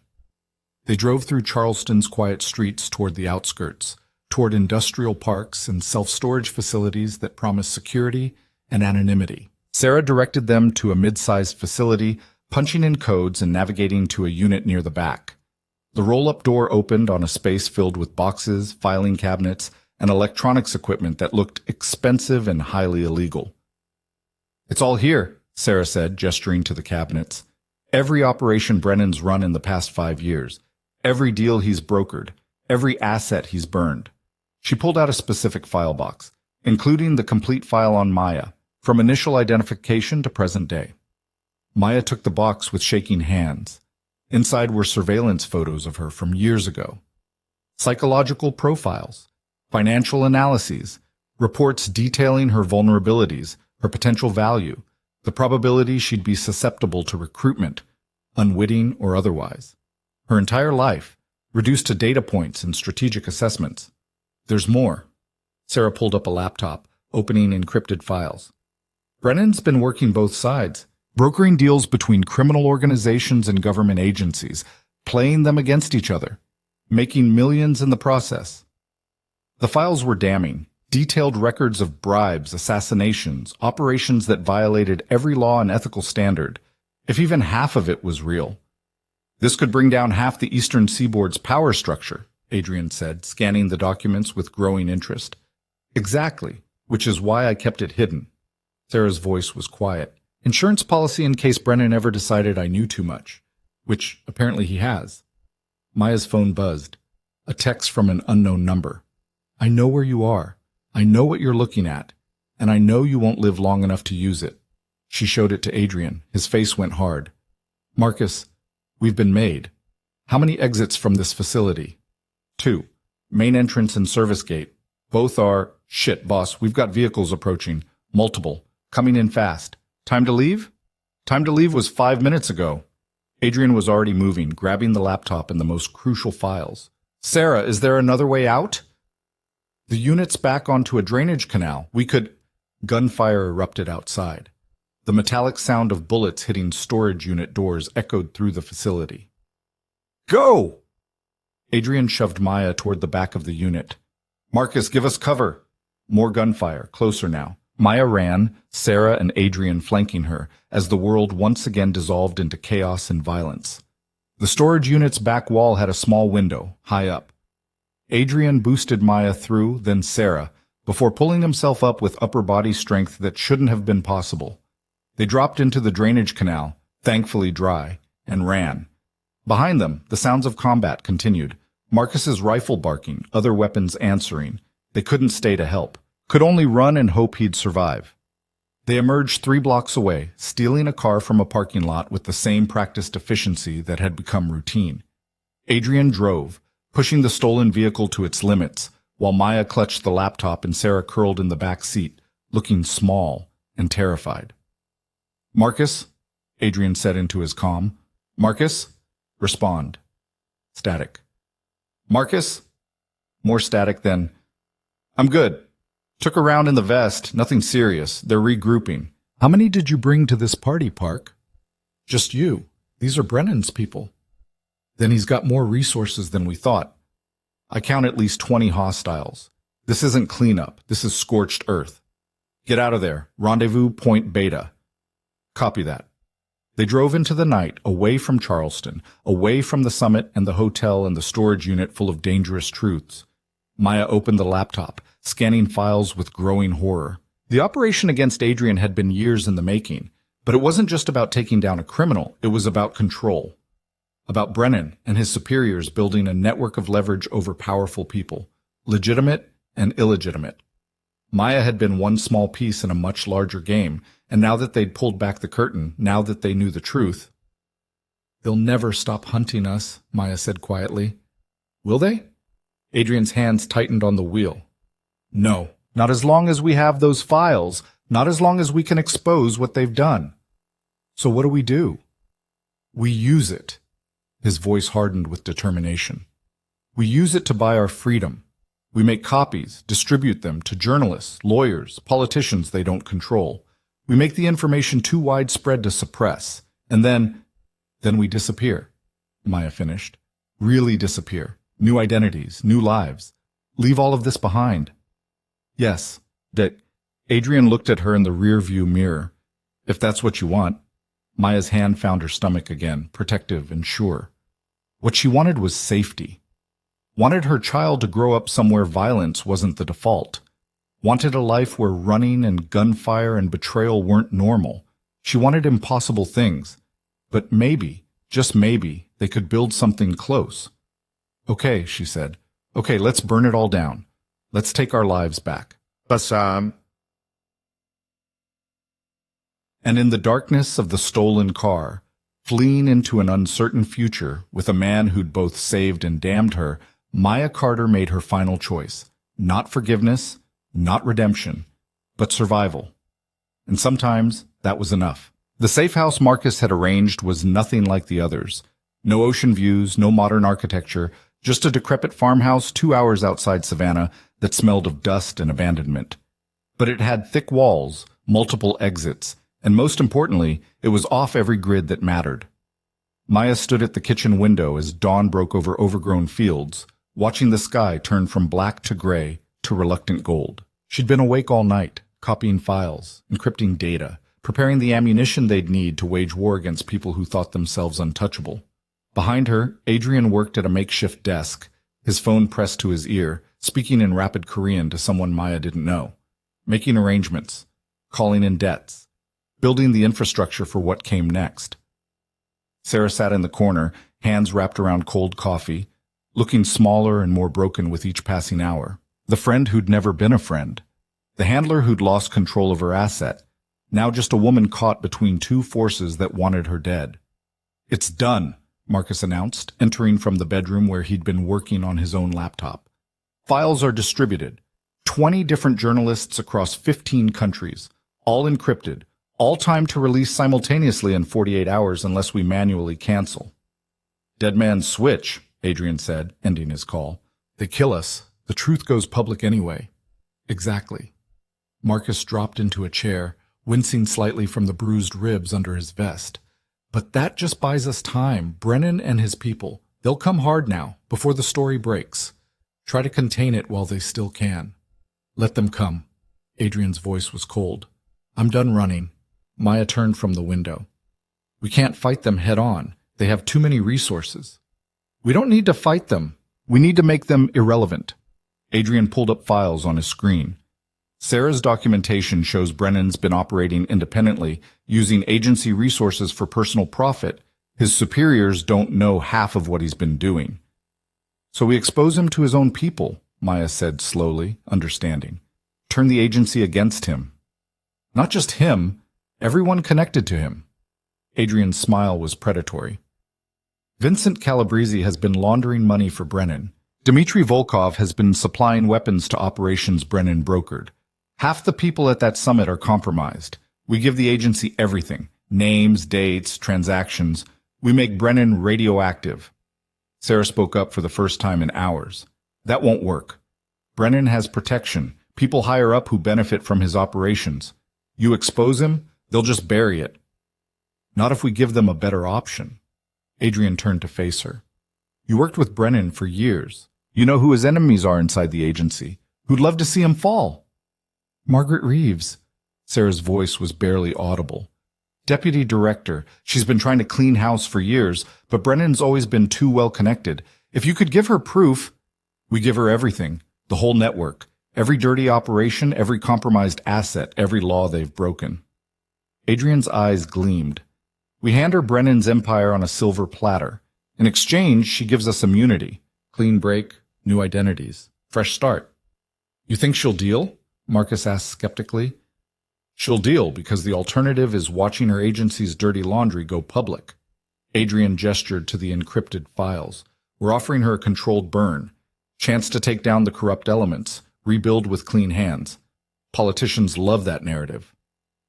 They drove through Charleston's quiet streets toward the outskirts, toward industrial parks and self-storage facilities that promised security and anonymity. Sarah directed them to a mid-sized facility, punching in codes and navigating to a unit near the back. The roll-up door opened on a space filled with boxes, filing cabinets, and electronics equipment that looked expensive and highly illegal. It's all here, Sarah said, gesturing to the cabinets. Every operation Brennan's run in the past 5 years. Every deal he's brokered. Every asset he's burned. She pulled out a specific file box, including the complete file on Maya, from initial identification to present day. Maya took the box with shaking hands. Inside were surveillance photos of her from years ago. Psychological profiles, financial analyses, reports detailing her vulnerabilities, her potential value, the probability she'd be susceptible to recruitment, unwitting or otherwise. Her entire life, reduced to data points and strategic assessments. There's more. Sarah pulled up a laptop, opening encrypted files. Brennan's been working both sides, brokering deals between criminal organizations and government agencies, playing them against each other, making millions in the process. The files were damning, detailed records of bribes, assassinations, operations that violated every law and ethical standard, if even half of it was real. This could bring down half the Eastern Seaboard's power structure, Adrian said, scanning the documents with growing interest. Exactly, which is why I kept it hidden. Sarah's voice was quiet. Insurance policy in case Brennan ever decided I knew too much, which apparently he has. Maya's phone buzzed. A text from an unknown number. I know where you are. I know what you're looking at, and I know you won't live long enough to use it. She showed it to Adrian. His face went hard. Marcus, we've been made. How many exits from this facility? 2. Main entrance and service gate. Both are... Shit, boss, we've got vehicles approaching. Multiple. Coming in fast. Time to leave? Time to leave was 5 minutes ago. Adrian was already moving, grabbing the laptop and the most crucial files. Sarah, is there another way out? The unit's back onto a drainage canal. We could... Gunfire erupted outside. The metallic sound of bullets hitting storage unit doors echoed through the facility. Go! Adrian shoved Maya toward the back of the unit. Marcus, give us cover. More gunfire, closer now. Maya ran, Sarah and Adrian flanking her, as the world once again dissolved into chaos and violence. The storage unit's back wall had a small window, high up. Adrian boosted Maya through, then Sarah, before pulling himself up with upper body strength that shouldn't have been possible. They dropped into the drainage canal, thankfully dry, and ran. Behind them, the sounds of combat continued. Marcus's rifle barking, other weapons answering. They couldn't stay to help. Could only run and hope he'd survive. They emerged 3 blocks away, stealing a car from a parking lot with the same practiced efficiency that had become routine. Adrian drove, pushing the stolen vehicle to its limits, while Maya clutched the laptop and Sarah curled in the back seat, looking small and terrified. Marcus, Adrian said into his comm. Marcus, respond. Static. Marcus? More static than, I'm good. Took a round in the vest, nothing serious. They're regrouping. How many did you bring to this party, Park? Just you. These are Brennan's people. Then he's got more resources than we thought. I count at least 20 hostiles. This isn't cleanup. This is scorched earth. Get out of there. Rendezvous point Beta. Copy that. They drove into the night, away from Charleston, away from the summit and the hotel and the storage unit full of dangerous truths. Maya opened the laptop, scanning files with growing horror. The operation against Adrian had been years in the making, But it wasn't just about taking down a criminal, it was about control. About Brennan and his superiors building a network of leverage over powerful people, legitimate and illegitimate. Maya had been one small piece in a much larger game, and now that they'd pulled back the curtain, now that they knew the truth— "They'll never stop hunting us," Maya said quietly. "Will they?" Adrian's hands tightened on the wheel. "No, not as long as we have those files, not as long as we can expose what they've done." "So what do? "We use it." His voice hardened with determination. "We use it to buy our freedom. We make copies, distribute them to journalists, lawyers, politicians they don't control. We make the information too widespread to suppress. And then we disappear," Maya finished. "Really disappear. New identities, new lives. Leave all of this behind." "Yes, that—" Adrian looked at her in the rear-view mirror. "If that's what you want." Maya's hand found her stomach again, protective and sure. What she wanted was safety. Wanted her child to grow up somewhere violence wasn't the default. Wanted a life where running and gunfire and betrayal weren't normal. She wanted impossible things. But maybe, just maybe, they could build something close. "Okay," she said. "Okay, let's burn it all down. Let's take our lives back." Bassam. And in the darkness of the stolen car, fleeing into an uncertain future with a man who'd both saved and damned her, Maya Carter made her final choice. Not forgiveness, not redemption, but survival. And sometimes that was enough. The safe house Marcus had arranged was nothing like the others. No ocean views, no modern architecture, just a decrepit farmhouse 2 hours outside Savannah that smelled of dust and abandonment. But it had thick walls, multiple exits, and most importantly, it was off every grid that mattered. Maya stood at the kitchen window as dawn broke over overgrown fields, watching the sky turn from black to gray to reluctant gold. She'd been awake all night, copying files, encrypting data, preparing the ammunition they'd need to wage war against people who thought themselves untouchable. Behind her, Adrian worked at a makeshift desk, his phone pressed to his ear, speaking in rapid Korean to someone Maya didn't know, making arrangements, calling in debts, building the infrastructure for what came next. Sarah sat in the corner, hands wrapped around cold coffee, looking smaller and more broken with each passing hour. The friend who'd never been a friend. The handler who'd lost control of her asset. Now just a woman caught between two forces that wanted her dead. "It's done," Marcus announced, entering from the bedroom where he'd been working on his own laptop. "Files are distributed. 20 different journalists across 15 countries, all encrypted, all timed to release simultaneously in 48 hours unless we manually cancel." "Dead man's switch," Adrian said, ending his call. "They kill us. The truth goes public anyway." "Exactly." Marcus dropped into a chair, wincing slightly from the bruised ribs under his vest. "But that just buys us time. Brennan and his people. They'll come hard now, before the story breaks. Try to contain it while they still can." "Let them come." Adrian's voice was cold. "I'm done running." Maya turned from the window. "We can't fight them head on. They have too many resources." "We don't need to fight them. We need to make them irrelevant." Adrian pulled up files on his screen. Sarah's documentation shows Brennan's been operating independently, using agency resources for personal profit. His superiors don't know half of what he's been doing. "So we expose him to his own people," Maya said slowly, understanding. "Turn the agency against him." "Not just him, everyone connected to him." Adrian's smile was predatory. "Vincent Calabrese has been laundering money for Brennan. Dmitry Volkov has been supplying weapons to operations Brennan brokered. Half the people at that summit are compromised. We give the agency everything, names, dates, transactions. We make Brennan radioactive." Sarah spoke up for the first time in hours. "That won't work. Brennan has protection, people higher up who benefit from his operations. You expose him, they'll just bury it." "Not if we give them a better option." Adrian turned to face her. "You worked with Brennan for years. You know who his enemies are inside the agency. Who'd love to see him fall?" "Margaret Reeves." Sarah's voice was barely audible. "Deputy director. She's been trying to clean house for years, but Brennan's always been too well connected. If you could give her proof—" "We give her everything. The whole network. Every dirty operation, every compromised asset, every law they've broken." Adrian's eyes gleamed. We hand her Brennan's empire on a silver platter. In exchange, she gives us immunity. Clean break, new identities, fresh start. You think she'll deal? Marcus asked skeptically. She'll deal because the alternative is watching her agency's dirty laundry go public. Adrian gestured to the encrypted files. We're offering her a controlled burn. Chance to take down the corrupt elements, rebuild with clean hands. Politicians love that narrative.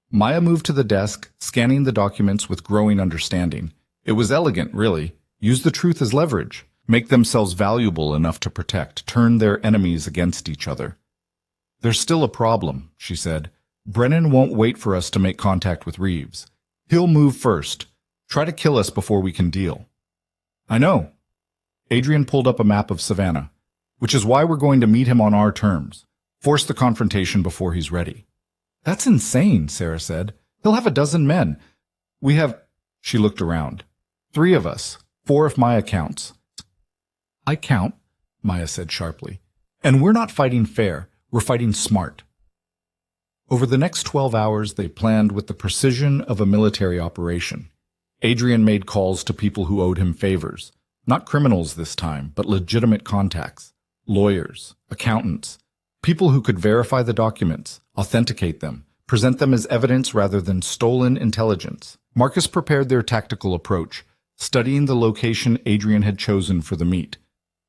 Maya moved to the desk, scanning the documents with growing understanding. It was elegant, really. Use the truth as leverage. Make themselves valuable enough to protect. Turn their enemies against each other. There's still a problem, she said. Brennan won't wait for us to make contact with Reeves. He'll move first. Try to kill us before we can deal. I know. Adrian pulled up a map of Savannah, which is why we're going to meet him on our terms. Force the confrontation before he's ready. That's insane, Sarah said. He'll have a dozen men. We have... She looked around. 3 of us. 4 if Maya counts. I count, Maya said sharply. And we're not fighting fair. We're fighting smart. Over the next 12 hours, they planned with the precision of a military operation. Adrian made calls to people who owed him favors. Not criminals this time, but legitimate contacts. Lawyers, accountants, people who could verify the documents, authenticate them, present them as evidence rather than stolen intelligence. Marcus prepared their tactical approach, studying the location Adrian had chosen for the meet.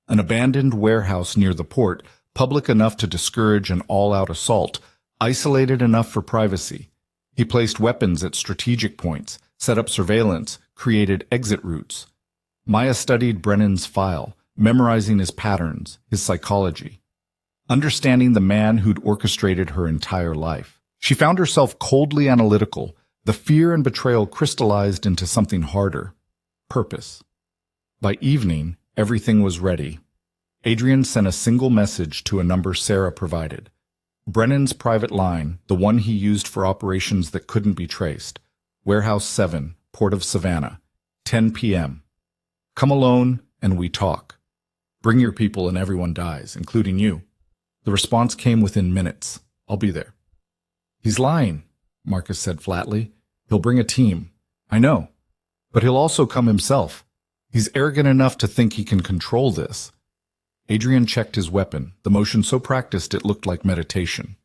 An abandoned warehouse near the port, public enough to discourage an all-out assault, isolated enough for privacy. He placed weapons at strategic points, set up surveillance, created exit routes. Maya studied Brennan's file, memorizing his patterns, his psychology, understanding the man who'd orchestrated her entire life. She found herself coldly analytical. The fear and betrayal crystallized into something harder. Purpose. By evening, everything was ready. Adrian sent a single message to a number Sarah provided. Brennan's private line, the one he used for operations that couldn't be traced. Warehouse 7, Port of Savannah, 10 p.m. Come alone and we talk. Bring your people and everyone dies, including you. The response came within minutes. I'll be there. He's lying, Marcus said flatly. He'll bring a team. I know. But he'll also come himself. He's arrogant enough to think he can control this. Adrian checked his weapon, the motion so practiced it looked like meditation.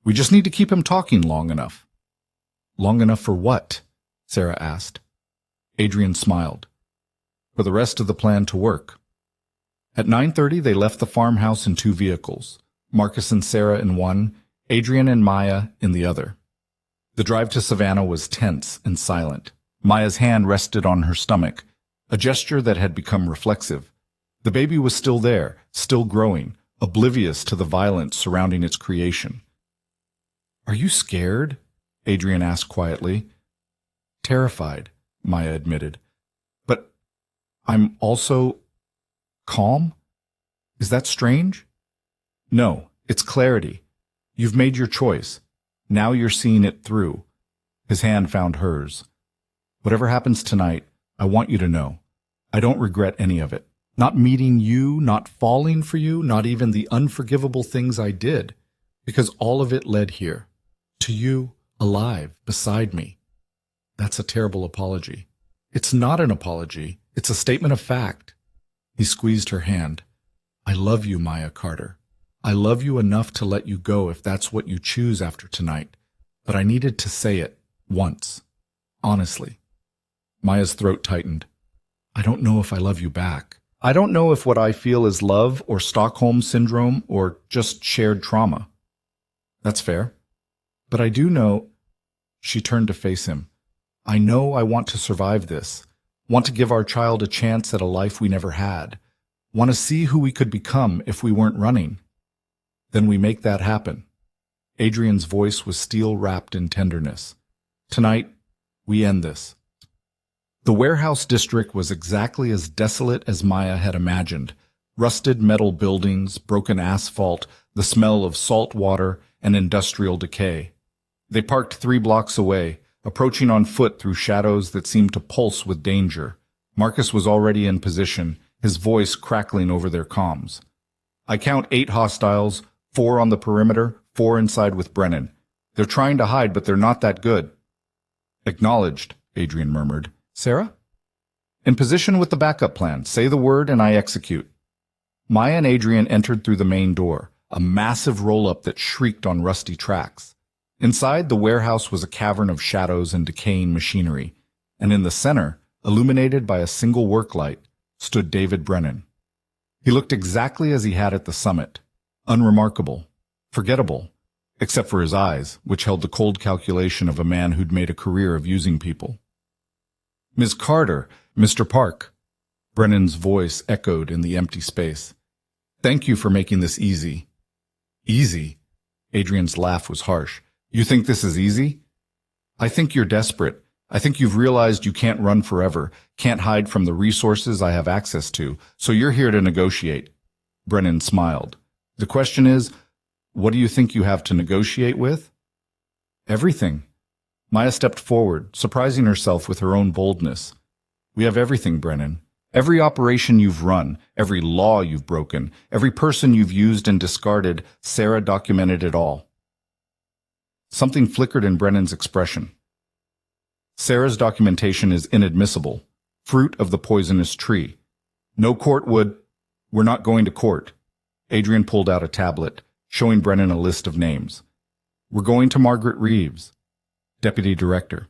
We just need to keep him talking long enough. Long enough for what? Sarah asked. Adrian smiled. For the rest of the plan to work. At 9:30 they left the farmhouse in 2 vehicles, Marcus and Sarah in one, Adrian and Maya in the other. The drive to Savannah was tense and silent. Maya's hand rested on her stomach, a gesture that had become reflexive. The baby was still there, still growing, oblivious to the violence surrounding its creation. Are you scared? Adrian asked quietly. Terrified, Maya admitted. But I'm also calm? Is that strange? No, it's clarity. You've made your choice. Now you're seeing it through. His hand found hers. Whatever happens tonight, I want you to know. I don't regret any of it. Not meeting you, not falling for you, not even the unforgivable things I did. Because all of it led here. To you, alive, beside me. That's a terrible apology. It's not an apology. It's a statement of fact. He squeezed her hand. I love you, Maya Carter. I love you enough to let you go if that's what you choose after tonight. But I needed to say it once. Honestly. Maya's throat tightened. I don't know if I love you back. I don't know if what I feel is love or Stockholm Syndrome or just shared trauma. That's fair. But I do know... She turned to face him. I know I want to survive this. Want to give our child a chance at a life we never had. Want to see who we could become if we weren't running. Then we make that happen. Adrian's voice was steel-wrapped in tenderness. Tonight, we end this. The warehouse district was exactly as desolate as Maya had imagined. Rusted metal buildings, broken asphalt, the smell of salt water, and industrial decay. They parked 3 blocks away, approaching on foot through shadows that seemed to pulse with danger. Marcus was already in position, his voice crackling over their comms. I count 8 hostiles, 4 on the perimeter, 4 inside with Brennan. They're trying to hide, but they're not that good. Acknowledged, Adrian murmured. Sarah? In position with the backup plan. Say the word and I execute. Maya and Adrian entered through the main door, a massive roll-up that shrieked on rusty tracks. Inside, the warehouse was a cavern of shadows and decaying machinery, and in the center, illuminated by a single work light, stood David Brennan. He looked exactly as he had at the summit, unremarkable, forgettable, except for his eyes, which held the cold calculation of a man who'd made a career of using people. Ms. Carter, Mr. Park. Brennan's voice echoed in the empty space. Thank you for making this easy. Easy? Adrian's laugh was harsh. You think this is easy? I think you're desperate. I think you've realized you can't run forever, can't hide from the resources I have access to, so you're here to negotiate. Brennan smiled. The question is, what do you think you have to negotiate with? Everything. Maya stepped forward, surprising herself with her own boldness. We have everything, Brennan. Every operation you've run, every law you've broken, every person you've used and discarded, Sarah documented it all. Something flickered in Brennan's expression. Sarah's documentation is inadmissible. Fruit of the poisonous tree. No court would... We're not going to court. Adrian pulled out a tablet, showing Brennan a list of names. We're going to Margaret Reeves, Deputy Director.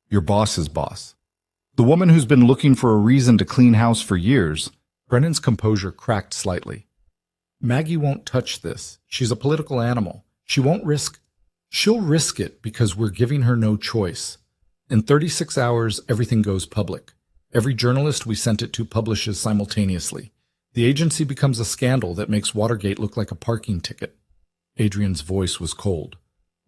Your boss's boss. The woman who's been looking for a reason to clean house for years. Brennan's composure cracked slightly. Maggie won't touch this. She's a political animal. She'll risk it because we're giving her no choice. In 36 hours, everything goes public. Every journalist we sent it to publishes simultaneously. The agency becomes a scandal that makes Watergate look like a parking ticket. Adrian's voice was cold.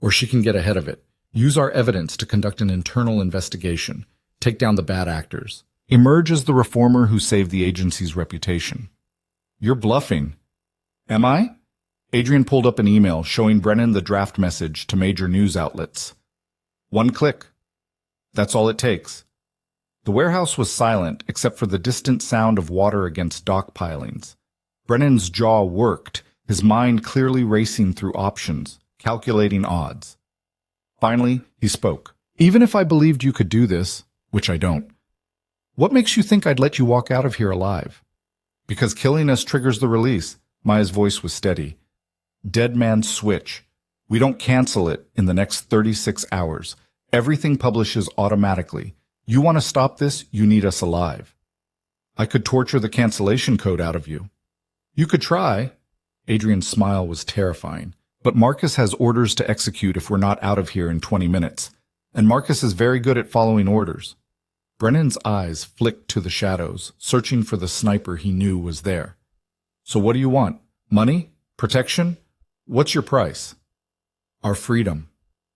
Or she can get ahead of it. Use our evidence to conduct an internal investigation. Take down the bad actors. Emerge as the reformer who saved the agency's reputation. You're bluffing. Am I? Adrian pulled up an email showing Brennan the draft message to major news outlets. One click. That's all it takes. The warehouse was silent except for the distant sound of water against dock pilings. Brennan's jaw worked, his mind clearly racing through options, calculating odds. Finally, he spoke. Even if I believed you could do this, which I don't, what makes you think I'd let you walk out of here alive? Because killing us triggers the release. Maya's voice was steady. Dead man's switch. We don't cancel it in the next 36 hours. Everything publishes automatically. You want to stop this, you need us alive. I could torture the cancellation code out of you. You could try. Adrian's smile was terrifying. But Marcus has orders to execute if we're not out of here in 20 minutes. And Marcus is very good at following orders. Brennan's eyes flicked to the shadows, searching for the sniper he knew was there. So what do you want? Money? Protection? What's your price? Our freedom.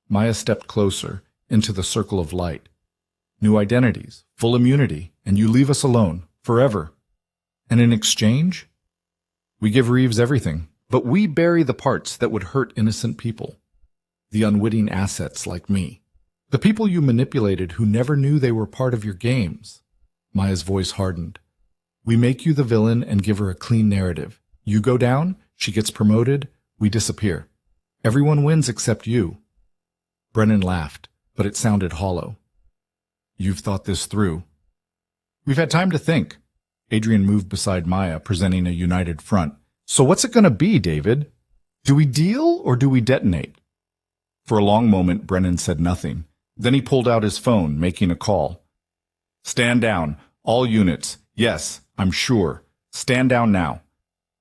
Maya stepped closer, into the circle of light. New identities, full immunity, and you leave us alone, forever. And in exchange? We give Reeves everything, but we bury the parts that would hurt innocent people. The unwitting assets like me. The people you manipulated who never knew they were part of your games. Maya's voice hardened. We make you the villain and give her a clean narrative. You go down, she gets promoted, we disappear. Everyone wins except you. Brennan laughed, but it sounded hollow. You've thought this through. We've had time to think. Adrian moved beside Maya, presenting a united front. So what's it going to be, David? Do we deal or do we detonate? For a long moment, Brennan said nothing. Then he pulled out his phone, making a call. Stand down. All units. Yes, I'm sure. Stand down now.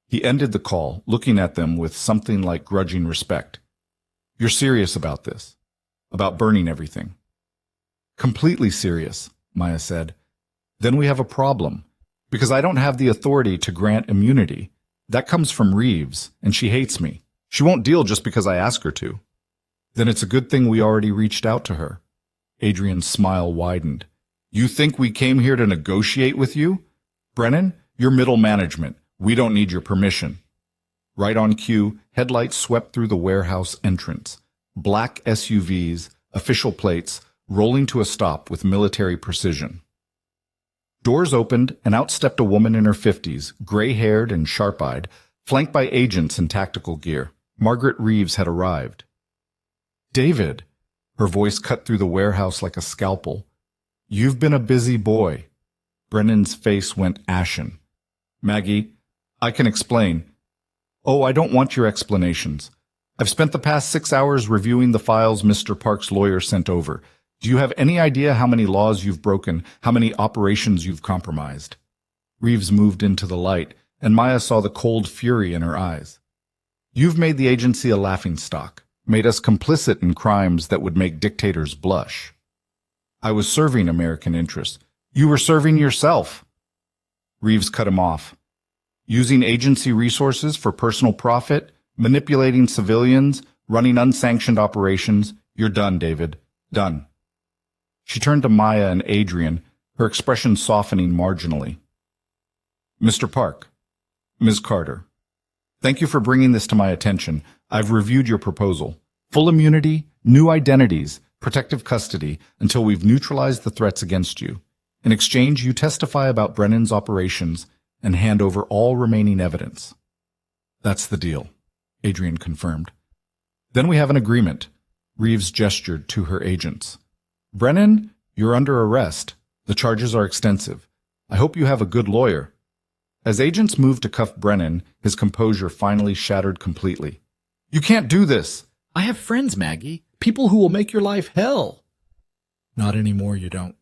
He ended the call, looking at them with something like grudging respect. You're serious about this? About burning everything? Completely serious, Maya said. Then we have a problem, because I don't have the authority to grant immunity. That comes from Reeves, and she hates me. She won't deal just because I ask her to. Then it's a good thing we already reached out to her. Adrian's smile widened. You think we came here to negotiate with you? Brennan, you're middle management. We don't need your permission. Right on cue, headlights swept through the warehouse entrance. Black SUVs, official plates, rolling to a stop with military precision. Doors opened, and out stepped a woman in her 50s, gray-haired and sharp-eyed, flanked by agents in tactical gear. Margaret Reeves had arrived. David! Her voice cut through the warehouse like a scalpel. "You've been a busy boy." Brennan's face went ashen. "Maggie, I can explain." "Oh, I don't want your explanations. I've spent the past 6 hours reviewing the files Mr. Park's lawyer sent over. Do you have any idea how many laws you've broken, how many operations you've compromised?" Reeves moved into the light, and Maya saw the cold fury in her eyes. "You've made the agency a laughingstock, made us complicit in crimes that would make dictators blush." "I was serving American interests." "You were serving yourself." Reeves cut him off. "Using agency resources for personal profit, manipulating civilians, running unsanctioned operations. You're done, David. Done." She turned to Maya and Adrian, her expression softening marginally. "Mr. Park, Ms. Carter, thank you for bringing this to my attention. I've reviewed your proposal. Full immunity, new identities, protective custody, until we've neutralized the threats against you. In exchange, you testify about Brennan's operations and hand over all remaining evidence." "That's the deal," Adrian confirmed. "Then we have an agreement." Reeves gestured to her agents. "Brennan, you're under arrest. The charges are extensive. I hope you have a good lawyer." As agents moved to cuff Brennan, his composure finally shattered completely. "You can't do this." "I have friends, Maggie. People who will make your life hell." "Not anymore, you don't."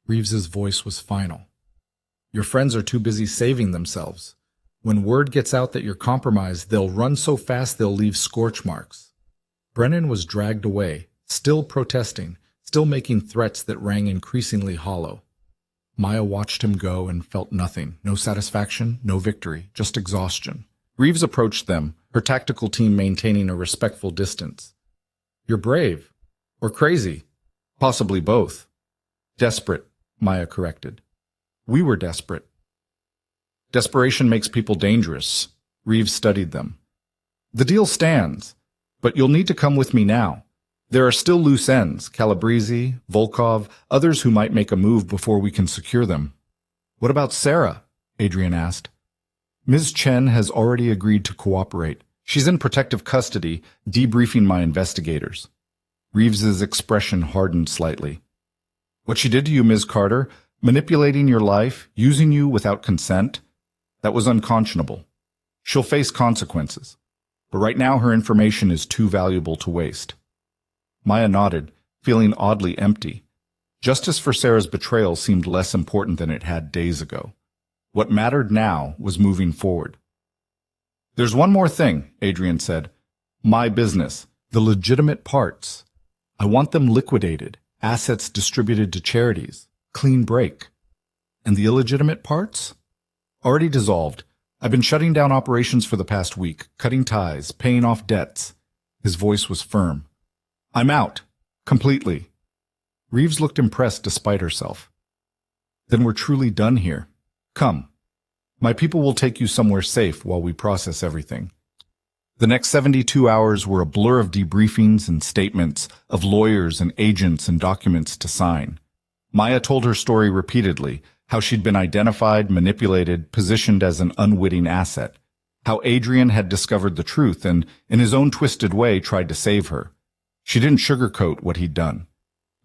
Reeves's voice was final. "Your friends are too busy saving themselves. When word gets out that you're compromised, they'll run so fast they'll leave scorch marks." Brennan was dragged away, still protesting, still making threats that rang increasingly hollow. Maya watched him go and felt nothing, no satisfaction, no victory, just exhaustion. Reeves approached them, her tactical team maintaining a respectful distance. "You're brave. Or crazy. Possibly both." "Desperate," Maya corrected. "We were desperate." "Desperation makes people dangerous." Reeves studied them. "The deal stands, but you'll need to come with me now. There are still loose ends, Calabrese, Volkov, others who might make a move before we can secure them." "What about Sarah?" Adrian asked. "Ms. Chen has already agreed to cooperate. She's in protective custody, debriefing my investigators." Reeves's expression hardened slightly. "What she did to you, Ms. Carter, manipulating your life, using you without consent, that was unconscionable. She'll face consequences. But right now her information is too valuable to waste." Maya nodded, feeling oddly empty. Justice for Sarah's betrayal seemed less important than it had days ago. What mattered now was moving forward. "There's one more thing," Adrian said. "My business, the legitimate parts. I want them liquidated, assets distributed to charities, clean break." "And the illegitimate parts?" "Already dissolved. I've been shutting down operations for the past week, cutting ties, paying off debts." His voice was firm. "I'm out. Completely." Reeves looked impressed despite herself. "Then we're truly done here. Come. My people will take you somewhere safe while we process everything." The next 72 hours were a blur of debriefings and statements, of lawyers and agents and documents to sign. Maya told her story repeatedly, how she'd been identified, manipulated, positioned as an unwitting asset, how Adrian had discovered the truth and, in his own twisted way, tried to save her. She didn't sugarcoat what he'd done.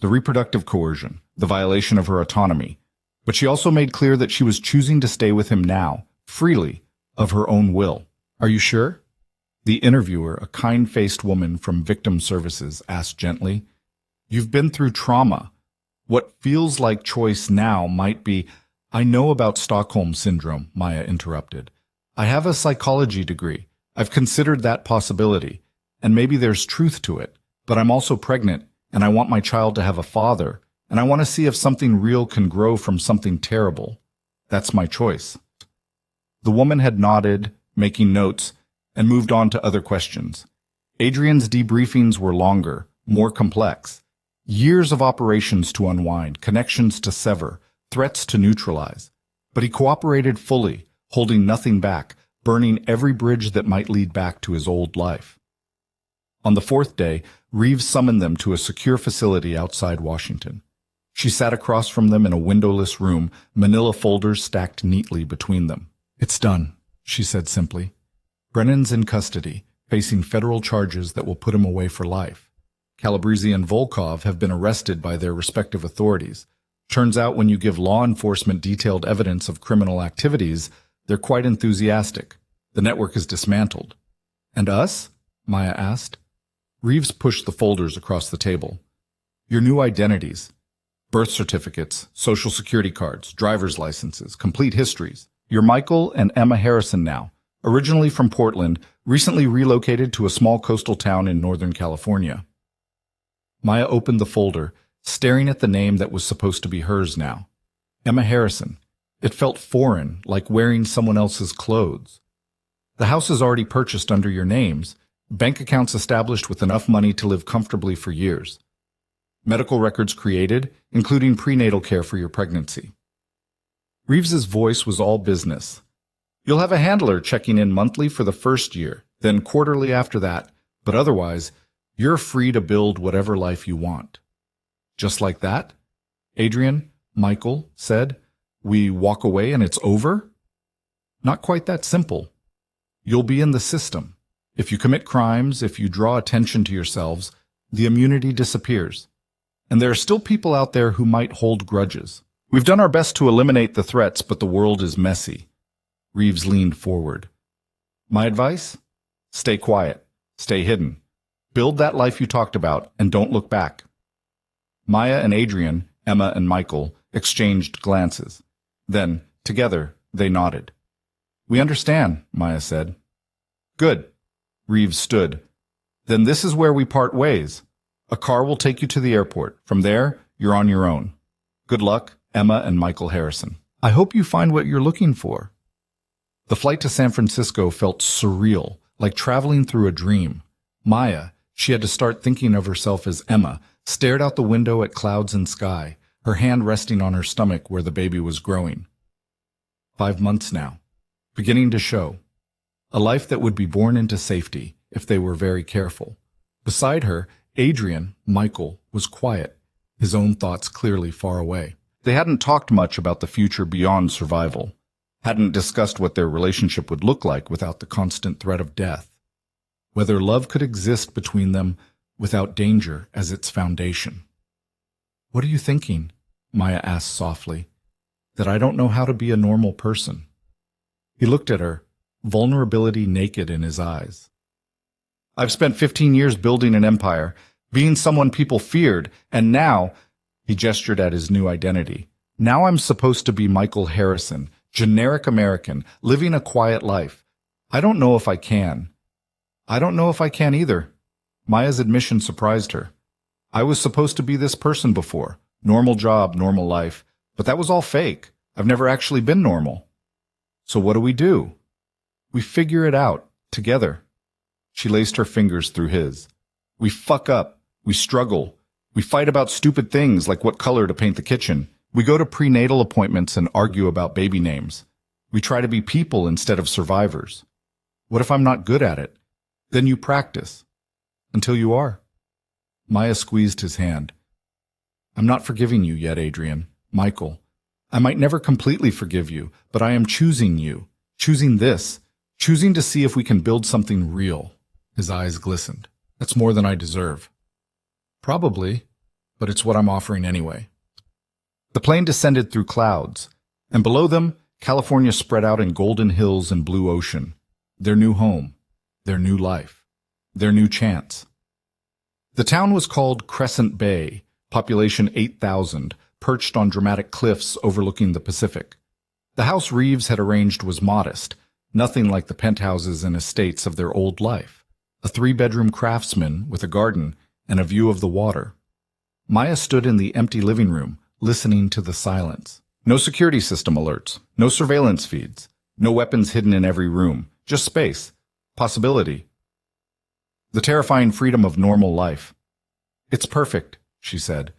The reproductive coercion, the violation of her autonomy. But she also made clear that she was choosing to stay with him now, freely, of her own will. "Are you sure?" The interviewer, a kind-faced woman from Victim Services, asked gently. "You've been through trauma. What feels like choice now might be—" "I know about Stockholm Syndrome," Maya interrupted. "I have a psychology degree. I've considered that possibility, and maybe there's truth to it. But I'm also pregnant, and I want my child to have a father, and I want to see if something real can grow from something terrible. That's my choice." The woman had nodded, making notes, and moved on to other questions. Adrian's debriefings were longer, more complex. Years of operations to unwind, connections to sever, threats to neutralize. But he cooperated fully, holding nothing back, burning every bridge that might lead back to his old life. On the fourth day, Reeves summoned them to a secure facility outside Washington. She sat across from them in a windowless room, manila folders stacked neatly between them. "It's done," she said simply. "Brennan's in custody, facing federal charges that will put him away for life. Calabrese and Volkov have been arrested by their respective authorities. Turns out when you give law enforcement detailed evidence of criminal activities, they're quite enthusiastic. The network is dismantled. And us? Maya asked. Reeves pushed the folders across the table. Your new identities. Birth certificates, social security cards, driver's licenses, complete histories. You're Michael and Emma Harrison now. Originally from Portland, recently relocated to a small coastal town in Northern California. Maya opened the folder, staring at the name that was supposed to be hers now. Emma Harrison. It felt foreign, like wearing someone else's clothes. The house is already purchased under your names, bank accounts established with enough money to live comfortably for years. Medical records created, including prenatal care for your pregnancy. Reeves's voice was all business. You'll have a handler checking in monthly for the first year, then quarterly after that, but otherwise, you're free to build whatever life you want. Just like that? Adrian, Michael, said, we walk away and it's over? Not quite that simple. You'll be in the system. If you commit crimes, if you draw attention to yourselves, the immunity disappears. And there are still people out there who might hold grudges. We've done our best to eliminate the threats, but the world is messy. Reeves leaned forward. My advice? Stay quiet. Stay hidden. Build that life you talked about, and don't look back. Maya and Adrian, Emma and Michael, exchanged glances. Then, together, they nodded. We understand, Maya said. Good. Reeves stood. Then this is where we part ways. A car will take you to the airport. From there, you're on your own. Good luck, Emma and Michael Harrison. I hope you find what you're looking for. The flight to San Francisco felt surreal, like traveling through a dream. Maya, she had to start thinking of herself as Emma, stared out the window at clouds and sky, her hand resting on her stomach where the baby was growing. 5 months now, beginning to show. A life that would be born into safety if they were very careful. Beside her, Adrian, Michael, was quiet, his own thoughts clearly far away. They hadn't talked much about the future beyond survival, hadn't discussed what their relationship would look like without the constant threat of death, whether love could exist between them without danger as its foundation. What are you thinking? Maya asked softly. That I don't know how to be a normal person. He looked at her, vulnerability naked in his eyes. I've spent 15 years building an empire, being someone people feared, and now, he gestured at his new identity, now I'm supposed to be Michael Harrison, generic American, living a quiet life. I don't know if I can. I don't know if I can either. Maya's admission surprised her. I was supposed to be this person before. Normal job, normal life. But that was all fake. I've never actually been normal. So what do? We figure it out, together. She laced her fingers through his. We fuck up. We struggle. We fight about stupid things like what color to paint the kitchen. We go to prenatal appointments and argue about baby names. We try to be people instead of survivors. What if I'm not good at it? Then you practice. Until you are. Maya squeezed his hand. I'm not forgiving you yet, Adrian. Michael. I might never completely forgive you, but I am choosing you. Choosing this. Choosing to see if we can build something real. His eyes glistened. That's more than I deserve. Probably, but it's what I'm offering anyway. The plane descended through clouds, and below them, California spread out in golden hills and blue ocean. Their new home. Their new life. Their new chance. The town was called Crescent Bay, population 8,000, perched on dramatic cliffs overlooking the Pacific. The house Reeves had arranged was modest, nothing like the penthouses and estates of their old life. A 3-bedroom craftsman with a garden and a view of the water. Maya stood in the empty living room, listening to the silence. No security system alerts, no surveillance feeds, no weapons hidden in every room, just space, possibility. The terrifying freedom of normal life. It's perfect, she said.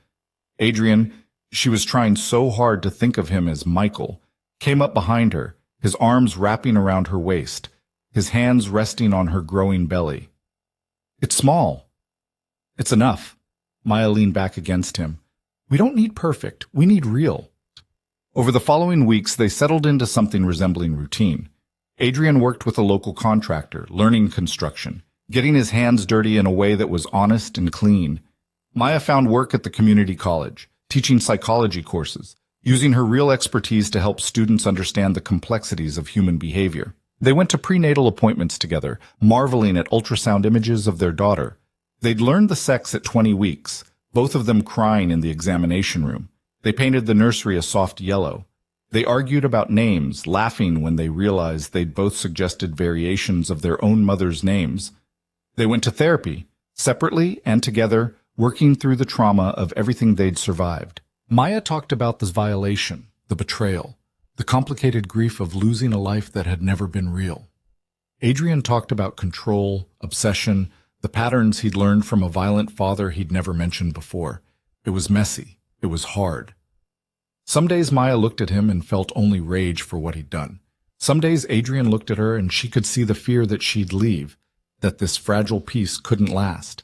Adrian, she was trying so hard to think of him as Michael, came up behind her, his arms wrapping around her waist, his hands resting on her growing belly. It's small. It's enough. Maya leaned back against him. We don't need perfect. We need real. Over the following weeks, they settled into something resembling routine. Adrian worked with a local contractor, learning construction, getting his hands dirty in a way that was honest and clean. Maya found work at the community college, teaching psychology courses, using her real expertise to help students understand the complexities of human behavior. They went to prenatal appointments together, marveling at ultrasound images of their daughter. They'd learned the sex at 20 weeks, both of them crying in the examination room. They painted the nursery a soft yellow. They argued about names, laughing when they realized they'd both suggested variations of their own mother's names. They went to therapy, separately and together, working through the trauma of everything they'd survived. Maya talked about this violation, the betrayal, the complicated grief of losing a life that had never been real. Adrian talked about control, obsession, the patterns he'd learned from a violent father he'd never mentioned before. It was messy. It was hard. Some days Maya looked at him and felt only rage for what he'd done. Some days Adrian looked at her and she could see the fear that she'd leave, that this fragile peace couldn't last.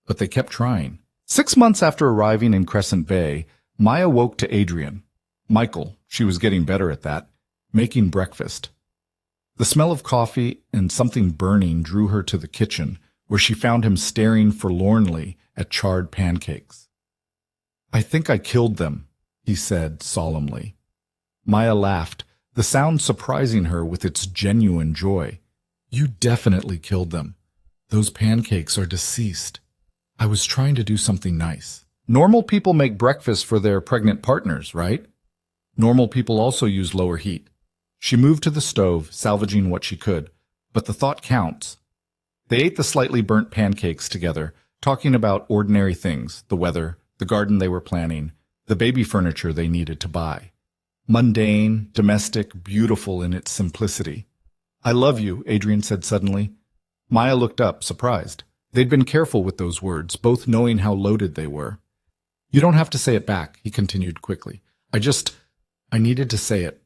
But they kept trying. 6 months after arriving in Crescent Bay, Maya woke to Adrian. Michael, she was getting better at that, making breakfast. The smell of coffee and something burning drew her to the kitchen, where she found him staring forlornly at charred pancakes. "I think I killed them," he said solemnly. Maya laughed, the sound surprising her with its genuine joy. "You definitely killed them. Those pancakes are deceased. I was trying to do something nice. Normal people make breakfast for their pregnant partners, right? Normal people also use lower heat." She moved to the stove, salvaging what she could, but the thought counts. They ate the slightly burnt pancakes together, talking about ordinary things, the weather, the garden they were planning, the baby furniture they needed to buy. Mundane, domestic, beautiful in its simplicity. "I love you," Adrian said suddenly. Maya looked up, surprised. They'd been careful with those words, both knowing how loaded they were. "You don't have to say it back," he continued quickly. I needed to say it.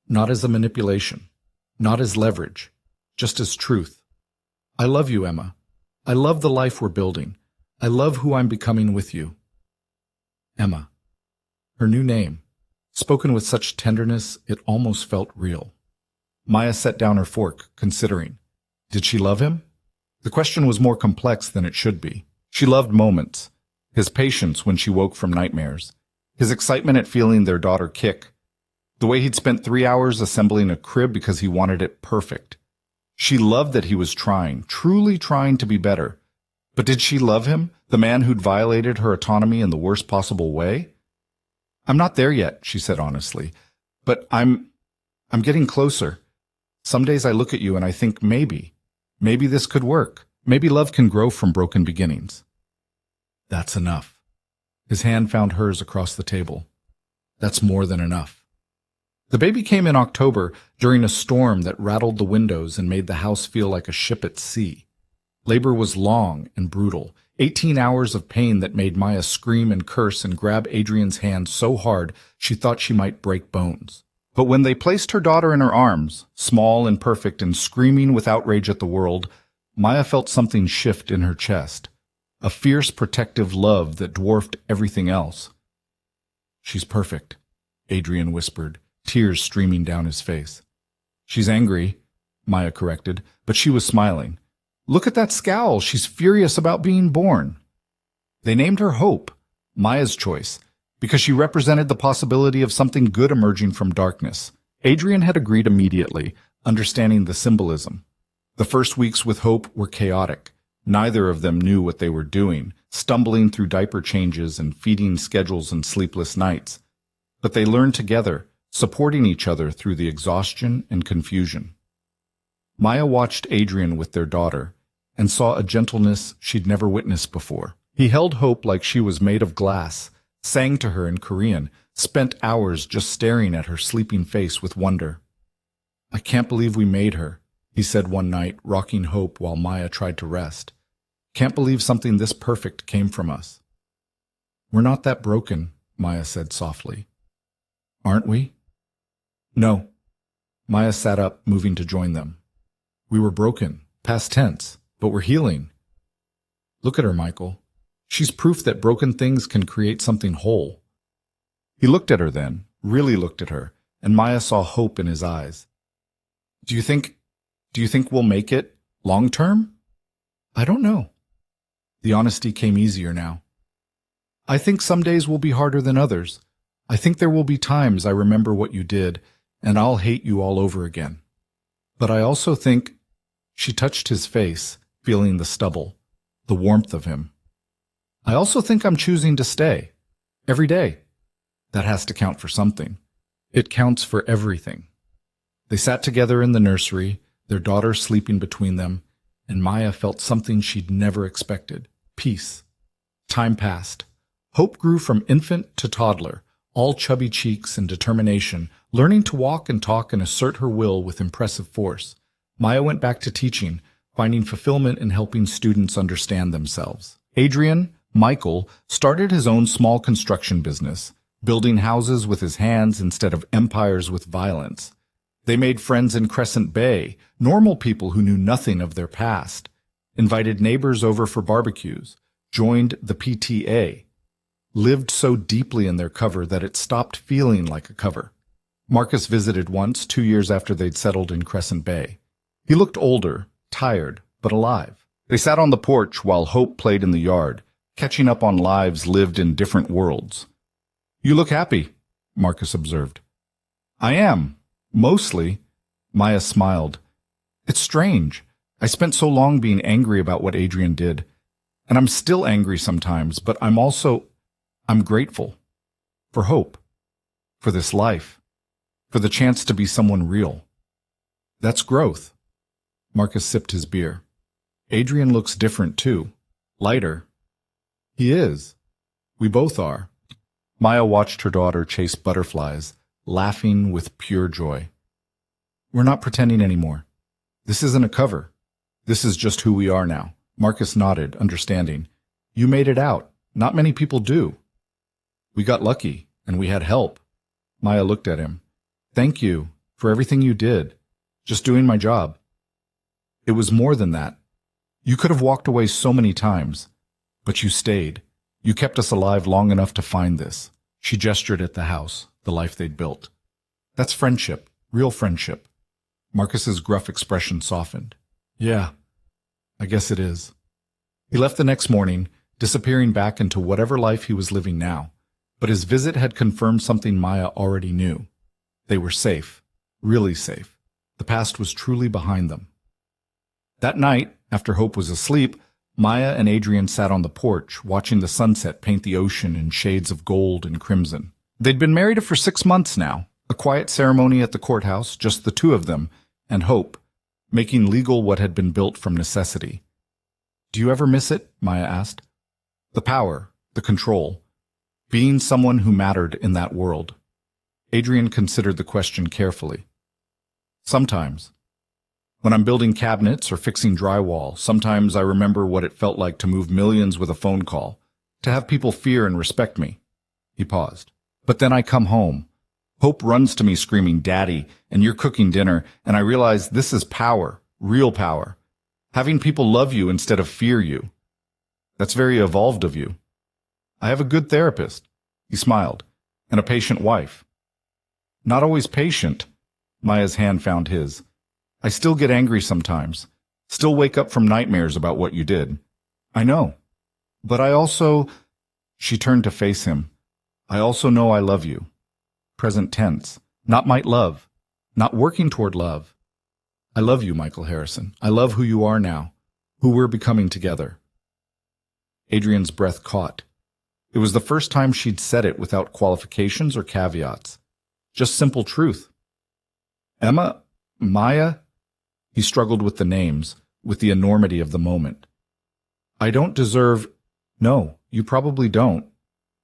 Not as a manipulation. Not as leverage. Just as truth. I love you, Emma. I love the life we're building. I love who I'm becoming with you." Emma. Her new name. Spoken with such tenderness, it almost felt real. Maya set down her fork, considering. Did she love him? The question was more complex than it should be. She loved moments. His patience when she woke from nightmares. His excitement at feeling their daughter kick. The way he'd spent 3 hours assembling a crib because he wanted it perfect. She loved that he was trying, truly trying to be better. But did she love him, the man who'd violated her autonomy in the worst possible way? "I'm not there yet," she said honestly, "but I'm getting closer. Some days I look at you and I think maybe this could work. Maybe love can grow from broken beginnings." "That's enough." His hand found hers across the table. "That's more than enough." The baby came in October during a storm that rattled the windows and made the house feel like a ship at sea. Labor was long and brutal, 18 hours of pain that made Maya scream and curse and grab Adrian's hand so hard she thought she might break bones. But when they placed her daughter in her arms, small and perfect and screaming with outrage at the world, Maya felt something shift in her chest, a fierce protective love that dwarfed everything else. "She's perfect," Adrian whispered, tears streaming down his face. "She's angry," Maya corrected, but she was smiling. "Look at that scowl. She's furious about being born." They named her Hope, Maya's choice, because she represented the possibility of something good emerging from darkness. Adrian had agreed immediately, understanding the symbolism. The first weeks with Hope were chaotic. Neither of them knew what they were doing, stumbling through diaper changes and feeding schedules and sleepless nights. But they learned together, supporting each other through the exhaustion and confusion. Maya watched Adrian with their daughter and saw a gentleness she'd never witnessed before. He held Hope like she was made of glass, sang to her in Korean, spent hours just staring at her sleeping face with wonder. "I can't believe we made her," he said one night, rocking Hope while Maya tried to rest. "Can't believe something this perfect came from us." "We're not that broken," Maya said softly. "Aren't we?" "No." Maya sat up, moving to join them. "We were broken, past tense, but we're healing." "Look at her, Michael. She's proof that broken things can create something whole." He looked at her then, really looked at her, and Maya saw hope in his eyes. Do you think we'll make it long term?" "I don't know." The honesty came easier now. I think some days will be harder than others. I think there will be times I remember what you did, and I'll hate you all over again. But I also think—" She touched his face, feeling the stubble, the warmth of him. "I also think I'm choosing to stay. Every day. That has to count for something. It counts for everything." They sat together in the nursery, their daughter sleeping between them, and Maya felt something she'd never expected: peace. Time passed. Hope grew from infant to toddler, all chubby cheeks and determination, learning to walk and talk and assert her will with impressive force. Maya went back to teaching, finding fulfillment in helping students understand themselves. Adrian, Michael, started his own small construction business, building houses with his hands instead of empires with violence. They made friends in Crescent Bay, normal people who knew nothing of their past, invited neighbors over for barbecues, joined the PTA, lived so deeply in their cover that it stopped feeling like a cover. Marcus visited once, 2 years after they'd settled in Crescent Bay. He looked older, tired, but alive. They sat on the porch while Hope played in the yard, catching up on lives lived in different worlds. "You look happy," Marcus observed. "I am. Mostly." Maya smiled. "It's strange. I spent so long being angry about what Adrian did. And I'm still angry sometimes, but I'm grateful. For Hope. For this life. For the chance to be someone real. That's growth." Marcus sipped his beer. "Adrian looks different, too. Lighter." "He is. We both are." Maya watched her daughter chase butterflies, laughing with pure joy. "We're not pretending anymore. This isn't a cover. This is just who we are now." Marcus nodded, understanding. "You made it out. Not many people do." "We got lucky, and we had help." Maya looked at him. "Thank you for everything you did. Just doing my job." "It was more than that. You could have walked away so many times, but you stayed. You kept us alive long enough to find this." She gestured at the house, the life they'd built. "That's friendship, real friendship." Marcus's gruff expression softened. "Yeah, I guess it is." He left the next morning, disappearing back into whatever life he was living now. But his visit had confirmed something Maya already knew. They were safe, really safe. The past was truly behind them. That night, after Hope was asleep, Maya and Adrian sat on the porch, watching the sunset paint the ocean in shades of gold and crimson. They'd been married for 6 months now, a quiet ceremony at the courthouse, just the two of them, and Hope, making legal what had been built from necessity. "Do you ever miss it?" Maya asked. "The power, the control, being someone who mattered in that world." Adrian considered the question carefully. "Sometimes. When I'm building cabinets or fixing drywall, sometimes I remember what it felt like to move millions with a phone call, to have people fear and respect me." He paused. "But then I come home. Hope runs to me screaming, 'Daddy,' and you're cooking dinner, and I realize this is power, real power. Having people love you instead of fear you. That's very evolved of you. I have a good therapist," he smiled, "and a patient wife." "Not always patient." Maya's hand found his. "I still get angry sometimes. Still wake up from nightmares about what you did." "I know. But I also—" She turned to face him. "I also know I love you." Present tense. Not might love. Not working toward love. "I love you, Michael Harrison. I love who you are now. Who we're becoming together." Adrian's breath caught. It was the first time she'd said it without qualifications or caveats. Just simple truth. "Emma? Maya?" He struggled with the names, with the enormity of the moment. "I don't deserve—" "No, you probably don't."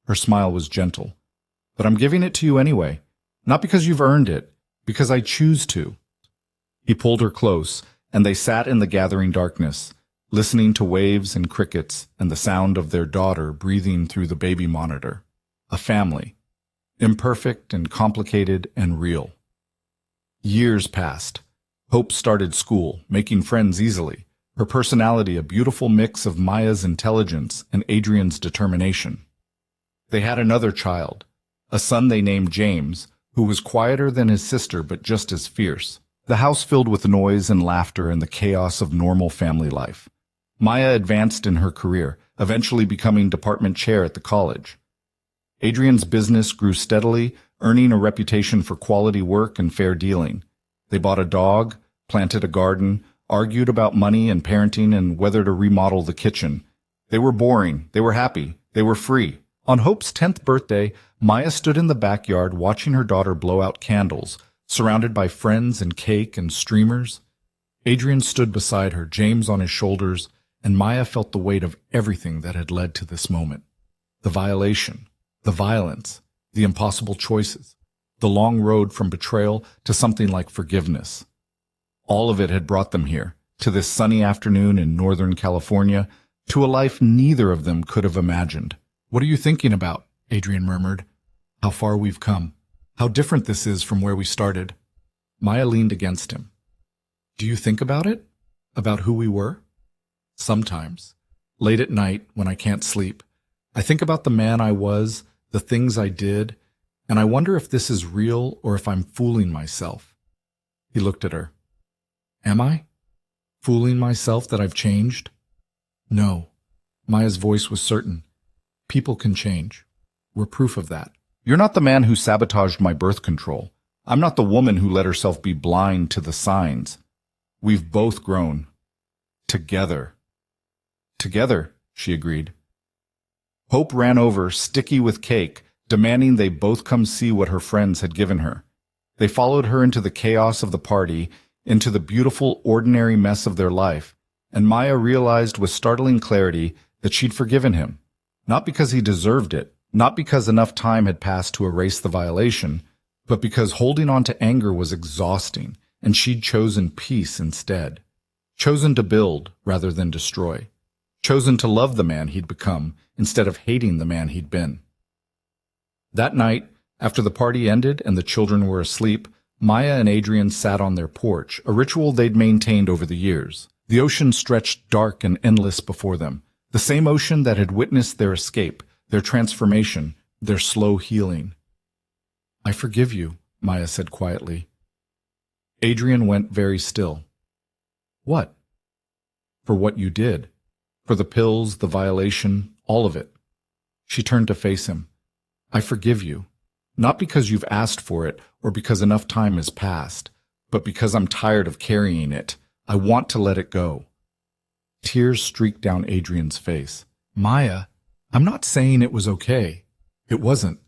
Her smile was gentle. "But I'm giving it to you anyway. Not because you've earned it, because I choose to." He pulled her close, and they sat in the gathering darkness, listening to waves and crickets and the sound of their daughter breathing through the baby monitor. A family. Imperfect and complicated and real. Years passed. Hope started school, making friends easily, her personality a beautiful mix of Maya's intelligence and Adrian's determination. They had another child, a son they named James, who was quieter than his sister but just as fierce. The house filled with noise and laughter and the chaos of normal family life. Maya advanced in her career, eventually becoming department chair at the college. Adrian's business grew steadily, earning a reputation for quality work and fair dealing. They bought a dog, planted a garden, argued about money and parenting and whether to remodel the kitchen. They were boring, they were happy, they were free. On Hope's 10th birthday, Maya stood in the backyard watching her daughter blow out candles, surrounded by friends and cake and streamers. Adrian stood beside her, James on his shoulders, and Maya felt the weight of everything that had led to this moment. The violation, the violence, the impossible choices, the long road from betrayal to something like forgiveness. All of it had brought them here, to this sunny afternoon in Northern California, to a life neither of them could have imagined. What are you thinking about? Adrian murmured. How far we've come. How different this is from where we started. Maya leaned against him. Do you think about it? About who we were? Sometimes. Late at night, when I can't sleep, I think about the man I was, the things I did, and I wonder if this is real or if I'm fooling myself. He looked at her. Am I? Fooling myself that I've changed? No. Maya's voice was certain. People can change. We're proof of that. You're not the man who sabotaged my birth control. I'm not the woman who let herself be blind to the signs. We've both grown. Together. Together, she agreed. Hope ran over, sticky with cake, demanding they both come see what her friends had given her. They followed her into the chaos of the party, into the beautiful, ordinary mess of their life, and Maya realized with startling clarity that she'd forgiven him. Not because he deserved it, not because enough time had passed to erase the violation, but because holding on to anger was exhausting, and she'd chosen peace instead. Chosen to build rather than destroy. Chosen to love the man he'd become instead of hating the man he'd been. That night, after the party ended and the children were asleep, Maya and Adrian sat on their porch, a ritual they'd maintained over the years. The ocean stretched dark and endless before them, the same ocean that had witnessed their escape, their transformation, their slow healing. I forgive you, Maya said quietly. Adrian went very still. What? For what you did. For the pills, the violation, all of it. She turned to face him. I forgive you. Not because you've asked for it or because enough time has passed, but because I'm tired of carrying it. I want to let it go. Tears streaked down Adrian's face. Maya, I'm not saying it was okay. It wasn't.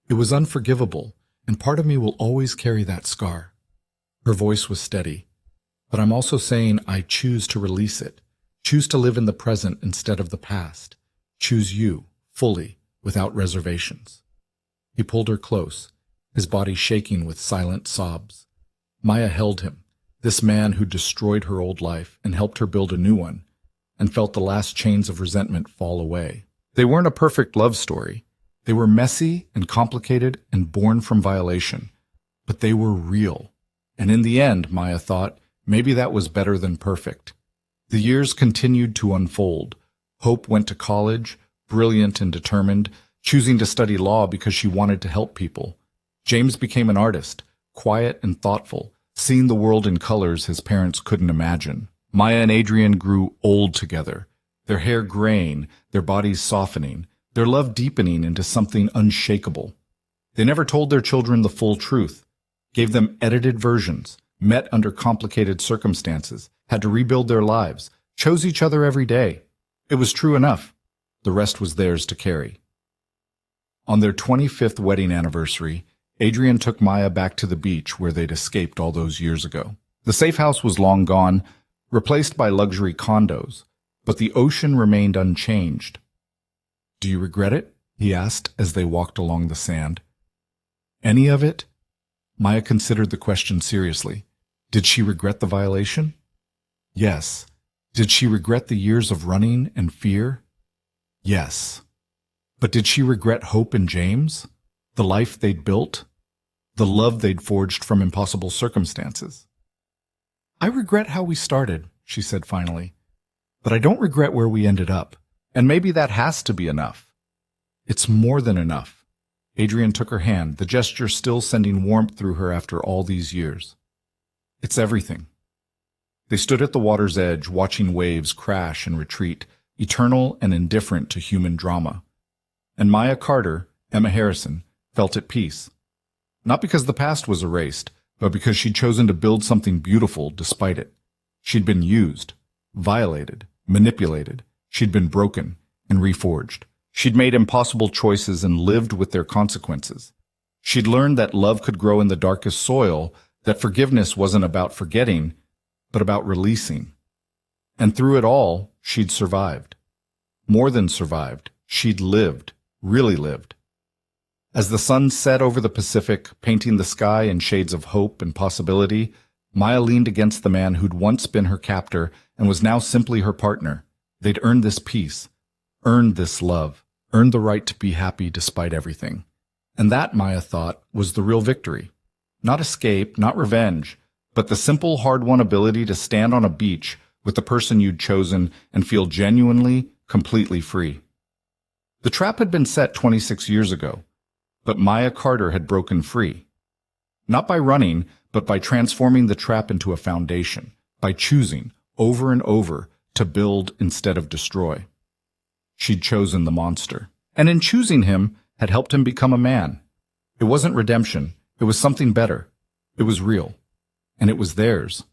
It was unforgivable, and part of me will always carry that scar. Her voice was steady. But I'm also saying I choose to release it. Choose to live in the present instead of the past. Choose you, fully, without reservations. He pulled her close, his body shaking with silent sobs. Maya held him, this man who destroyed her old life and helped her build a new one, and felt the last chains of resentment fall away. They weren't a perfect love story. They were messy and complicated and born from violation. But they were real. And in the end, Maya thought, maybe that was better than perfect. The years continued to unfold. Hope went to college, brilliant and determined, choosing to study law because she wanted to help people. James became an artist, quiet and thoughtful, seeing the world in colors his parents couldn't imagine. Maya and Adrian grew old together, their hair graying, their bodies softening, their love deepening into something unshakable. They never told their children the full truth, gave them edited versions, met under complicated circumstances, had to rebuild their lives, chose each other every day. It was true enough. The rest was theirs to carry. On their 25th wedding anniversary, Adrian took Maya back to the beach where they'd escaped all those years ago. The safe house was long gone, replaced by luxury condos, but the ocean remained unchanged. Do you regret it? He asked as they walked along the sand. Any of it? Maya considered the question seriously. Did she regret the violation? Yes. Did she regret the years of running and fear? Yes. But did she regret Hope and James? The life they'd built? The love they'd forged from impossible circumstances? I regret how we started, she said finally. But I don't regret where we ended up. And maybe that has to be enough. It's more than enough. Adrian took her hand, the gesture still sending warmth through her after all these years. It's everything. They stood at the water's edge, watching waves crash and retreat, eternal and indifferent to human drama. And Maya Carter, Emma Harrison, felt at peace. Not because the past was erased, but because she'd chosen to build something beautiful despite it. She'd been used, violated, manipulated. She'd been broken and reforged. She'd made impossible choices and lived with their consequences. She'd learned that love could grow in the darkest soil, that forgiveness wasn't about forgetting, but about releasing. And through it all, she'd survived. More than survived, she'd lived, really lived. As the sun set over the Pacific, painting the sky in shades of hope and possibility, Maya leaned against the man who'd once been her captor and was now simply her partner. They'd earned this peace, earned this love, earned the right to be happy despite everything. And that, Maya thought, was the real victory. Not escape, not revenge, but the simple, hard-won ability to stand on a beach with the person you'd chosen and feel genuinely, completely free. The trap had been set 26 years ago, but Maya Carter had broken free. Not by running, but by transforming the trap into a foundation, by choosing, over and over, to build instead of destroy. She'd chosen the monster, and in choosing him, had helped him become a man. It wasn't redemption, it was something better. It was real, and it was theirs.